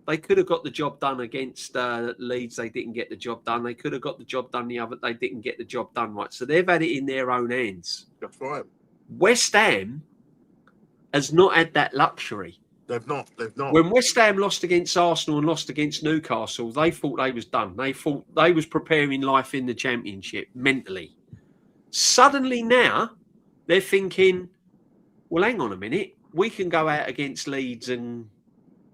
[SPEAKER 1] They could have got the job done against Leeds. They didn't get the job done. They could have got the job done the other. They didn't get the job done right. So they've had it in their own hands.
[SPEAKER 2] That's right.
[SPEAKER 1] West Ham has not had that luxury.
[SPEAKER 2] They've not.
[SPEAKER 1] When West Ham lost against Arsenal and lost against Newcastle, they thought they was done. They thought they was preparing life in the Championship mentally. Suddenly now they're thinking, well, hang on a minute, we can go out against Leeds and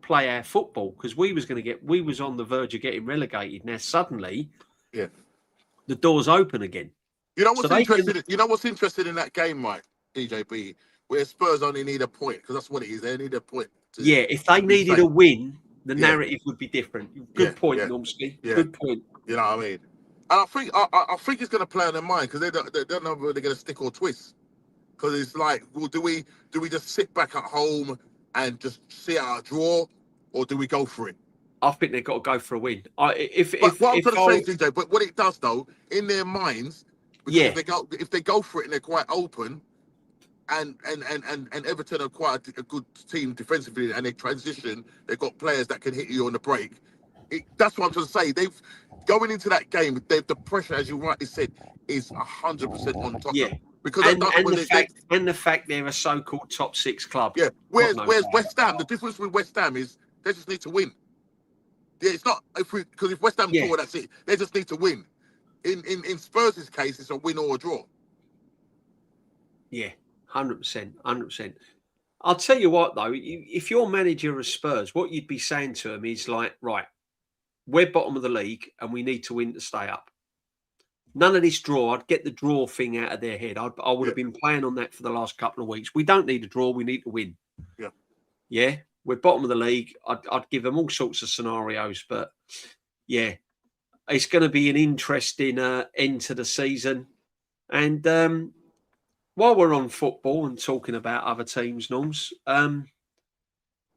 [SPEAKER 1] play our football because we was on the verge of getting relegated. Now suddenly, the door's open again.
[SPEAKER 2] You know what's interesting? You know what's interesting in that game, Mike, DJB, where Spurs only need a point because that's what it is. They need a point.
[SPEAKER 1] If they needed a win, the narrative would be different. Good point, Normski. Good point.
[SPEAKER 2] You know what I mean? And I think it's going to play on their mind because they don't know whether they're going to stick or twist. Because it's like, well, do we just sit back at home and just see out a draw, or do we go for it?
[SPEAKER 1] I think they've got to go for a win.
[SPEAKER 2] What I'm trying to say, DJ, but what it does though, in their minds, because if they go for it and they're quite open, and Everton are quite a good team defensively, and they transition, they've got players that can hit you on the break. That's what I'm trying to say. They've going into that game, the pressure, as you rightly said, is 100% on top.
[SPEAKER 1] Yeah.
[SPEAKER 2] Because
[SPEAKER 1] the fact they're a so-called top 6 club.
[SPEAKER 2] Yeah. Where's West Ham? The difference with West Ham is they just need to win. Yeah, it's not because if West Ham draw, that's it. They just need to win. In Spurs' case, it's a win or a draw.
[SPEAKER 1] Yeah, 100%, 100%. I'll tell you what though, if you're manager of Spurs, what you'd be saying to them is like, right, we're bottom of the league and we need to win to stay up. None of this draw. I'd get the draw thing out of their head. I would have been playing on that for the last couple of weeks. We don't need a draw. We need to win.
[SPEAKER 2] Yeah.
[SPEAKER 1] Yeah. We're bottom of the league. I'd give them all sorts of scenarios. But, yeah, it's going to be an interesting end to the season. And while we're on football and talking about other teams, Norms,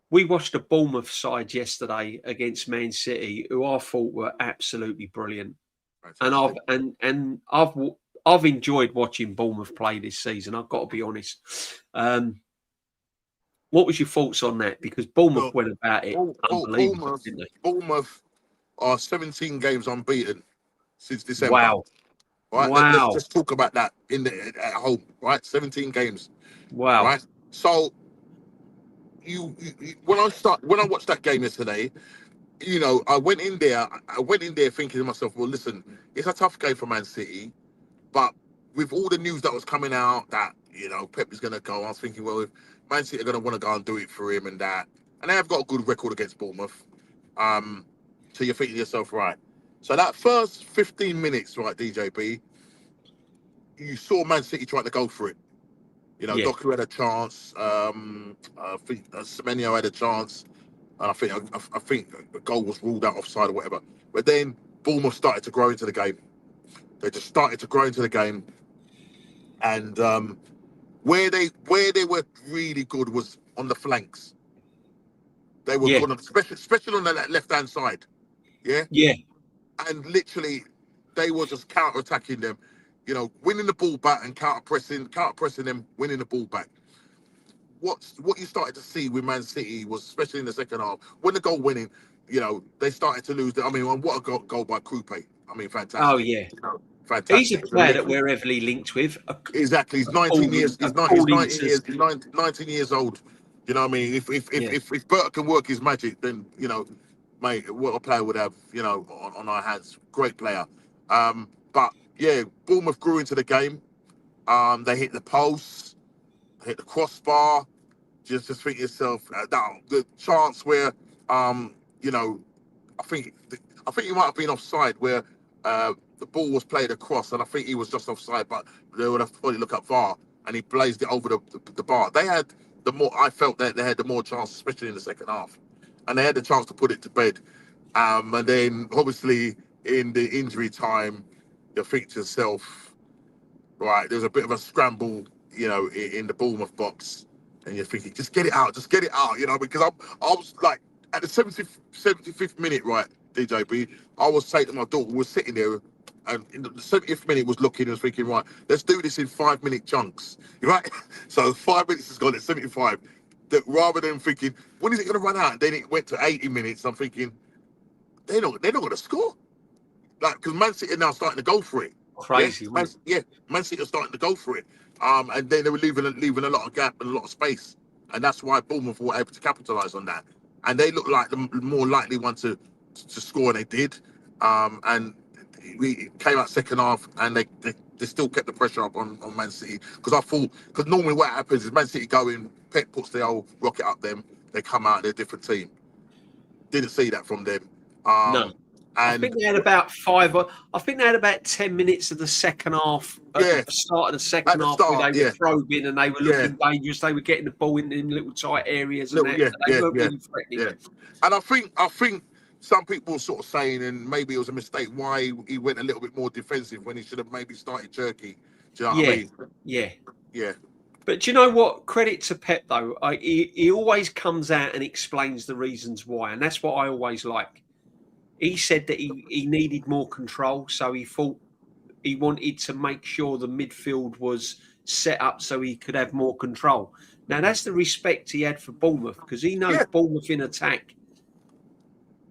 [SPEAKER 1] we watched the Bournemouth side yesterday against Man City, who I thought were absolutely brilliant. And I've enjoyed watching Bournemouth play this season. I've got to be honest. What was your thoughts on that? Because Bournemouth went about it unbelievable, didn't they?
[SPEAKER 2] Bournemouth are 17 games unbeaten since December.
[SPEAKER 1] Wow!
[SPEAKER 2] Right?
[SPEAKER 1] Wow!
[SPEAKER 2] Let's talk about that at home. Right, 17 games.
[SPEAKER 1] Wow!
[SPEAKER 2] Right. So when I watched that game yesterday. You know, I went in there thinking to myself, well, listen, it's a tough game for Man City, but with all the news that was coming out that, you know, Pep is going to go, I was thinking, well, if Man City are going to want to go and do it for him and that, and they have got a good record against Bournemouth, so you're thinking to yourself, right. So that first 15 minutes, right, DJB, you saw Man City trying to go for it. You know, Doku had a chance, I think Semenyo had a chance, and I think a goal was ruled out offside or whatever. But then Bournemouth started to grow into the game. They just started to grow into the game, and where they were really good was on the flanks. They were good, especially on that left-hand side. Yeah. Yeah. And literally, they were just counter-attacking them. You know, winning the ball back and counter-pressing them, winning the ball back. What you started to see with Man City was, especially in the second half, when the goal winning, you know, they started to lose. I mean, what a goal by Krupe. I mean, fantastic.
[SPEAKER 1] Oh, yeah.
[SPEAKER 2] You know, fantastic.
[SPEAKER 1] He's a player that we're heavily linked with.
[SPEAKER 2] Exactly. He's 19 years. He's 19 years old. You know what I mean? If Bert can work his magic, then, you know, mate, what a player would have, you know, on our hands. Great player. But, yeah, Bournemouth grew into the game. They hit the post, hit the crossbar. Just think yourself the chance where you know, I think he might have been offside where the ball was played across, and I think he was just offside, but they would have to probably look at VAR, and he blazed it over the bar. I felt that they had the more chance, especially in the second half, and they had the chance to put it to bed. And then obviously in the injury time, you think to yourself, right, there's a bit of a scramble, you know, in the Bournemouth box. And you're thinking, just get it out, you know, because I was like, at the 75th minute, right, DJB, I was saying to my daughter, we were sitting there, and in the 70th minute was looking and was thinking, right, let's do this in 5-minute chunks, right? So 5 minutes has gone at 75. That rather than thinking, when is it going to run out? And then it went to 80 minutes. I'm thinking, they're not going to score. Like, because Man City are now starting to go for it.
[SPEAKER 1] Crazy,
[SPEAKER 2] Man City are starting to go for it. And then they were leaving a lot of gap and a lot of space. And that's why Bournemouth were able to capitalise on that. And they looked like the more likely one to score, and they did. And we came out second half and they still kept the pressure up on Man City, because normally what happens is Man City go in, Pep puts the old rocket up them, they come out, they're a different team. Didn't see that from them.
[SPEAKER 1] No. I think they had about 10 minutes of the second half at the start of the second half where they were probing and they were looking dangerous. They were getting the ball in little tight areas and they weren't really threatening.
[SPEAKER 2] Yeah. And I think some people were sort of saying, and maybe it was a mistake, why he went a little bit more defensive when he should have maybe started jerky. Do you know what I mean?
[SPEAKER 1] Yeah.
[SPEAKER 2] Yeah.
[SPEAKER 1] But do you know what? Credit to Pep, though. He always comes out and explains the reasons why. And that's what I always like. He said that he needed more control. So he thought he wanted to make sure the midfield was set up so he could have more control. Now, that's the respect he had for Bournemouth, because he knows Bournemouth in attack.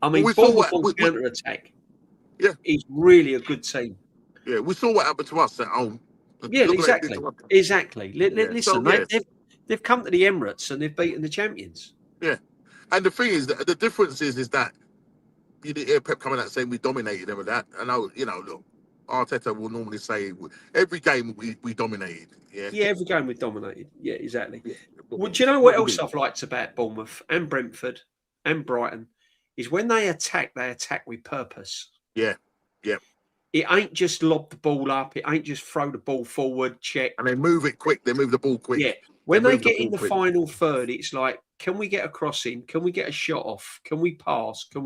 [SPEAKER 1] I mean, Bournemouth on counter-attack is really a good team.
[SPEAKER 2] Yeah, we saw what happened to us at home.
[SPEAKER 1] Yeah, exactly. Listen, they've come to the Emirates and they've beaten the champions.
[SPEAKER 2] Yeah, and the thing is, that the difference is that you didn't hear Pep coming out saying we dominated them with that. I know, look, Arteta will normally say every game we dominated. Yeah,
[SPEAKER 1] every game we dominated. Yeah, exactly. Yeah. Well, do you know what else I've liked about Bournemouth and Brentford and Brighton is when they attack with purpose.
[SPEAKER 2] Yeah.
[SPEAKER 1] It ain't just lob the ball up. It ain't just throw the ball forward, check.
[SPEAKER 2] And they move it quick. They move the ball quick.
[SPEAKER 1] Yeah. When they get in the final third, it's like, can we get a crossing? Can we get a shot off? Can we pass? Do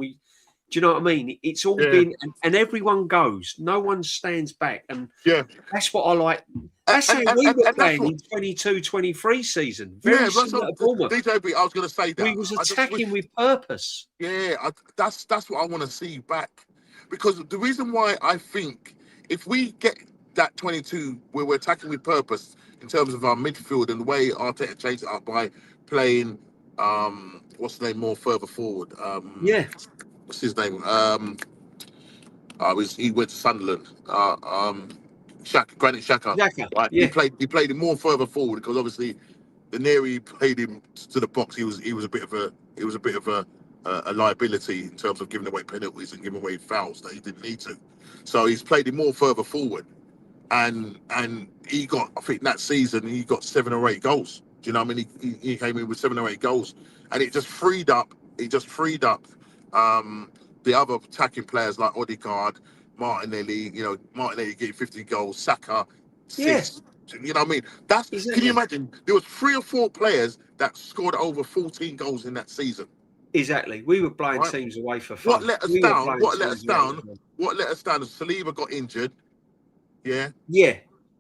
[SPEAKER 1] you know what I mean? It's all been, and everyone goes. No one stands back. And that's what I like. That's how we were playing in 22-23 season. Very similar to Bournemouth.
[SPEAKER 2] DJB, I was going to say that.
[SPEAKER 1] We was attacking with purpose.
[SPEAKER 2] Yeah, that's what I want to see back. Because the reason why I think if we get that 22 where we're attacking with purpose in terms of our midfield and the way Arteta changed it up by playing, what's the name, more further forward? What's his name? He went to Sunderland. Granit Xhaka. Right? Yeah. He played him more further forward because obviously the nearer he played him to the box, he was a bit of a liability in terms of giving away penalties and giving away fouls that he didn't need to. So he's played him more further forward, and he got, I think that season he got 7 or 8 goals. Do you know what I mean? He came in with 7 or 8 goals, and it just freed up. The other attacking players like Odegaard, Martinelli. Martinelli getting 50 goals, Saka 6. You know what I mean? Can you imagine? There was 3 or 4 players that scored over 14 goals in that season.
[SPEAKER 1] Exactly. We were blowing teams away for fun.
[SPEAKER 2] What let us down? What let us down is Saliba got injured. Yeah. Yeah.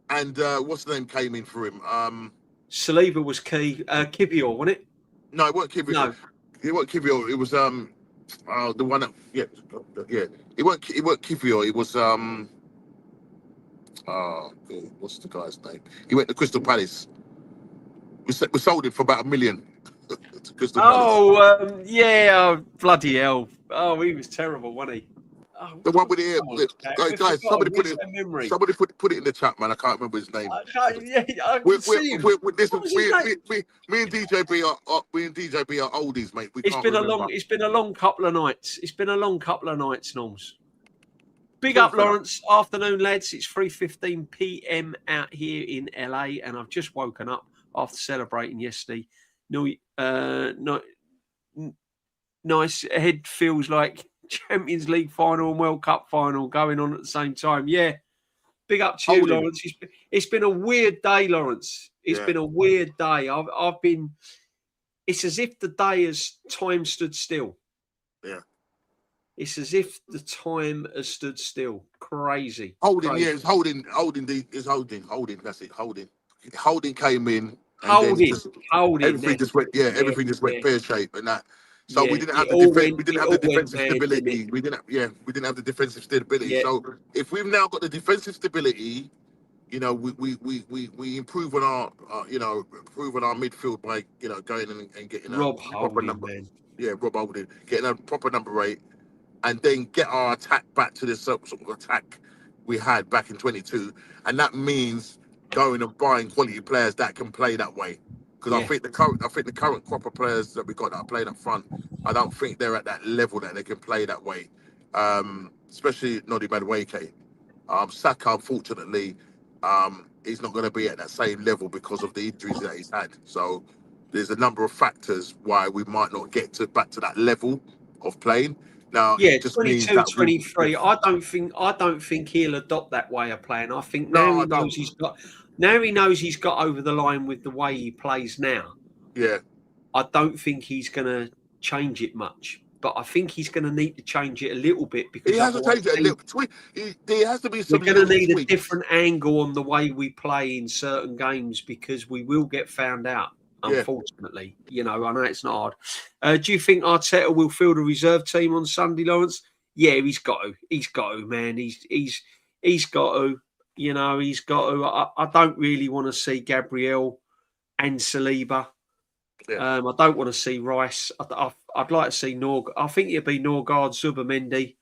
[SPEAKER 2] And what's the name came in for him?
[SPEAKER 1] Saliba was key. Kivior, wasn't it?
[SPEAKER 2] No, it wasn't Kivior. No. It wasn't Kivior. It was the one that It wasn't Kivior. It was what's the guy's name? He went to Crystal Palace. We sold him for about $1 million.
[SPEAKER 1] Bloody hell! Oh, he was terrible, wasn't he? Oh,
[SPEAKER 2] the one with the guys. Somebody put it in the chat, man. I can't remember his name.
[SPEAKER 1] I can see him.
[SPEAKER 2] Me and DJB are oldies, mate.
[SPEAKER 1] It's been a long couple of nights. Norms. Big up, Lawrence. Afternoon, lads. It's 3:15 p.m. out here in LA, and I've just woken up after celebrating yesterday. Nice. Head feels like Champions League final and World Cup final going on at the same time. Yeah. Big up to you, Lawrence. It's been a weird day, Lawrence. It's been a weird day. It's as if the day time stood still.
[SPEAKER 2] Yeah.
[SPEAKER 1] It's as if the time has stood still. Crazy.
[SPEAKER 2] Holding. That's it. Holding came in. Holding. Everything just went. Everything just went pear shaped and that. So we didn't have the defensive stability. We didn't have the defensive stability. Yeah. So if we've now got the defensive stability, we improve on our midfield by going and getting a proper number. Man. Yeah, Rob Holding, getting a proper number 8, and then get our attack back to the sort of attack we had back in 22, and that means going and buying quality players that can play that way. Because I think the current crop of players that we got that are playing up front, I don't think they're at that level that they can play that way. Especially Nodi Madueke. Saka, unfortunately, he's not going to be at that same level because of the injuries that he's had. So there's a number of factors why we might not get back to that level of playing. Now,
[SPEAKER 1] Yeah,
[SPEAKER 2] it just means
[SPEAKER 1] 22,
[SPEAKER 2] that
[SPEAKER 1] 23. I don't think he'll adopt that way of playing. I think
[SPEAKER 2] No,
[SPEAKER 1] now
[SPEAKER 2] I don't.
[SPEAKER 1] he knows he's got over the line with the way he plays now.
[SPEAKER 2] Yeah.
[SPEAKER 1] I don't think he's going to change it much, but I think he's going to need to change it a little bit because
[SPEAKER 2] He has to change it a little. There has to be some
[SPEAKER 1] we're going to need
[SPEAKER 2] tweaks.
[SPEAKER 1] a different angle on the way we play in certain games because we will get found out. Unfortunately, I know it's not hard. Do you think Arteta will field a reserve team on Sunday, Lawrence? Yeah, he's got to. He's got to, man. He's got to. He's got to. I don't really want to see Gabriel and Saliba.
[SPEAKER 2] Yeah.
[SPEAKER 1] I don't want to see Rice. I'd like to see Norgard. I think it'd be Norgard, Zubimendi.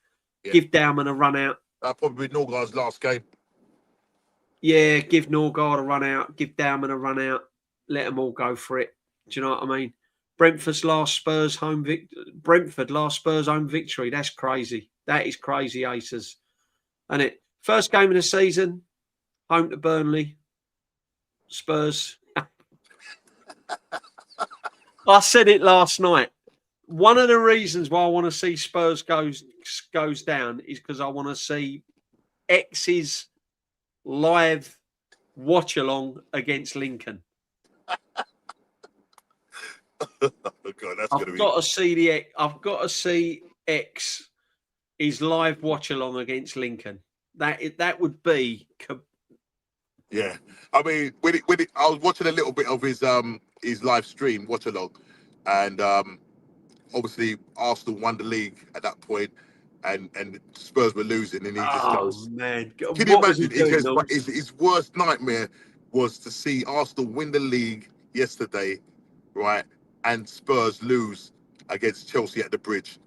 [SPEAKER 1] Yeah. Give Dowman a run out.
[SPEAKER 2] That'll probably be Norgard's last game.
[SPEAKER 1] Yeah, give Norgard a run out. Give Dowman a run out. Let them all go for it. Do you know what I mean? Brentford last Spurs home victory. That's crazy. That is crazy, Aces. And it first game of the season, home to Burnley. Spurs. I said it last night. One of the reasons why I want to see Spurs goes down is because I want to see X's live watch along against Lincoln.
[SPEAKER 2] God, I've
[SPEAKER 1] got to see X his live watch along against Lincoln. That would be.
[SPEAKER 2] Yeah, I mean, I was watching a little bit of his live stream watch along, and obviously Arsenal won the league at that point, and Spurs were losing, and he just goes,
[SPEAKER 1] man,
[SPEAKER 2] can you imagine? His worst nightmare was to see Arsenal win the league yesterday, right, and Spurs lose against Chelsea at the Bridge,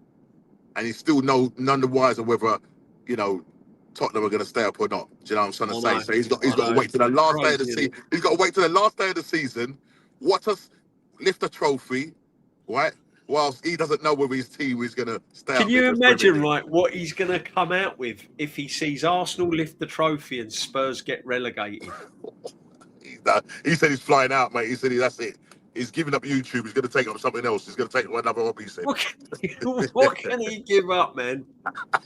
[SPEAKER 2] and he's still none the wiser whether Tottenham are going to stay up or not. Do you know what I'm trying to say? So he's got to wait till the last day of the season. He's got to wait till the last day of the season, watch us lift a trophy, right? Whilst he doesn't know whether his team is going to stay up.
[SPEAKER 1] Can you imagine, right, what he's going to come out with if he sees Arsenal lift the trophy and Spurs get relegated?
[SPEAKER 2] He said he's flying out, mate. He said that's it. He's giving up YouTube. He's going to take up something else. He's going to take up another hobby. He said.
[SPEAKER 1] What can he give up, man?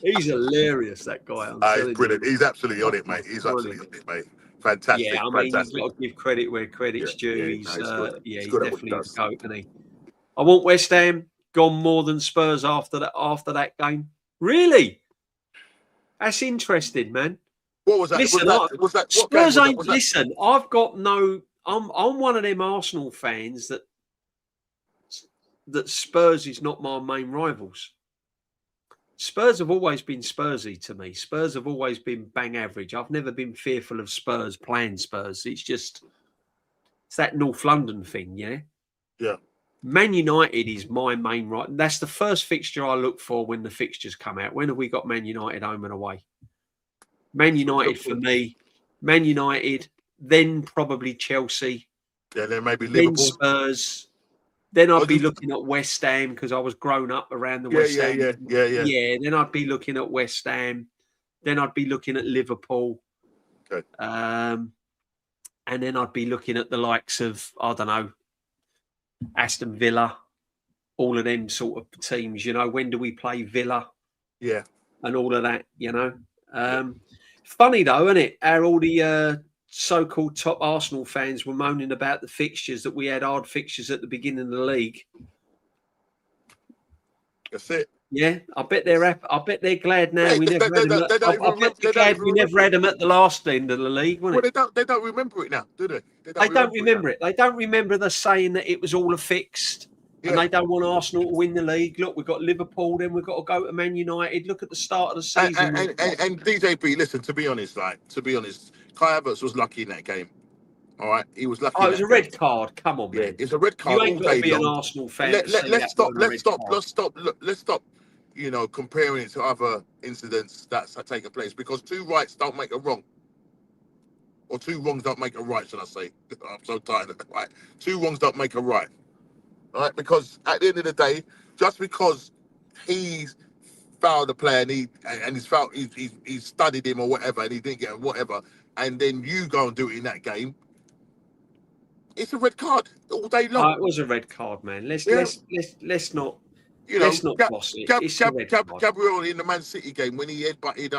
[SPEAKER 1] He's hilarious, that guy.
[SPEAKER 2] He's brilliant. He's absolutely on it, mate. He's absolutely on it, mate. Fantastic.
[SPEAKER 1] Yeah, I mean, you've got to give credit where credit's due. He's definitely a goat, isn't he? I want West Ham gone more than Spurs after that game. Really? That's interesting, man.
[SPEAKER 2] What was that?
[SPEAKER 1] Listen, Spurs ain't. Listen, I've got no. I'm one of them Arsenal fans that Spurs is not my main rivals. Spurs have always been Spursy to me. Spurs have always been bang average. I've never been fearful of Spurs playing Spurs. It's that North London thing, yeah?
[SPEAKER 2] Yeah.
[SPEAKER 1] Man United is my main right. That's the first fixture I look for when the fixtures come out. When have we got Man United home and away? Man United for me. Man United, then probably Chelsea.
[SPEAKER 2] Yeah, then maybe Liverpool.
[SPEAKER 1] Then Spurs. Then I'd be looking at West Ham because I was grown up around the West Ham. Yeah. Then I'd be looking at West Ham. Then I'd be looking at Liverpool.
[SPEAKER 2] Okay.
[SPEAKER 1] And then I'd be looking at the likes of, I don't know, Aston Villa, all of them sort of teams. When do we play Villa?
[SPEAKER 2] Yeah.
[SPEAKER 1] And all of that, Funny though, isn't it? How all the so-called top Arsenal fans were moaning about the fixtures, that we had hard fixtures at the beginning of the league.
[SPEAKER 2] That's it.
[SPEAKER 1] Yeah, I bet they're happy. I bet they're glad now. We never had them. I bet they're glad we never had them at the last end of the league, wasn't it?
[SPEAKER 2] They don't remember it now, do they?
[SPEAKER 1] They don't remember it. They don't remember the saying that it was all a fixed. Yeah. And they don't want Arsenal to win the league. Look, we've got Liverpool, then we've got to go to Man United. Look at the start of the season.
[SPEAKER 2] And DJB, listen, to be honest, Kai Havertz was lucky in that game. All right, he was lucky.
[SPEAKER 1] Oh, it was a red card. Come on, man.
[SPEAKER 2] Yeah, it's a red card.
[SPEAKER 1] You ain't got to be an Arsenal fan.
[SPEAKER 2] Let's stop. Comparing it to other incidents that are taking place, because two rights don't make a wrong. Or two wrongs don't make a right, should I say. I'm so tired of it, right? Two wrongs don't make a right. All right, because at the end of the day, just because he's fouled the player and he's studied him or whatever, and he didn't get whatever, and then you go and do it in that game, it's a red card all day long.
[SPEAKER 1] It was a red card, man. Let's not gloss it. It's a red card.
[SPEAKER 2] Gabriel in the Man City game when he headbutted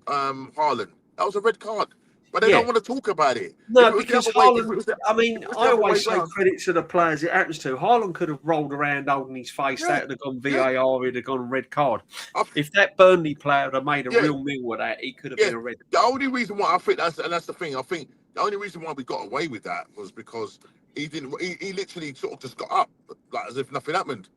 [SPEAKER 2] Haaland, that was a red card. But they don't want to talk about it.
[SPEAKER 1] No, because Haaland, I always say credit to the players it happens to. Haaland could have rolled around holding his face. That would have gone VAR, it'd have gone red card. If that Burnley player had made a real meal of that, it could have been a red card.
[SPEAKER 2] The only reason why I think that's the thing. I think the only reason why we got away with that was because he literally sort of just got up, like as if nothing happened.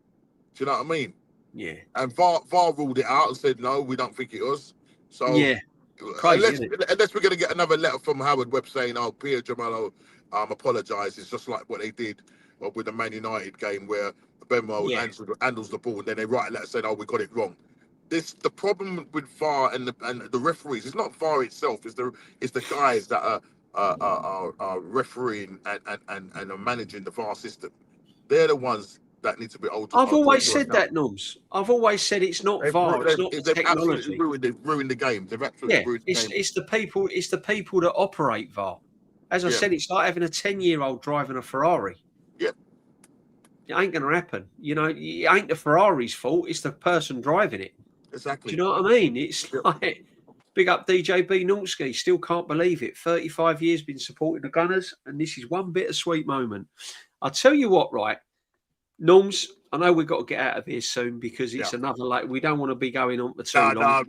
[SPEAKER 2] Do you know what I mean?
[SPEAKER 1] Yeah.
[SPEAKER 2] And VAR ruled it out and said, no, we don't think it was. So
[SPEAKER 1] yeah. Crazy,
[SPEAKER 2] unless we're going to get another letter from Howard Webb saying, oh, Pierre Jamello apologises, just like what they did with the Man United game where Benmo handles the ball and then they write a letter saying, oh, we got it wrong. The problem with VAR and the referees, it's not VAR itself, it's the guys that are refereeing and are managing the VAR system. They're the ones that need to be altered.
[SPEAKER 1] I've always said that, Norms. I've always said it's not VAR. It's not
[SPEAKER 2] they've
[SPEAKER 1] technology.
[SPEAKER 2] absolutely ruined the game. They've absolutely ruined the game.
[SPEAKER 1] It's the people. It's the people that operate VAR. As I said, it's like having a 10-year-old driving a Ferrari.
[SPEAKER 2] Yep.
[SPEAKER 1] It ain't going to happen. You know, it ain't the Ferrari's fault. It's the person driving it.
[SPEAKER 2] Exactly.
[SPEAKER 1] Do you know what I mean? It's like big up DJB Normski. Still can't believe it. 35 years been supporting the Gunners, and this is one bittersweet moment. I'll tell you what, right? Norms, I know we've got to get out of here soon because it's another we don't want to be going on for too long.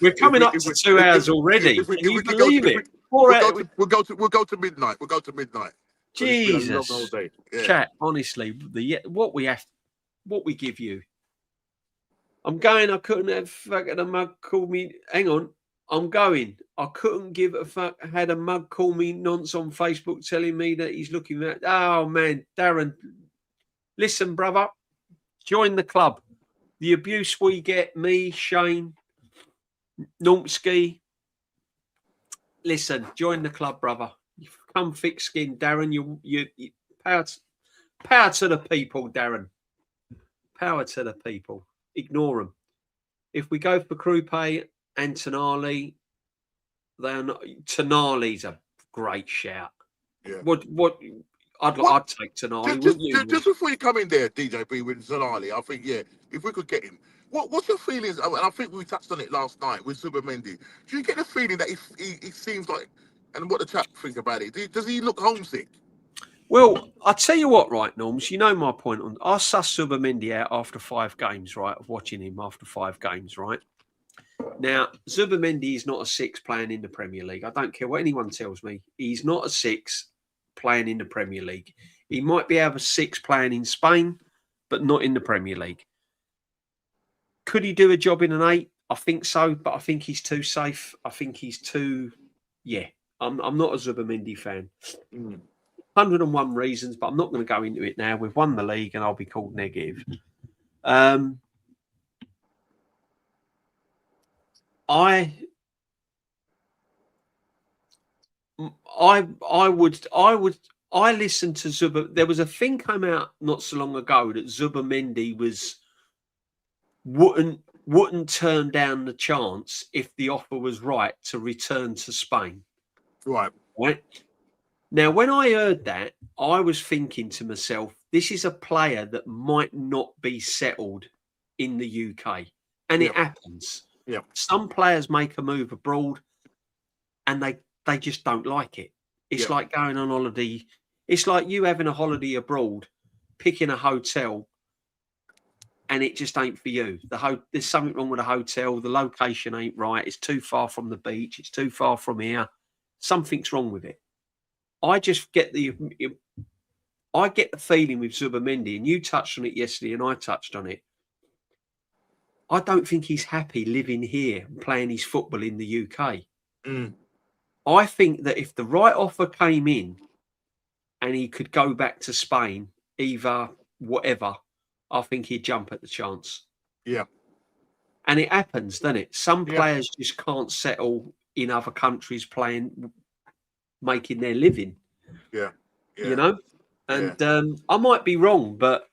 [SPEAKER 1] We're coming up to 2 hours already. Can you believe it?
[SPEAKER 2] We'll go to midnight. We'll go to midnight.
[SPEAKER 1] Jesus, chat. Honestly, what we give you. I'm going. I couldn't have fucking a mug call me. Hang on. I'm going. I couldn't give a fuck. I had a mug call me nonce on Facebook telling me that he's looking at. Oh man, Darren. Listen, brother, join the club. The abuse we get, me, Shane, Normski. Listen, join the club, brother. Come thick skin, Darren. You power to the people, Darren. Power to the people. Ignore them. If we go for Krupe and Tonali, then Tonali's a great shout.
[SPEAKER 2] Yeah.
[SPEAKER 1] What? I'd take Tonali, wouldn't you?
[SPEAKER 2] Just before you come in there, DJB, with Tonali, I think, if we could get him. What's your feelings? And I think we touched on it last night with Zubimendi. Do you get the feeling that he seems like, and what the chap think about it, does he look homesick?
[SPEAKER 1] Well, I'll tell you what, right, Norms, you know my point. I sussed Zubimendi out after 5 games, right, of watching him after 5 games, right? Now, Zubimendi is not a 6 playing in the Premier League. I don't care what anyone tells me. He's not a 6 playing in the Premier League. He might be able 6 playing in Spain, but not in the Premier League. Could he do a job in an 8? I think so, but I think he's too safe. I think he's too... Yeah, I'm not a Zubimendi fan. 101 reasons, but I'm not going to go into it now. We've won the league and I'll be called negative. I listened to Zuba. There was a thing came out not so long ago that Zubimendi wouldn't turn down the chance if the offer was right to return to Spain.
[SPEAKER 2] Right.
[SPEAKER 1] Now, when I heard that, I was thinking to myself, this is a player that might not be settled in the UK. And it happens.
[SPEAKER 2] Yeah.
[SPEAKER 1] Some players make a move abroad and they just don't like it. It's like going on holiday. It's like you having a holiday abroad, picking a hotel, and it just ain't for you. There's something wrong with the hotel. The location ain't right. It's too far from the beach. It's too far from here. Something's wrong with it. I just get the feeling with Zubimendi, and you touched on it yesterday, and I touched on it. I don't think he's happy living here and playing his football in the UK. I think that if the right offer came in and he could go back to Spain, either whatever, I think he'd jump at the chance.
[SPEAKER 2] Yeah.
[SPEAKER 1] And it happens, doesn't it? Some players just can't settle in other countries making their living.
[SPEAKER 2] Yeah.
[SPEAKER 1] You know? And I might be wrong, but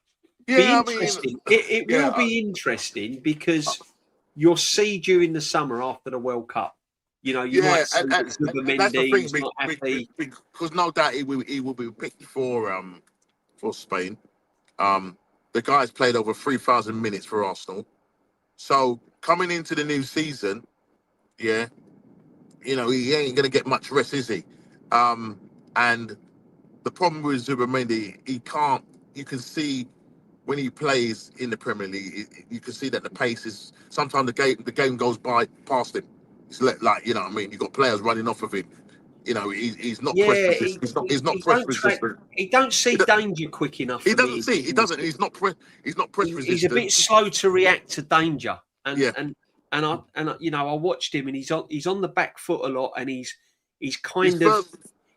[SPEAKER 1] be interesting. It will be interesting because you'll see during the summer after the World Cup. You know, you might see that Zubimendi is not happy
[SPEAKER 2] because no doubt he will be picked for Spain. The guy's played over 3,000 minutes for Arsenal. So coming into the new season, yeah, you know, he ain't gonna get much rest, is he? And the problem with Zubimendi, he can't. You can see when he plays in the Premier League, you can see that the pace is. Sometimes the game goes by past him. It's like, you know what I mean. You got players running off of him. You know, he's not press resistant. He's not press resistant.
[SPEAKER 1] He don't see danger quick enough.
[SPEAKER 2] He doesn't see. He doesn't. He's not press resistant.
[SPEAKER 1] He's a bit slow to react to danger. And I you know, I watched him and he's on the back foot a lot and he's kind of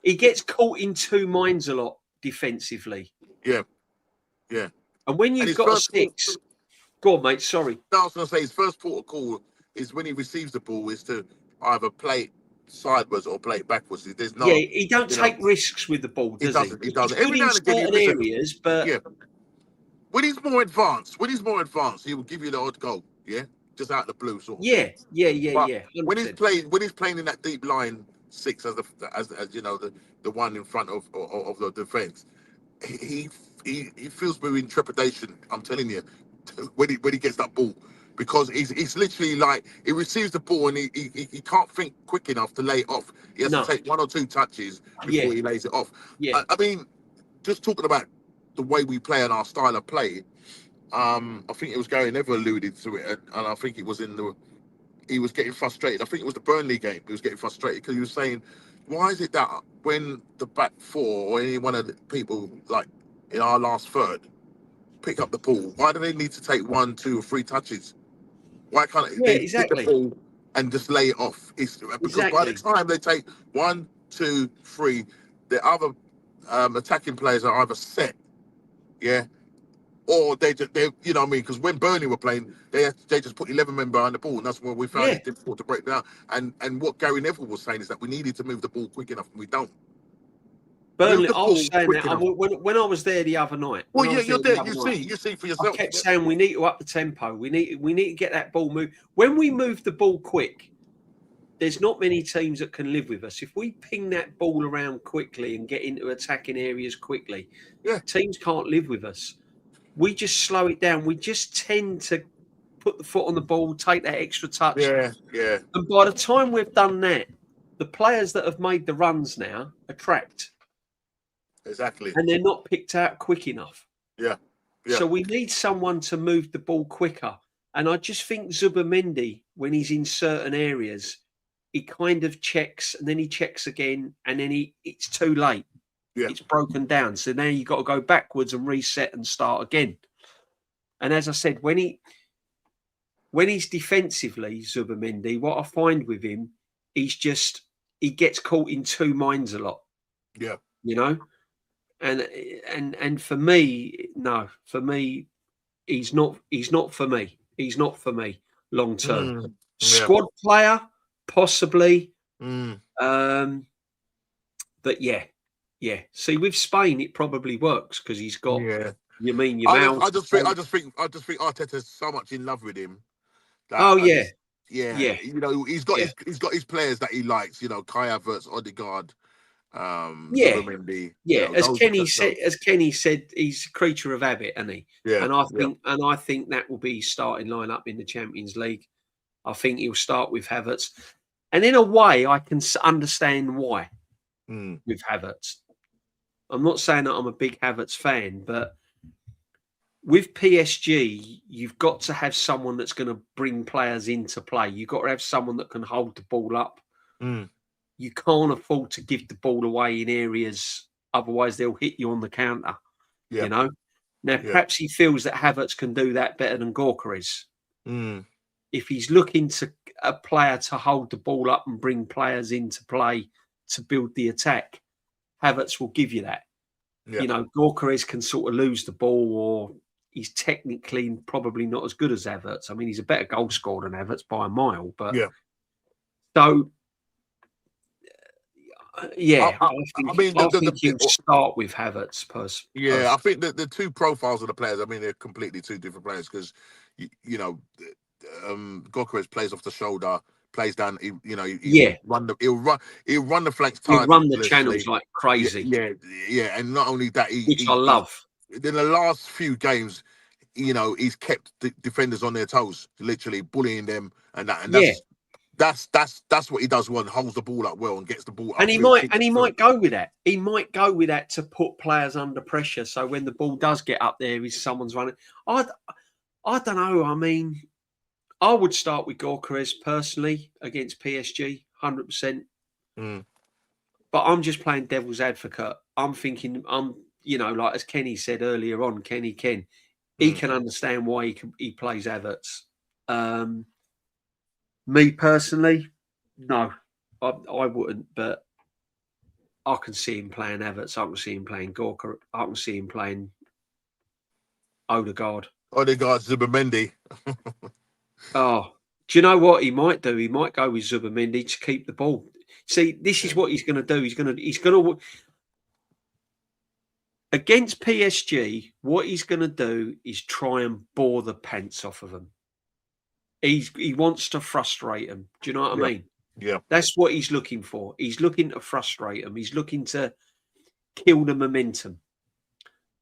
[SPEAKER 1] he gets caught in two minds a lot defensively.
[SPEAKER 2] Yeah.
[SPEAKER 1] And when you've got a six, go on, mate. Sorry.
[SPEAKER 2] No, I was going to say his first port of call is when he receives the ball is to either play it sideways or play it backwards. There's no.
[SPEAKER 1] Yeah, he don't take risks with the ball, does he?
[SPEAKER 2] He doesn't.
[SPEAKER 1] Every now and again, areas, but
[SPEAKER 2] when he's more advanced, he will give you the odd goal. Yeah, just out of the blue, sort of.
[SPEAKER 1] Yeah.
[SPEAKER 2] 100%. When he's playing in that deep line six as you know the one in front of the defense, he feels with intrepidation. I'm telling you, when he gets that ball, because he's literally like he receives the ball and he can't think quick enough to lay it off. He has to take one or two touches before he lays it off.
[SPEAKER 1] Yeah.
[SPEAKER 2] I mean, just talking about the way we play and our style of play. I think it was Gary Neville alluded to it, and I think it was he was getting frustrated. I think it was the Burnley game. He was getting frustrated because he was saying, why is it that when the back four or any one of the people, like in our last third, pick up the ball, why do they need to take 1, 2, or 3 touches? Why can't they pick the ball and just lay it off? Because by the time they take 1, 2, 3, the other attacking players are either set, or they you know what I mean? Because when Burnley were playing, they just put 11 men behind the ball, and that's when we found it difficult to break down. And what Gary Neville was saying is that we needed to move the ball quick enough, and we don't.
[SPEAKER 1] Burnley, I was saying that when I was there the other night.
[SPEAKER 2] Well, you're there. You see for yourself.
[SPEAKER 1] I kept saying we need to up the tempo. We need to get that ball moved. When we move the ball quick, there's not many teams that can live with us. If we ping that ball around quickly and get into attacking areas quickly, teams can't live with us. We just slow it down. We just tend to put the foot on the ball, take that extra touch.
[SPEAKER 2] Yeah.
[SPEAKER 1] And by the time we've done that, the players that have made the runs now are trapped.
[SPEAKER 2] Exactly.
[SPEAKER 1] And they're not picked out quick enough.
[SPEAKER 2] Yeah.
[SPEAKER 1] So we need someone to move the ball quicker. And I just think Zubimendi, when he's in certain areas, he kind of checks and then he checks again and then it's too late. Yeah. It's broken down. So now you've got to go backwards and reset and start again. And as I said, when he's defensively, Zubimendi, what I find with him, he gets caught in two minds a lot.
[SPEAKER 2] Yeah.
[SPEAKER 1] You know? And for me, no, for me, he's not for me. He's not for me long term. Squad player, possibly. But yeah. See, with Spain, it probably works because he's got. Yeah. You mean your mouth?
[SPEAKER 2] I just think Arteta's so much in love with him.
[SPEAKER 1] Yeah.
[SPEAKER 2] You know, he's got his players that he likes. You know, Kai Havertz, Odegaard. Zubimendi,
[SPEAKER 1] as Kenny said, he's a creature of habit, isn't he?
[SPEAKER 2] Yeah.
[SPEAKER 1] And I think that will be his starting lineup in the Champions League. I think he'll start with Havertz, and in a way, I can understand why with Havertz. I'm not saying that I'm a big Havertz fan, but with PSG, you've got to have someone that's going to bring players into play. You've got to have someone that can hold the ball up. You can't afford to give the ball away in areas, otherwise they'll hit you on the counter. You know? Now, perhaps he feels that Havertz can do that better than Gyökeres. If he's looking to a player to hold the ball up and bring players into play to build the attack, Havertz will give you that. You know, Gyökeres can sort of lose the ball, or he's technically probably not as good as Havertz. I mean, he's a better goal scorer than Havertz by a mile. But so Yeah,
[SPEAKER 2] I mean,
[SPEAKER 1] I think he'll start with Havertz.
[SPEAKER 2] I think that the two profiles of the players, I mean, they're completely two different players because, Gyökeres plays off the shoulder, plays down. He'll run the flanks
[SPEAKER 1] He'll run the
[SPEAKER 2] tirelessly.
[SPEAKER 1] channels like crazy.
[SPEAKER 2] Yeah, and not only that,
[SPEAKER 1] which I love.
[SPEAKER 2] In the last few games, he's kept the defenders on their toes, literally bullying them, that's what he does well, and holds the ball up well and gets the ball up.
[SPEAKER 1] And he might go with that. He might go with that to put players under pressure. So when the ball does get up there, someone's running. I don't know. I mean, I would start with Gyökeres personally against PSG, 100%. But I'm just playing devil's advocate. I'm thinking, like as Kenny said earlier on, he can understand why he plays Havertz. Me personally, no, I wouldn't. But I can see him playing Havertz. I can see him playing Gyökeres. I can see him playing Odegaard.
[SPEAKER 2] Zubimendi.
[SPEAKER 1] Oh, do you know what he might do? He might go with Zubimendi to keep the ball. See, this is what he's going to do. He's going to against PSG. What he's going to do is try and bore the pants off of them. He wants to frustrate them. Do you know what I mean?
[SPEAKER 2] Yeah, that's
[SPEAKER 1] what he's looking for. He's looking to frustrate them. He's looking to kill the momentum.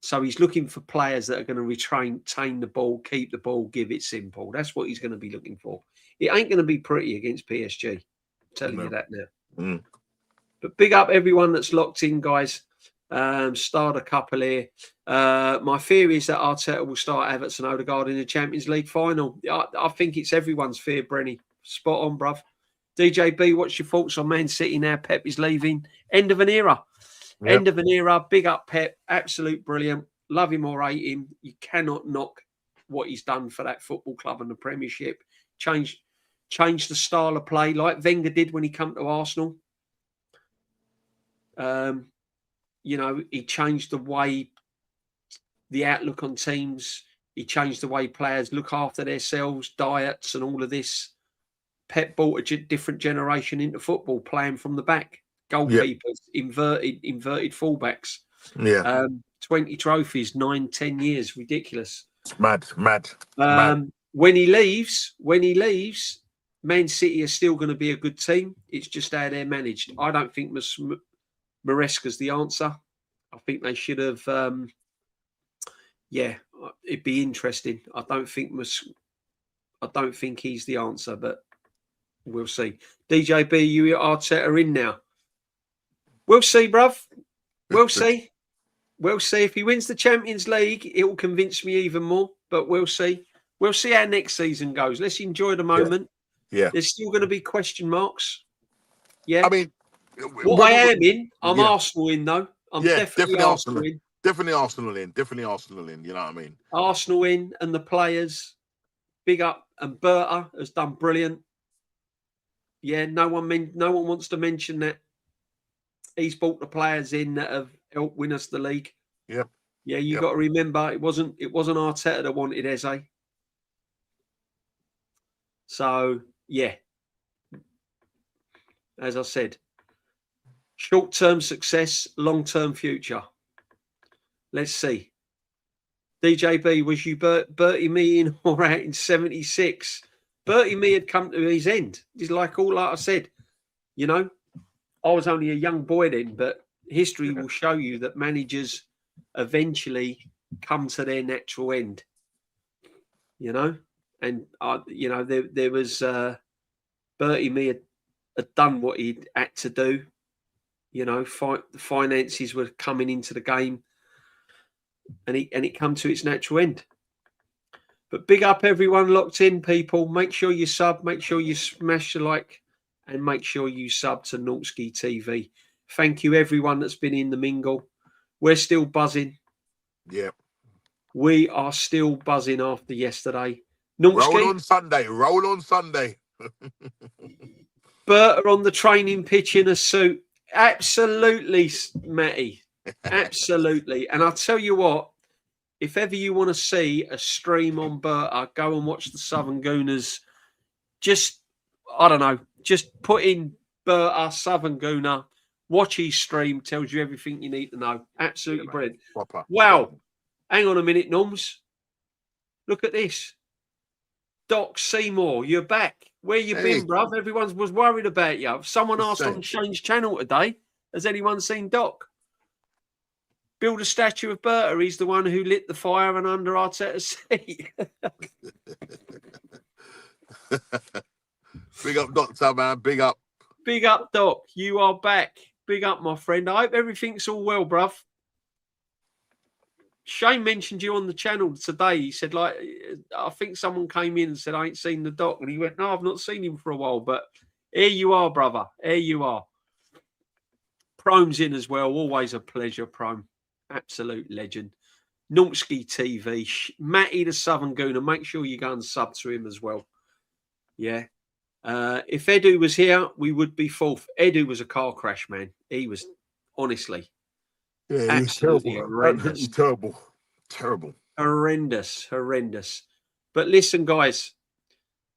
[SPEAKER 1] So he's looking for players that are going to retain the ball, keep the ball, give it simple. That's what he's going to be looking for. It ain't going to be pretty against PSG. I'm telling you that now. But big up everyone that's locked in, guys. Start a couple here. My theory is that Arteta will start Havertz and Odegaard in the Champions League final. I think it's everyone's fear, Brenny. Spot on, bruv. DJB, what's your thoughts on Man City now? Pep is leaving. End of an era. Yep. End of an era. Big up, Pep. Absolute brilliant. Love him or hate him. You cannot knock what he's done for that football club and the Premiership. Change the style of play like Wenger did when he came to Arsenal. He changed the way, the outlook on teams. He changed the way players look after themselves, diets and all of this. Pep brought a different generation into football, playing from the back. Goalkeepers, inverted fullbacks. 20 trophies, 9-10 years. Ridiculous.
[SPEAKER 2] It's mad.
[SPEAKER 1] When he leaves, Man City are still going to be a good team. It's just how they're managed. I don't think Maresca's the answer. I think they should have. It'd be interesting. I don't think he's the answer, but we'll see. DJB, you Arteta in now. We'll see, bruv. We'll see. We'll see. If he wins the Champions League, it will convince me even more. But we'll see. We'll see how next season goes. Let's enjoy the moment.
[SPEAKER 2] Yeah.
[SPEAKER 1] There's still going to be question marks. Yeah.
[SPEAKER 2] I mean,
[SPEAKER 1] what I am in, I'm Arsenal in, though. I'm definitely Arsenal in.
[SPEAKER 2] Definitely Arsenal in. You know what I mean?
[SPEAKER 1] Arsenal in, and the players. Big up. And Berta has done brilliant. Yeah, no one wants to mention that. He's brought the players in that have helped win us the league.
[SPEAKER 2] Yep.
[SPEAKER 1] Yeah, you got to remember it wasn't Arteta that wanted Eze. So yeah, as I said, short-term success, long-term future. Let's see. DJB, was you Bertie me in or out in 76? Bertie me had come to his end. It's like I said, I was only a young boy then, but history will show you that managers eventually come to their natural end. And there was Bertie me had done what he had to do. The finances were coming into the game, and it come to its natural end. But big up everyone locked in, people. Make sure you sub, make sure you smash the like, and make sure you sub to Normski TV. Thank you everyone that's been in the mingle. We're still buzzing.
[SPEAKER 2] Yeah.
[SPEAKER 1] We are still buzzing after yesterday. Normski,
[SPEAKER 2] roll on Sunday.
[SPEAKER 1] Bert on the training pitch in a suit. Absolutely, Matty. Absolutely. And I'll tell you what, if ever you want to see a stream on Berta, go and watch the Southern Gooners. Just put in Berta, Southern Gooner, Watch his stream, tells you everything you need to know. Absolutely brilliant.
[SPEAKER 2] Proper.
[SPEAKER 1] Wow. Hang on a minute, Norms. Look at this. Doc Seymour, you're back. Where you been, bruv? Everyone was worried about you. Someone asked on Shane's channel today, has anyone seen Doc? Build a statue of Berta. He's the one who lit the fire and under Arteta's seat.
[SPEAKER 2] Big up, Doctor, man. Big up.
[SPEAKER 1] Big up, Doc. You are back. Big up, my friend. I hope everything's all well, bruv. Shane mentioned you on the channel today. He said, like, I think someone came in and said, I ain't seen the Doc. And he went, no, I've not seen him for a while. But here you are, brother. Here you are. Prome's in as well. Always a pleasure, Prome. Absolute legend. Normski TV. Matty the Southern Gooner. Make sure you go and sub to him as well. Yeah. If Edu was here, we would be fourth. Edu was a car crash, man. He was, honestly.
[SPEAKER 2] Yeah,
[SPEAKER 1] absolutely
[SPEAKER 2] horrendous. Terrible.
[SPEAKER 1] Horrendous. But listen, guys,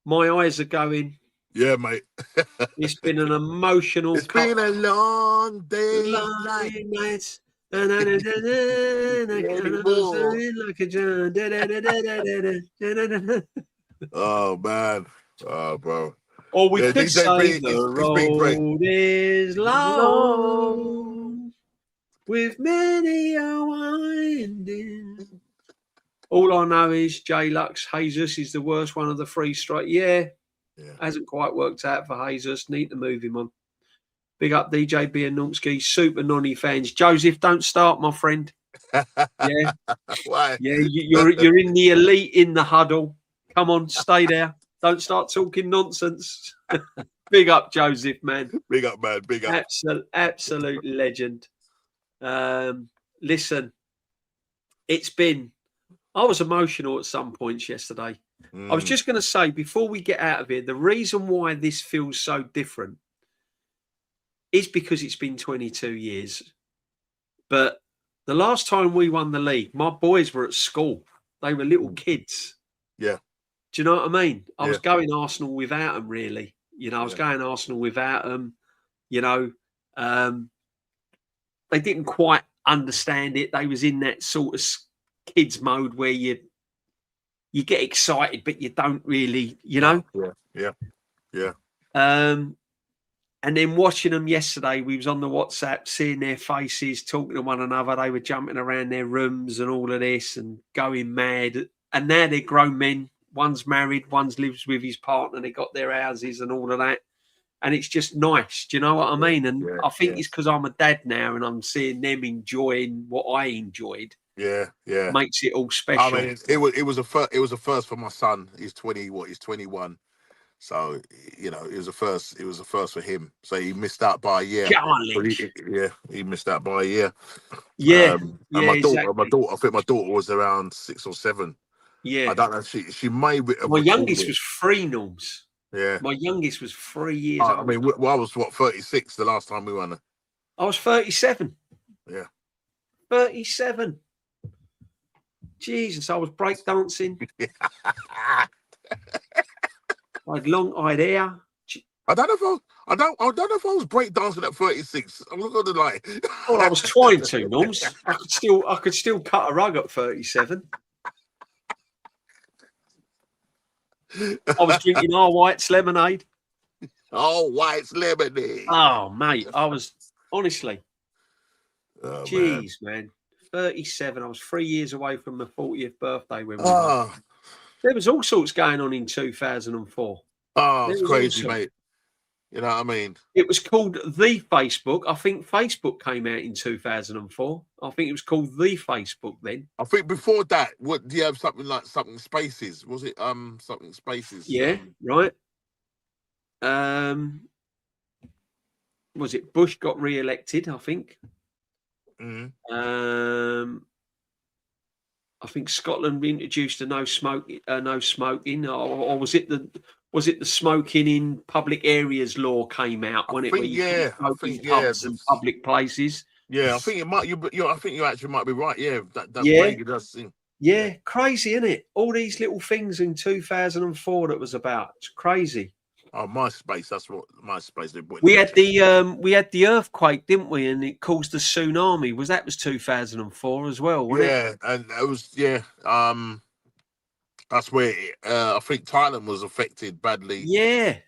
[SPEAKER 1] my eyes are going.
[SPEAKER 2] Yeah, mate.
[SPEAKER 1] It's been an emotional.
[SPEAKER 2] It's been a long day.
[SPEAKER 1] Night.
[SPEAKER 2] Oh, man. Oh, bro.
[SPEAKER 1] Or we could say the road is long with many a winding. All I know is J Lux, Jesus is the worst one of the three straight. Yeah. Hasn't quite worked out for Jesus. Need to move him on. Big up DJ B and Normski, super nonny fans. Joseph, don't start, my friend. Yeah.
[SPEAKER 2] Why?
[SPEAKER 1] Yeah, you're in the elite in the huddle. Come on, stay there. Don't start talking nonsense. Big up, Joseph, man.
[SPEAKER 2] Big up, man. Big up.
[SPEAKER 1] Absolute legend. Listen, I was emotional at some points yesterday. I was just going to say, before we get out of here, the reason why this feels so different is because it's been 22 years. But the last time we won the league, my boys were at school. They were little kids.
[SPEAKER 2] Yeah.
[SPEAKER 1] Do you know what I mean? I was going Arsenal without them, really. You know, I was going Arsenal without them. You know, they didn't quite understand it. They was in that sort of kids mode where you get excited, but you don't really, you know?
[SPEAKER 2] Yeah.
[SPEAKER 1] And then watching them yesterday, we was on the WhatsApp, seeing their faces, talking to one another. They were jumping around their rooms and all of this and going mad. And now they're grown men. One's married, one's lives with his partner. They got their houses and all of that. And it's just nice. Do you know what I mean? And I think it's because I'm a dad now and I'm seeing them enjoying what I enjoyed.
[SPEAKER 2] Yeah.
[SPEAKER 1] Makes it all special.
[SPEAKER 2] I mean, it was a first for my son. He's 20. He's 21. So you know, it was a first. It was a first for him. So he missed out by a year. He missed out by a year. And my daughter. I think my daughter was around 6 or 7.
[SPEAKER 1] Yeah,
[SPEAKER 2] I don't know. She may.
[SPEAKER 1] My youngest was 3, Norms.
[SPEAKER 2] Yeah,
[SPEAKER 1] my youngest was 3 years old.
[SPEAKER 2] I mean, I was 36 the last time we won.
[SPEAKER 1] I was 37.
[SPEAKER 2] Yeah,
[SPEAKER 1] 37. Jesus, I was breakdancing. I had long-eyed hair.
[SPEAKER 2] I don't know if I was breakdancing at 36. I'm not gonna lie.
[SPEAKER 1] Well, I was trying to, Norms. I could still cut a rug at 37. I was drinking our White's lemonade.
[SPEAKER 2] Oh, White's lemonade.
[SPEAKER 1] Oh, mate, I was honestly. Oh, jeez, man. 37. I was 3 years away from the 40th birthday when we won. There was all sorts going on in 2004.
[SPEAKER 2] Oh, it's crazy, mate. You know what I mean?
[SPEAKER 1] It was called The Facebook. I think Facebook came out in 2004. I think it was called The Facebook then.
[SPEAKER 2] I think before that, what do you have something Spaces? Was it something Spaces?
[SPEAKER 1] Yeah, right. Was it Bush got re-elected, I think?
[SPEAKER 2] Mm-hmm.
[SPEAKER 1] I think Scotland introduced a no smoking, or was it the smoking in public areas law came out when pubs and public places?
[SPEAKER 2] Yeah, I think it might. I think you actually might be right. Yeah, that does seem.
[SPEAKER 1] Yeah, crazy, isn't it? All these little things in 2004 that was about. It's crazy.
[SPEAKER 2] Oh, MySpace. That's what MySpace.
[SPEAKER 1] We had the earthquake, didn't we? And it caused the tsunami. Was 2004 as well, wasn't it?
[SPEAKER 2] Yeah, and it was that's where I think Thailand was affected badly.
[SPEAKER 1] Yeah.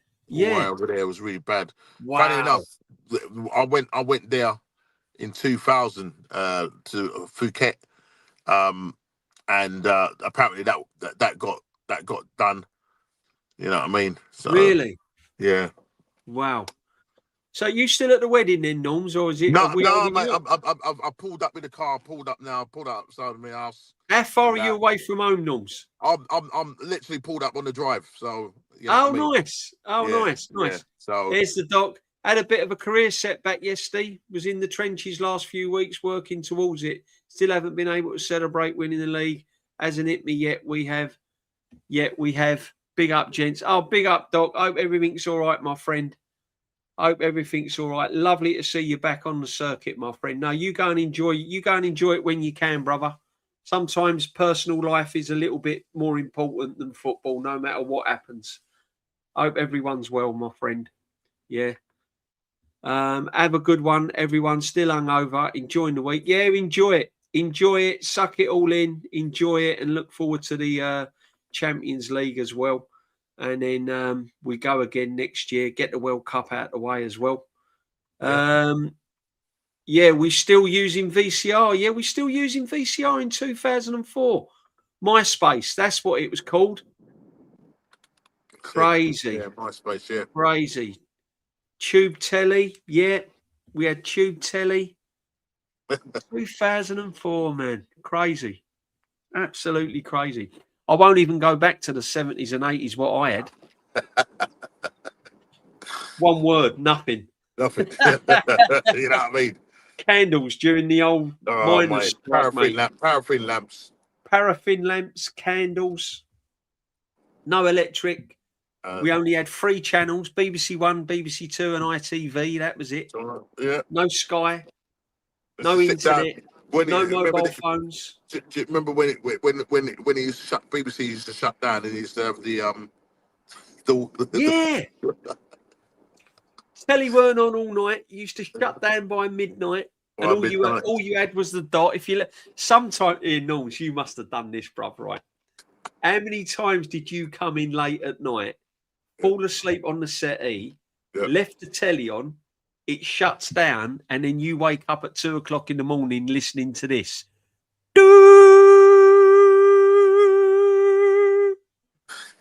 [SPEAKER 2] Over there, it was really bad.
[SPEAKER 1] Wow.
[SPEAKER 2] Funny enough, I went there in 2000 to Phuket, and apparently that got done. You know what I mean? So,
[SPEAKER 1] really?
[SPEAKER 2] Yeah.
[SPEAKER 1] Wow. So you still at the wedding then, Norms, or is it?
[SPEAKER 2] No, mate. I pulled up with the car. Pulled up outside of my house.
[SPEAKER 1] How far are you away from home, Norms?
[SPEAKER 2] I'm literally pulled up on the drive. So. You know what I mean?
[SPEAKER 1] Nice. Nice.
[SPEAKER 2] Yeah. So
[SPEAKER 1] there's the doc. Had a bit of a career setback yesterday. Was in the trenches last few weeks, working towards it. Still haven't been able to celebrate winning the league. Hasn't hit me yet. We have. Big up, gents. Oh, big up, Doc. Hope everything's all right, my friend. Hope everything's all right. Lovely to see you back on the circuit, my friend. No, you go and enjoy it when you can, brother. Sometimes personal life is a little bit more important than football, no matter what happens. Hope everyone's well, my friend. Yeah. Have a good one, everyone. Still hungover, enjoying the week. Yeah, enjoy it. Suck it all in. Enjoy it, and look forward to the Champions League as well. And then we go again next year. Get the World Cup out of the way as well. We're still using VCR. Yeah, we're still using VCR in 2004. MySpace. That's what it was called. Crazy.
[SPEAKER 2] Yeah, MySpace, yeah.
[SPEAKER 1] Crazy. Tube telly. Yeah, we had tube telly. 2004, man. Crazy. Absolutely crazy. I won't even go back to the 70s and 80s, what I had. One word, nothing.
[SPEAKER 2] Nothing. You know what I mean?
[SPEAKER 1] Candles during the old miners.
[SPEAKER 2] Paraffin lamps.
[SPEAKER 1] Paraffin lamps, candles. No electric. We only had 3 channels, BBC One, BBC Two, and ITV. That was it.
[SPEAKER 2] Yeah.
[SPEAKER 1] No Sky. No internet. No mobile phones.
[SPEAKER 2] Do you remember when he used to shut, BBC used to shut down and he used to have the
[SPEAKER 1] yeah. Telly weren't on all night. You used to shut down by midnight. And all you had was the dot. If you sometime in Norms, you must have done this, bruv, right? How many times did you come in late at night, fall asleep on the settee, left the telly on, it shuts down, and then you wake up at 2 o'clock in the morning listening to this?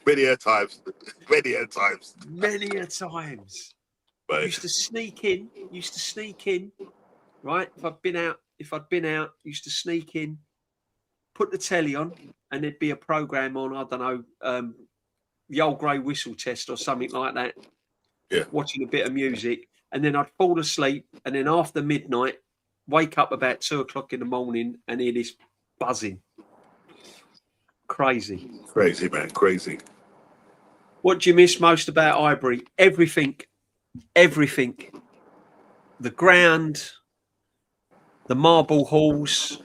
[SPEAKER 2] Many a times.
[SPEAKER 1] Right. Used to sneak in, right? If I'd been out, used to sneak in, put the telly on, and there'd be a program on, I don't know, the old grey whistle test or something like that.
[SPEAKER 2] Yeah.
[SPEAKER 1] Watching a bit of music, and then I'd fall asleep, and then after midnight, wake up about 2 o'clock in the morning and hear this buzzing. Crazy,
[SPEAKER 2] man, crazy.
[SPEAKER 1] What do you miss most about Highbury? Everything. The ground, the marble halls,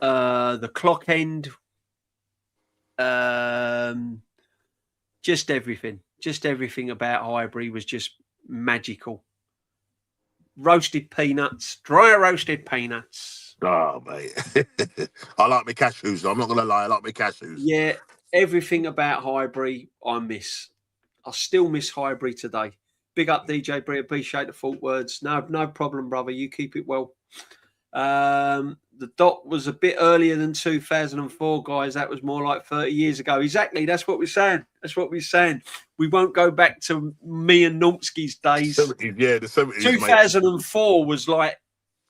[SPEAKER 1] the clock end, just everything. Just everything about Highbury was just magical. Roasted peanuts, dry roasted peanuts.
[SPEAKER 2] Oh, mate. I like my cashews. I'm not going to lie. I like my cashews.
[SPEAKER 1] Yeah, everything about Highbury I miss. I still miss Highbury today. Big up, DJ Bree. Appreciate the thought words. No problem, brother. You keep it well. The dot was a bit earlier than 2004, guys. That was more like 30 years ago. Exactly. That's what we're saying. We won't go back to me and Normski's days.
[SPEAKER 2] The 70s.
[SPEAKER 1] 2004 mate. Was like,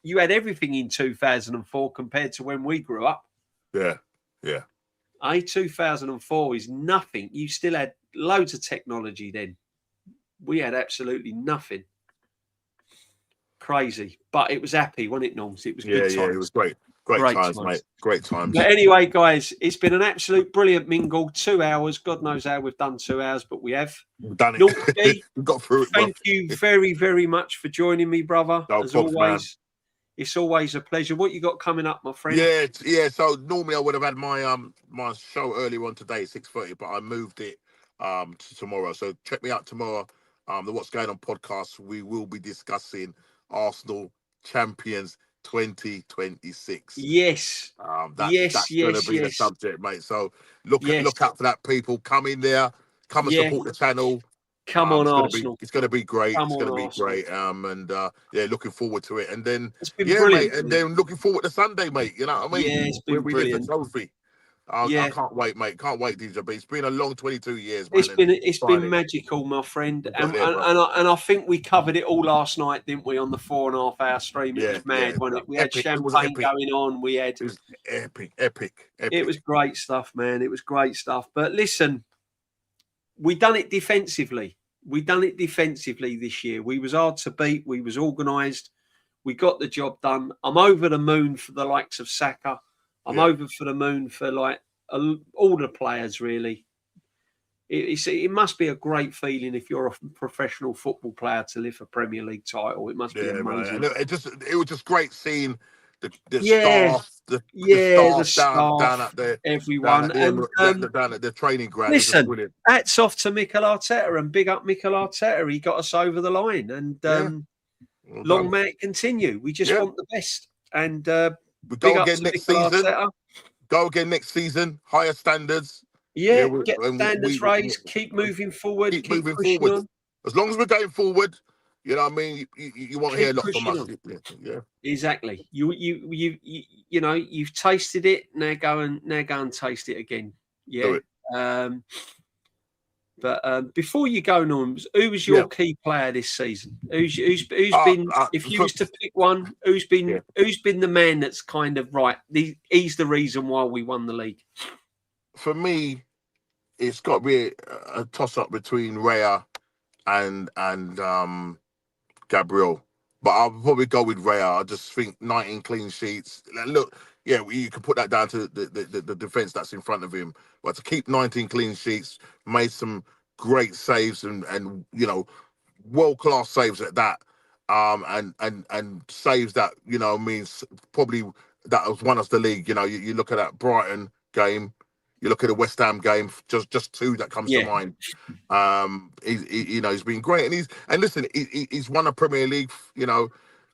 [SPEAKER 1] you had everything in 2004 compared to when we grew up.
[SPEAKER 2] Yeah.
[SPEAKER 1] 2004 is nothing. You still had loads of technology then. We had absolutely nothing. Crazy, but it was happy, wasn't it, Norms? It was good times.
[SPEAKER 2] Yeah, it was great times, mate. Great times.
[SPEAKER 1] But anyway, guys, it's been an absolute brilliant mingle. 2 hours. God knows how we've done 2 hours, but we have.
[SPEAKER 2] We've done it.
[SPEAKER 1] Normski,
[SPEAKER 2] we got through it.
[SPEAKER 1] Thank you very, very much for joining me, brother. As always, man. It's always a pleasure. What you got coming up, my friend?
[SPEAKER 2] Yeah. So normally I would have had my my show earlier on today, 6:30, but I moved it tomorrow. So check me out tomorrow. The What's Going On podcast. We will be discussing Arsenal champions 2026.
[SPEAKER 1] Yes.
[SPEAKER 2] That's going to be the subject, mate. So look out for that, people. Come in there. Come and support the channel.
[SPEAKER 1] Come on, Arsenal.
[SPEAKER 2] It's going to be great. It's going to be great. Looking forward to it. And then mate. And then looking forward to Sunday, mate. You know what I mean?
[SPEAKER 1] Yeah, it's been brilliant.
[SPEAKER 2] We get the trophy. I can't wait, mate. Can't wait, DJ B. It's been a long 22 years, man.
[SPEAKER 1] It's been magical, my friend. And I think we covered it all last night, didn't we, on the 4.5 hour stream? It was mad, wasn't it? We had champagne going on. It was
[SPEAKER 2] epic.
[SPEAKER 1] It was great stuff, man. It was great stuff. But listen, we done it defensively. This year. We was hard to beat. We was organised. We got the job done. I'm over the moon for the likes of Saka. I'm over for the moon for all the players, really. It must be a great feeling if you're a professional football player to lift a Premier League title. It must be amazing.
[SPEAKER 2] Man. It was just great seeing the staff down at the
[SPEAKER 1] everyone
[SPEAKER 2] down at the training ground.
[SPEAKER 1] Listen, hats off to Mikel Arteta and big up Mikel Arteta. He got us over the line, and long may it continue. We just want the best, and
[SPEAKER 2] we go again next season. Go again next season. Higher standards.
[SPEAKER 1] Get standards raised. Keep moving forward.
[SPEAKER 2] Keep moving forward. On. As long as we're going forward, you know what I mean. You won't hear a lot from us. Yeah,
[SPEAKER 1] exactly. You know you've tasted it. Now go and taste it again. Yeah. But before you go, Norms, who was your key player this season? Who's been? If you was to pick one, who's been the man that's kind of right? He's the reason why we won the league.
[SPEAKER 2] For me, it's got to be a toss-up between Raya and Gabriel. But I'll probably go with Raya. I just think 19 clean sheets. Look, you can put that down to the defence that's in front of him. But to keep 19 clean sheets, made some great saves and you know, world-class saves at that. And saves that, you know, means probably that has won us the league. You know, you look at that Brighton game. You look at the West Ham game, just two that comes to mind. He's been great, and listen, he's won a Premier League, you know,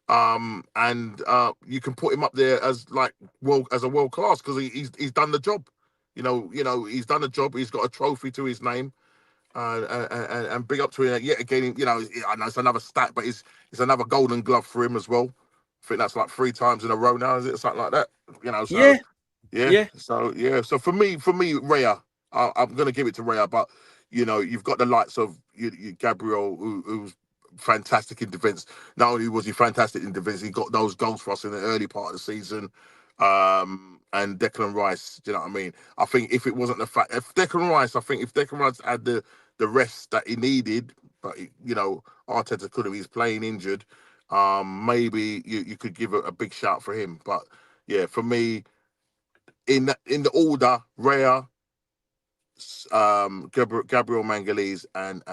[SPEAKER 2] and you can put him up there as a world class because he's done the job. You know, he's done the job. He's got a trophy to his name, and big up to him yet again. You know, I know it's another stat, but it's another Golden Glove for him as well. I think that's like 3 times in a row now, is it? Something like that. You know, so. Yeah. So for me, Raya, I'm gonna give it to Raya. But you know, you've got the likes of Gabriel, who's fantastic in defence. Not only was he fantastic in defence, he got those goals for us in the early part of the season. And Declan Rice, do you know what I mean? I think if Declan Rice had the rest that he needed, but you know, Arteta couldn't. He's playing injured. Maybe you could give a big shout for him. But yeah, for me. In the order, Raya, Gabriel Mangalese, and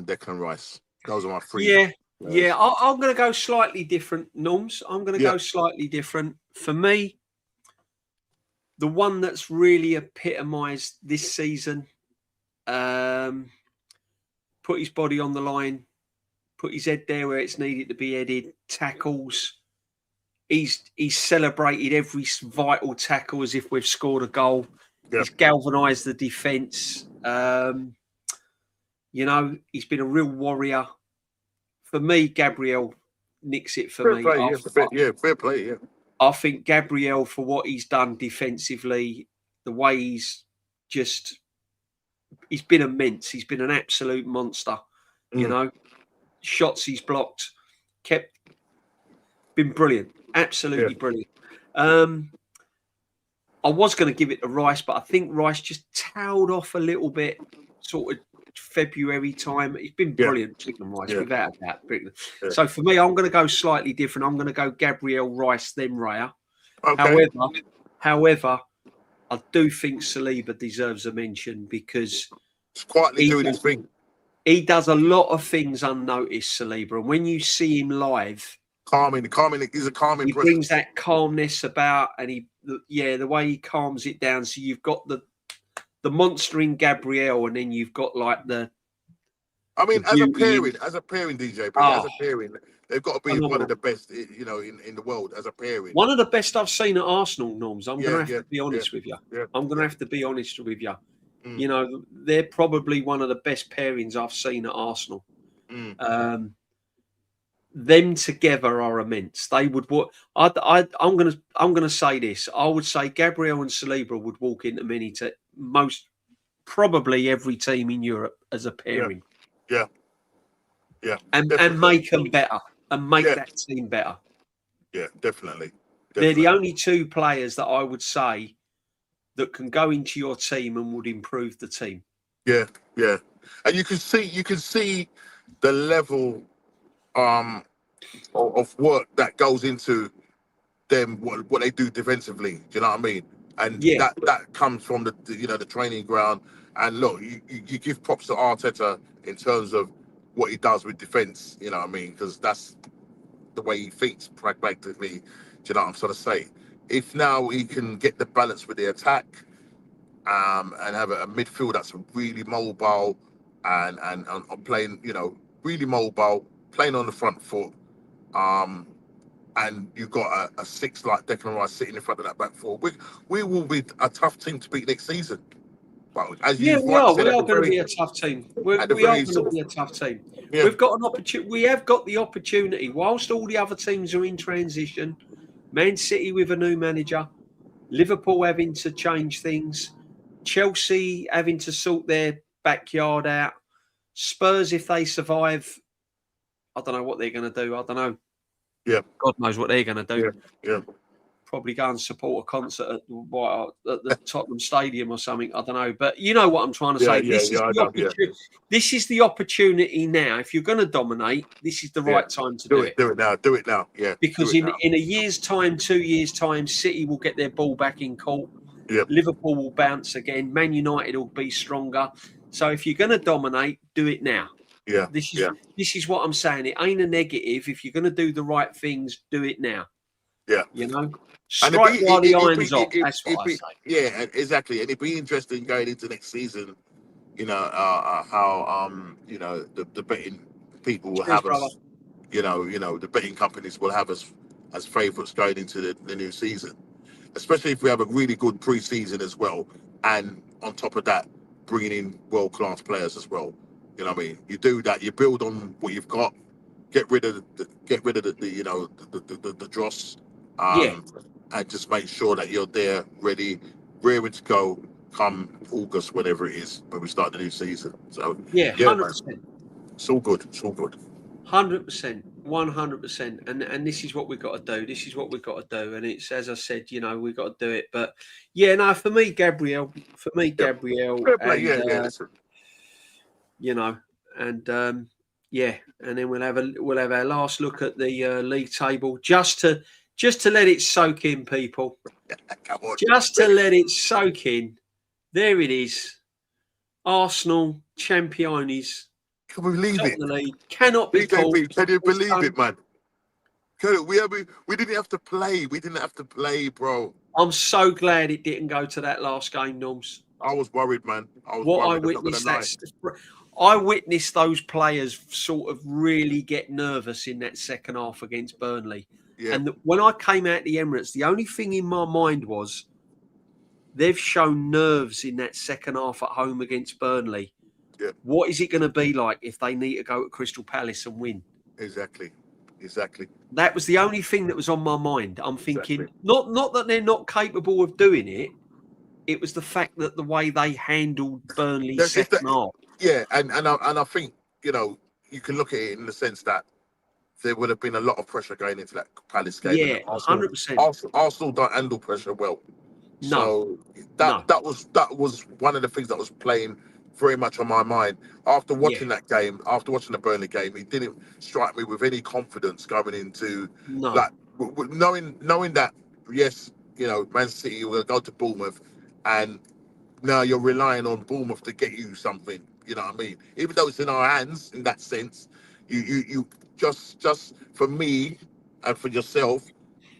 [SPEAKER 2] Declan Rice. Those are my 3.
[SPEAKER 1] Yeah. I'm going to go slightly different, Norms. I'm going to go slightly different. For me, the one that's really epitomised this season, put his body on the line, put his head there where it's needed to be headed, tackles. He's celebrated every vital tackle as if we've scored a goal. Yep. He's galvanised the defence. You know, he's been a real warrior. For me, Gabriel nicks it for me.
[SPEAKER 2] Fair play.
[SPEAKER 1] I think Gabriel, for what he's done defensively, the way he's been immense. He's been an absolute monster. You know, shots he's blocked, been brilliant. Absolutely brilliant. I was going to give it to Rice, but I think Rice just tailed off a little bit, sort of February time. He's been brilliant, Declan Rice, without a doubt. So for me, I'm going to go slightly different. I'm going to go Gabriel, Rice, then Raya. Okay. However, I do think Saliba deserves a mention because
[SPEAKER 2] he's quietly doing his thing.
[SPEAKER 1] He does a lot of things unnoticed, Saliba, and when you see him live.
[SPEAKER 2] Calming. He's a calming.
[SPEAKER 1] He brings that calmness about, and the way he calms it down. So you've got the the monster in Gabriel, and then you've got like the.
[SPEAKER 2] I mean,
[SPEAKER 1] the
[SPEAKER 2] as a pairing, DJ, as a
[SPEAKER 1] oh,
[SPEAKER 2] pairing, they've got to be
[SPEAKER 1] phenomenal.
[SPEAKER 2] one of the best, you know, in the world as a pairing.
[SPEAKER 1] One of the best I've seen at Arsenal, Norms. I'm going to have to be honest with you.
[SPEAKER 2] Yeah,
[SPEAKER 1] I'm going to have to be honest with you.
[SPEAKER 2] Mm.
[SPEAKER 1] You know, they're probably one of the best pairings I've seen at Arsenal.
[SPEAKER 2] Mm.
[SPEAKER 1] Them together are immense. They would. I'm gonna say this. I would say Gabriel and Saliba would walk into most probably every team in Europe as a pairing.
[SPEAKER 2] Yeah.
[SPEAKER 1] And make them better and make that team better.
[SPEAKER 2] Yeah, definitely.
[SPEAKER 1] They're the only two players that I would say that can go into your team and would improve the team.
[SPEAKER 2] Yeah. And you can see the level of work that goes into them, what they do defensively. Do you know what I mean? And that comes from the training ground. And look, you give props to Arteta in terms of what he does with defense. You know what I mean? Because that's the way he thinks pragmatically. Do you know what I'm trying to say? If now he can get the balance with the attack, and have a midfield that's really mobile and playing, really mobile, playing on the front foot, and you've got a six like Declan Rice sitting in front of that back four. We will be a tough team to beat next season. But as
[SPEAKER 1] we are going to be a tough team. We are going to be a tough team. Yeah. We've got an opportunity. We have got the opportunity. Whilst all the other teams are in transition, Man City with a new manager, Liverpool having to change things, Chelsea having to sort their backyard out, Spurs, if they survive, I don't know what they're going to do. I don't know.
[SPEAKER 2] Yeah.
[SPEAKER 1] God knows what they're going to do.
[SPEAKER 2] Yeah.
[SPEAKER 1] Probably go and support a concert at the Tottenham Stadium or something. I don't know. But you know what I'm trying to say. This is the opportunity now. If you're going to dominate, this is the right time to do it.
[SPEAKER 2] Do it now. Yeah.
[SPEAKER 1] Because in a year's time, 2 years' time, City will get their ball back in court.
[SPEAKER 2] Yep.
[SPEAKER 1] Liverpool will bounce again. Man United will be stronger. So if you're going to dominate, do it now.
[SPEAKER 2] Yeah.
[SPEAKER 1] This is what I'm saying. It ain't a negative. If you're going to do the right things, do it now.
[SPEAKER 2] Yeah.
[SPEAKER 1] You know? Strike while the iron's off. That's what I say.
[SPEAKER 2] Yeah, exactly. And it'd be interesting going into next season, how the betting people will have us, the betting companies will have us as favourites going into the new season. Especially if we have a really good pre-season as well, and on top of that, bringing in world-class players as well. You know what I mean? You do that, you build on what you've got, get rid of the dross, and just make sure that you're there, ready, raring to go, come August, whatever it is, when we start the new season. So
[SPEAKER 1] 100%.
[SPEAKER 2] Man, it's all good.
[SPEAKER 1] 100%, 100%, and this is what we've got to do. This is what we've got to do, and it's, as I said, we've got to do it. But for me, Gabriel, and and then we'll have our last look at the league table, just to let it soak in, people. Just to let it soak in. There it is, Arsenal Championes.
[SPEAKER 2] Can we believe it?
[SPEAKER 1] The league cannot be called.
[SPEAKER 2] Can you believe it, man? We didn't have to play. We didn't have to play, bro.
[SPEAKER 1] I'm so glad it didn't go to that last game, Norms.
[SPEAKER 2] I was worried, man.
[SPEAKER 1] I witnessed those players sort of really get nervous in that second half against Burnley.
[SPEAKER 2] Yeah.
[SPEAKER 1] And when I came out the Emirates, the only thing in my mind was they've shown nerves in that second half at home against Burnley.
[SPEAKER 2] Yeah.
[SPEAKER 1] What is it going to be like if they need to go to Crystal Palace and win?
[SPEAKER 2] Exactly.
[SPEAKER 1] That was the only thing that was on my mind. I'm thinking, not that they're not capable of doing it. It was the fact that the way they handled Burnley's second half.
[SPEAKER 2] Yeah, and I think, you can look at it in the sense that there would have been a lot of pressure going into that Palace game.
[SPEAKER 1] Yeah, 100%.
[SPEAKER 2] Arsenal don't handle pressure well. So that was one of the things that was playing very much on my mind after watching that game. After watching the Burnley game, it didn't strike me with any confidence going into knowing that Man City will go to Bournemouth, and now you're relying on Bournemouth to get you something. You know what I mean? Even though it's in our hands in that sense, you just for me and for yourself,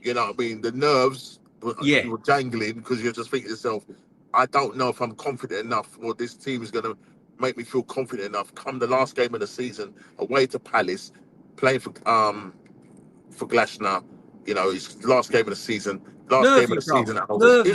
[SPEAKER 2] you know what I mean? The nerves you were jangling because you're just thinking to yourself, I don't know if I'm confident enough, or this team is going to make me feel confident enough. Come the last game of the season, away to Palace, playing for Glasgow. You know, it's last game of the season. Last game of
[SPEAKER 1] Nervy,
[SPEAKER 2] the
[SPEAKER 1] bro.
[SPEAKER 2] season at home.
[SPEAKER 1] Nervy.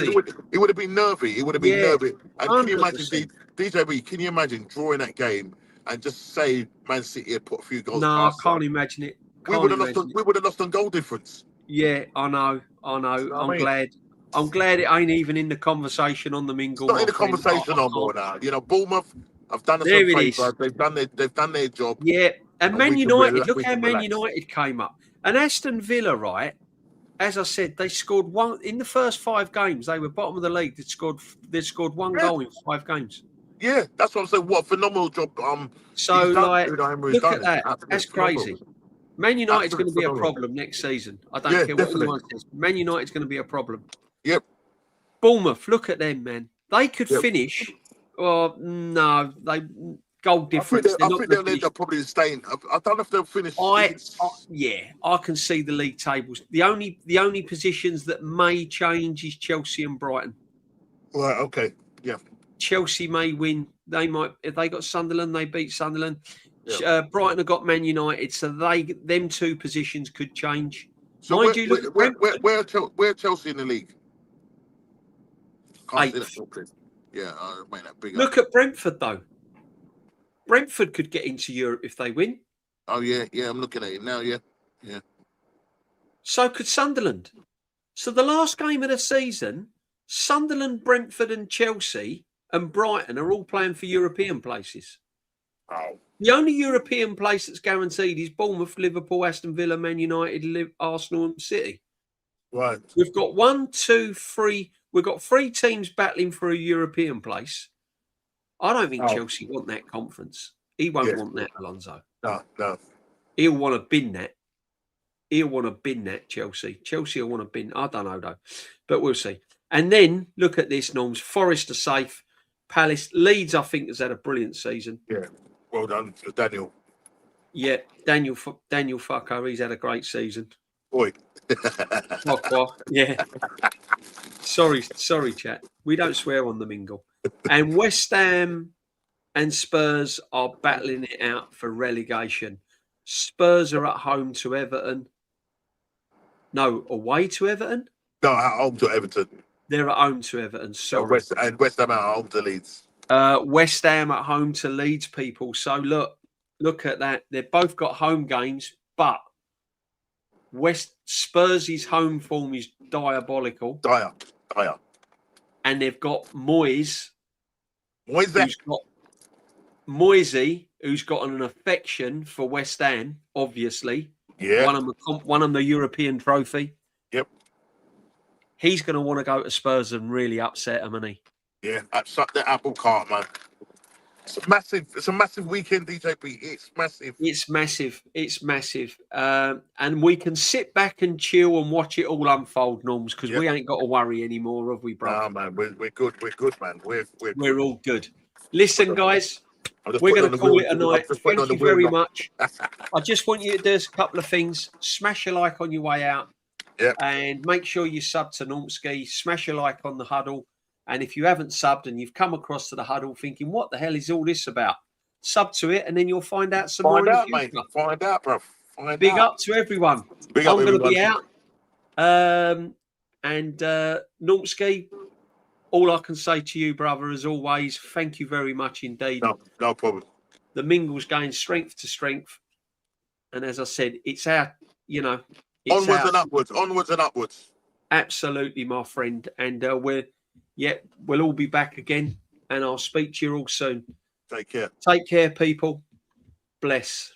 [SPEAKER 2] It would have been nervy. It would have been
[SPEAKER 1] Yeah,
[SPEAKER 2] nervy. And can you imagine,
[SPEAKER 1] 100%.
[SPEAKER 2] DJB? Can you imagine drawing that game and just say Man City had put a few goals
[SPEAKER 1] No, I
[SPEAKER 2] past
[SPEAKER 1] can't
[SPEAKER 2] us?
[SPEAKER 1] imagine it.
[SPEAKER 2] We would have lost. We would have lost on goal difference.
[SPEAKER 1] Yeah, I know.
[SPEAKER 2] You know what I mean?
[SPEAKER 1] Glad. I'm glad it ain't even in the conversation on the Mingle.
[SPEAKER 2] It's not in the conversation no more now. You know, Bournemouth have done us a
[SPEAKER 1] There it
[SPEAKER 2] favour.
[SPEAKER 1] is.
[SPEAKER 2] They've done their job.
[SPEAKER 1] Yeah, and
[SPEAKER 2] And
[SPEAKER 1] Man
[SPEAKER 2] we can
[SPEAKER 1] United. Look
[SPEAKER 2] we
[SPEAKER 1] how
[SPEAKER 2] can
[SPEAKER 1] Man
[SPEAKER 2] relax.
[SPEAKER 1] United came up. And Aston Villa, right? As I said, they scored one in the first 5 games. They were bottom of the league. They scored 1 goal in 5 games.
[SPEAKER 2] Yeah, that's what I'm saying. What a phenomenal job.
[SPEAKER 1] So,
[SPEAKER 2] he's done,
[SPEAKER 1] like,
[SPEAKER 2] Unai
[SPEAKER 1] look
[SPEAKER 2] done
[SPEAKER 1] at that.
[SPEAKER 2] Absolutely
[SPEAKER 1] That's
[SPEAKER 2] phenomenal.
[SPEAKER 1] crazy. Man United's going to be a
[SPEAKER 2] Phenomenal.
[SPEAKER 1] problem next season. I don't
[SPEAKER 2] Yeah,
[SPEAKER 1] care
[SPEAKER 2] definitely.
[SPEAKER 1] what anyone says. Man United's going to be a problem.
[SPEAKER 2] Yep.
[SPEAKER 1] Bournemouth, look at them, man. They could
[SPEAKER 2] Yep.
[SPEAKER 1] finish. Oh no, they goal difference.
[SPEAKER 2] I
[SPEAKER 1] They're not
[SPEAKER 2] think
[SPEAKER 1] going
[SPEAKER 2] they'll end up probably staying. I don't know if they'll finish.
[SPEAKER 1] Yeah, I can see the league tables. The only positions that may change is Chelsea and Brighton.
[SPEAKER 2] Right. Okay. Yeah.
[SPEAKER 1] Chelsea may win. They might, if they got Sunderland, they beat Sunderland.
[SPEAKER 2] Yeah.
[SPEAKER 1] Brighton have got Man United, so them 2 positions could change.
[SPEAKER 2] So
[SPEAKER 1] Mind you, look at Brentford.
[SPEAKER 2] where Chelsea in the league? Can't see
[SPEAKER 1] 8th.
[SPEAKER 2] that. Yeah, I made that big.
[SPEAKER 1] Look at Brentford though. Brentford could get into Europe if they win.
[SPEAKER 2] Oh yeah, I'm looking at it now. Yeah.
[SPEAKER 1] So could Sunderland. So the last game of the season, Sunderland, Brentford and Chelsea and Brighton are all playing for European places.
[SPEAKER 2] Oh.
[SPEAKER 1] The only European place that's guaranteed is Bournemouth, Liverpool, Aston Villa, Man United, Arsenal and City.
[SPEAKER 2] Right.
[SPEAKER 1] We've got 1, 2, 3. We've got 3 teams battling for a European place. I don't think Chelsea want that conference. He won't want that, Alonso.
[SPEAKER 2] No.
[SPEAKER 1] He'll want to bin that. Chelsea. Chelsea will want to bin. I don't know, though. But we'll see. And then, look at this, Norms. Forest are safe. Palace. Leeds, I think, has had a brilliant season.
[SPEAKER 2] Yeah. Well done to Daniel.
[SPEAKER 1] Yeah. Daniel Fucko, he's had a great season.
[SPEAKER 2] Boy.
[SPEAKER 1] Yeah. Sorry, chat. We don't swear on the Mingle. And West Ham and Spurs are battling it out for relegation. Spurs are at home to Everton. No, away to Everton?
[SPEAKER 2] No, at home to Everton.
[SPEAKER 1] They're at home to Everton. Sorry.
[SPEAKER 2] And West Ham at home to Leeds.
[SPEAKER 1] West Ham at home to Leeds, people. So look at that. They've both got home games, but Spurs' home form is diabolical.
[SPEAKER 2] Dire.
[SPEAKER 1] And they've got Moyes.
[SPEAKER 2] Moisey,
[SPEAKER 1] who's got an affection for West Ham, obviously.
[SPEAKER 2] Yeah.
[SPEAKER 1] Won them the European trophy.
[SPEAKER 2] Yep.
[SPEAKER 1] He's going to want to go to Spurs and really upset them, isn't he?
[SPEAKER 2] Yeah, upset the apple cart, man. It's a massive weekend, DJP. It's massive. And we can sit back and chill and watch it all unfold, Norms, because we ain't got to worry anymore, have we, bro? Nah, man, we're good. We're good, man.
[SPEAKER 1] We're all good. Listen, guys, we're going to call it a night. Thank you very much. I just want you to do a couple of things. Smash a like on your way out.
[SPEAKER 2] Yeah.
[SPEAKER 1] And make sure you sub to Normski. Smash a like on the huddle. And if you haven't subbed and you've come across to the huddle thinking, what the hell is all this about? Sub to it and then you'll find out some more.
[SPEAKER 2] Find out, mate. Find out, bro.
[SPEAKER 1] Big up to everyone. I'm going to be out. And Normski, all I can say to you, brother, as always, thank you very much indeed.
[SPEAKER 2] No problem.
[SPEAKER 1] The Mingle's going strength to strength. And as I said, it's our,
[SPEAKER 2] onwards and upwards.
[SPEAKER 1] Absolutely, my friend. And we'll all be back again. And I'll speak to you all soon.
[SPEAKER 2] Take care.
[SPEAKER 1] Take care, people. Bless.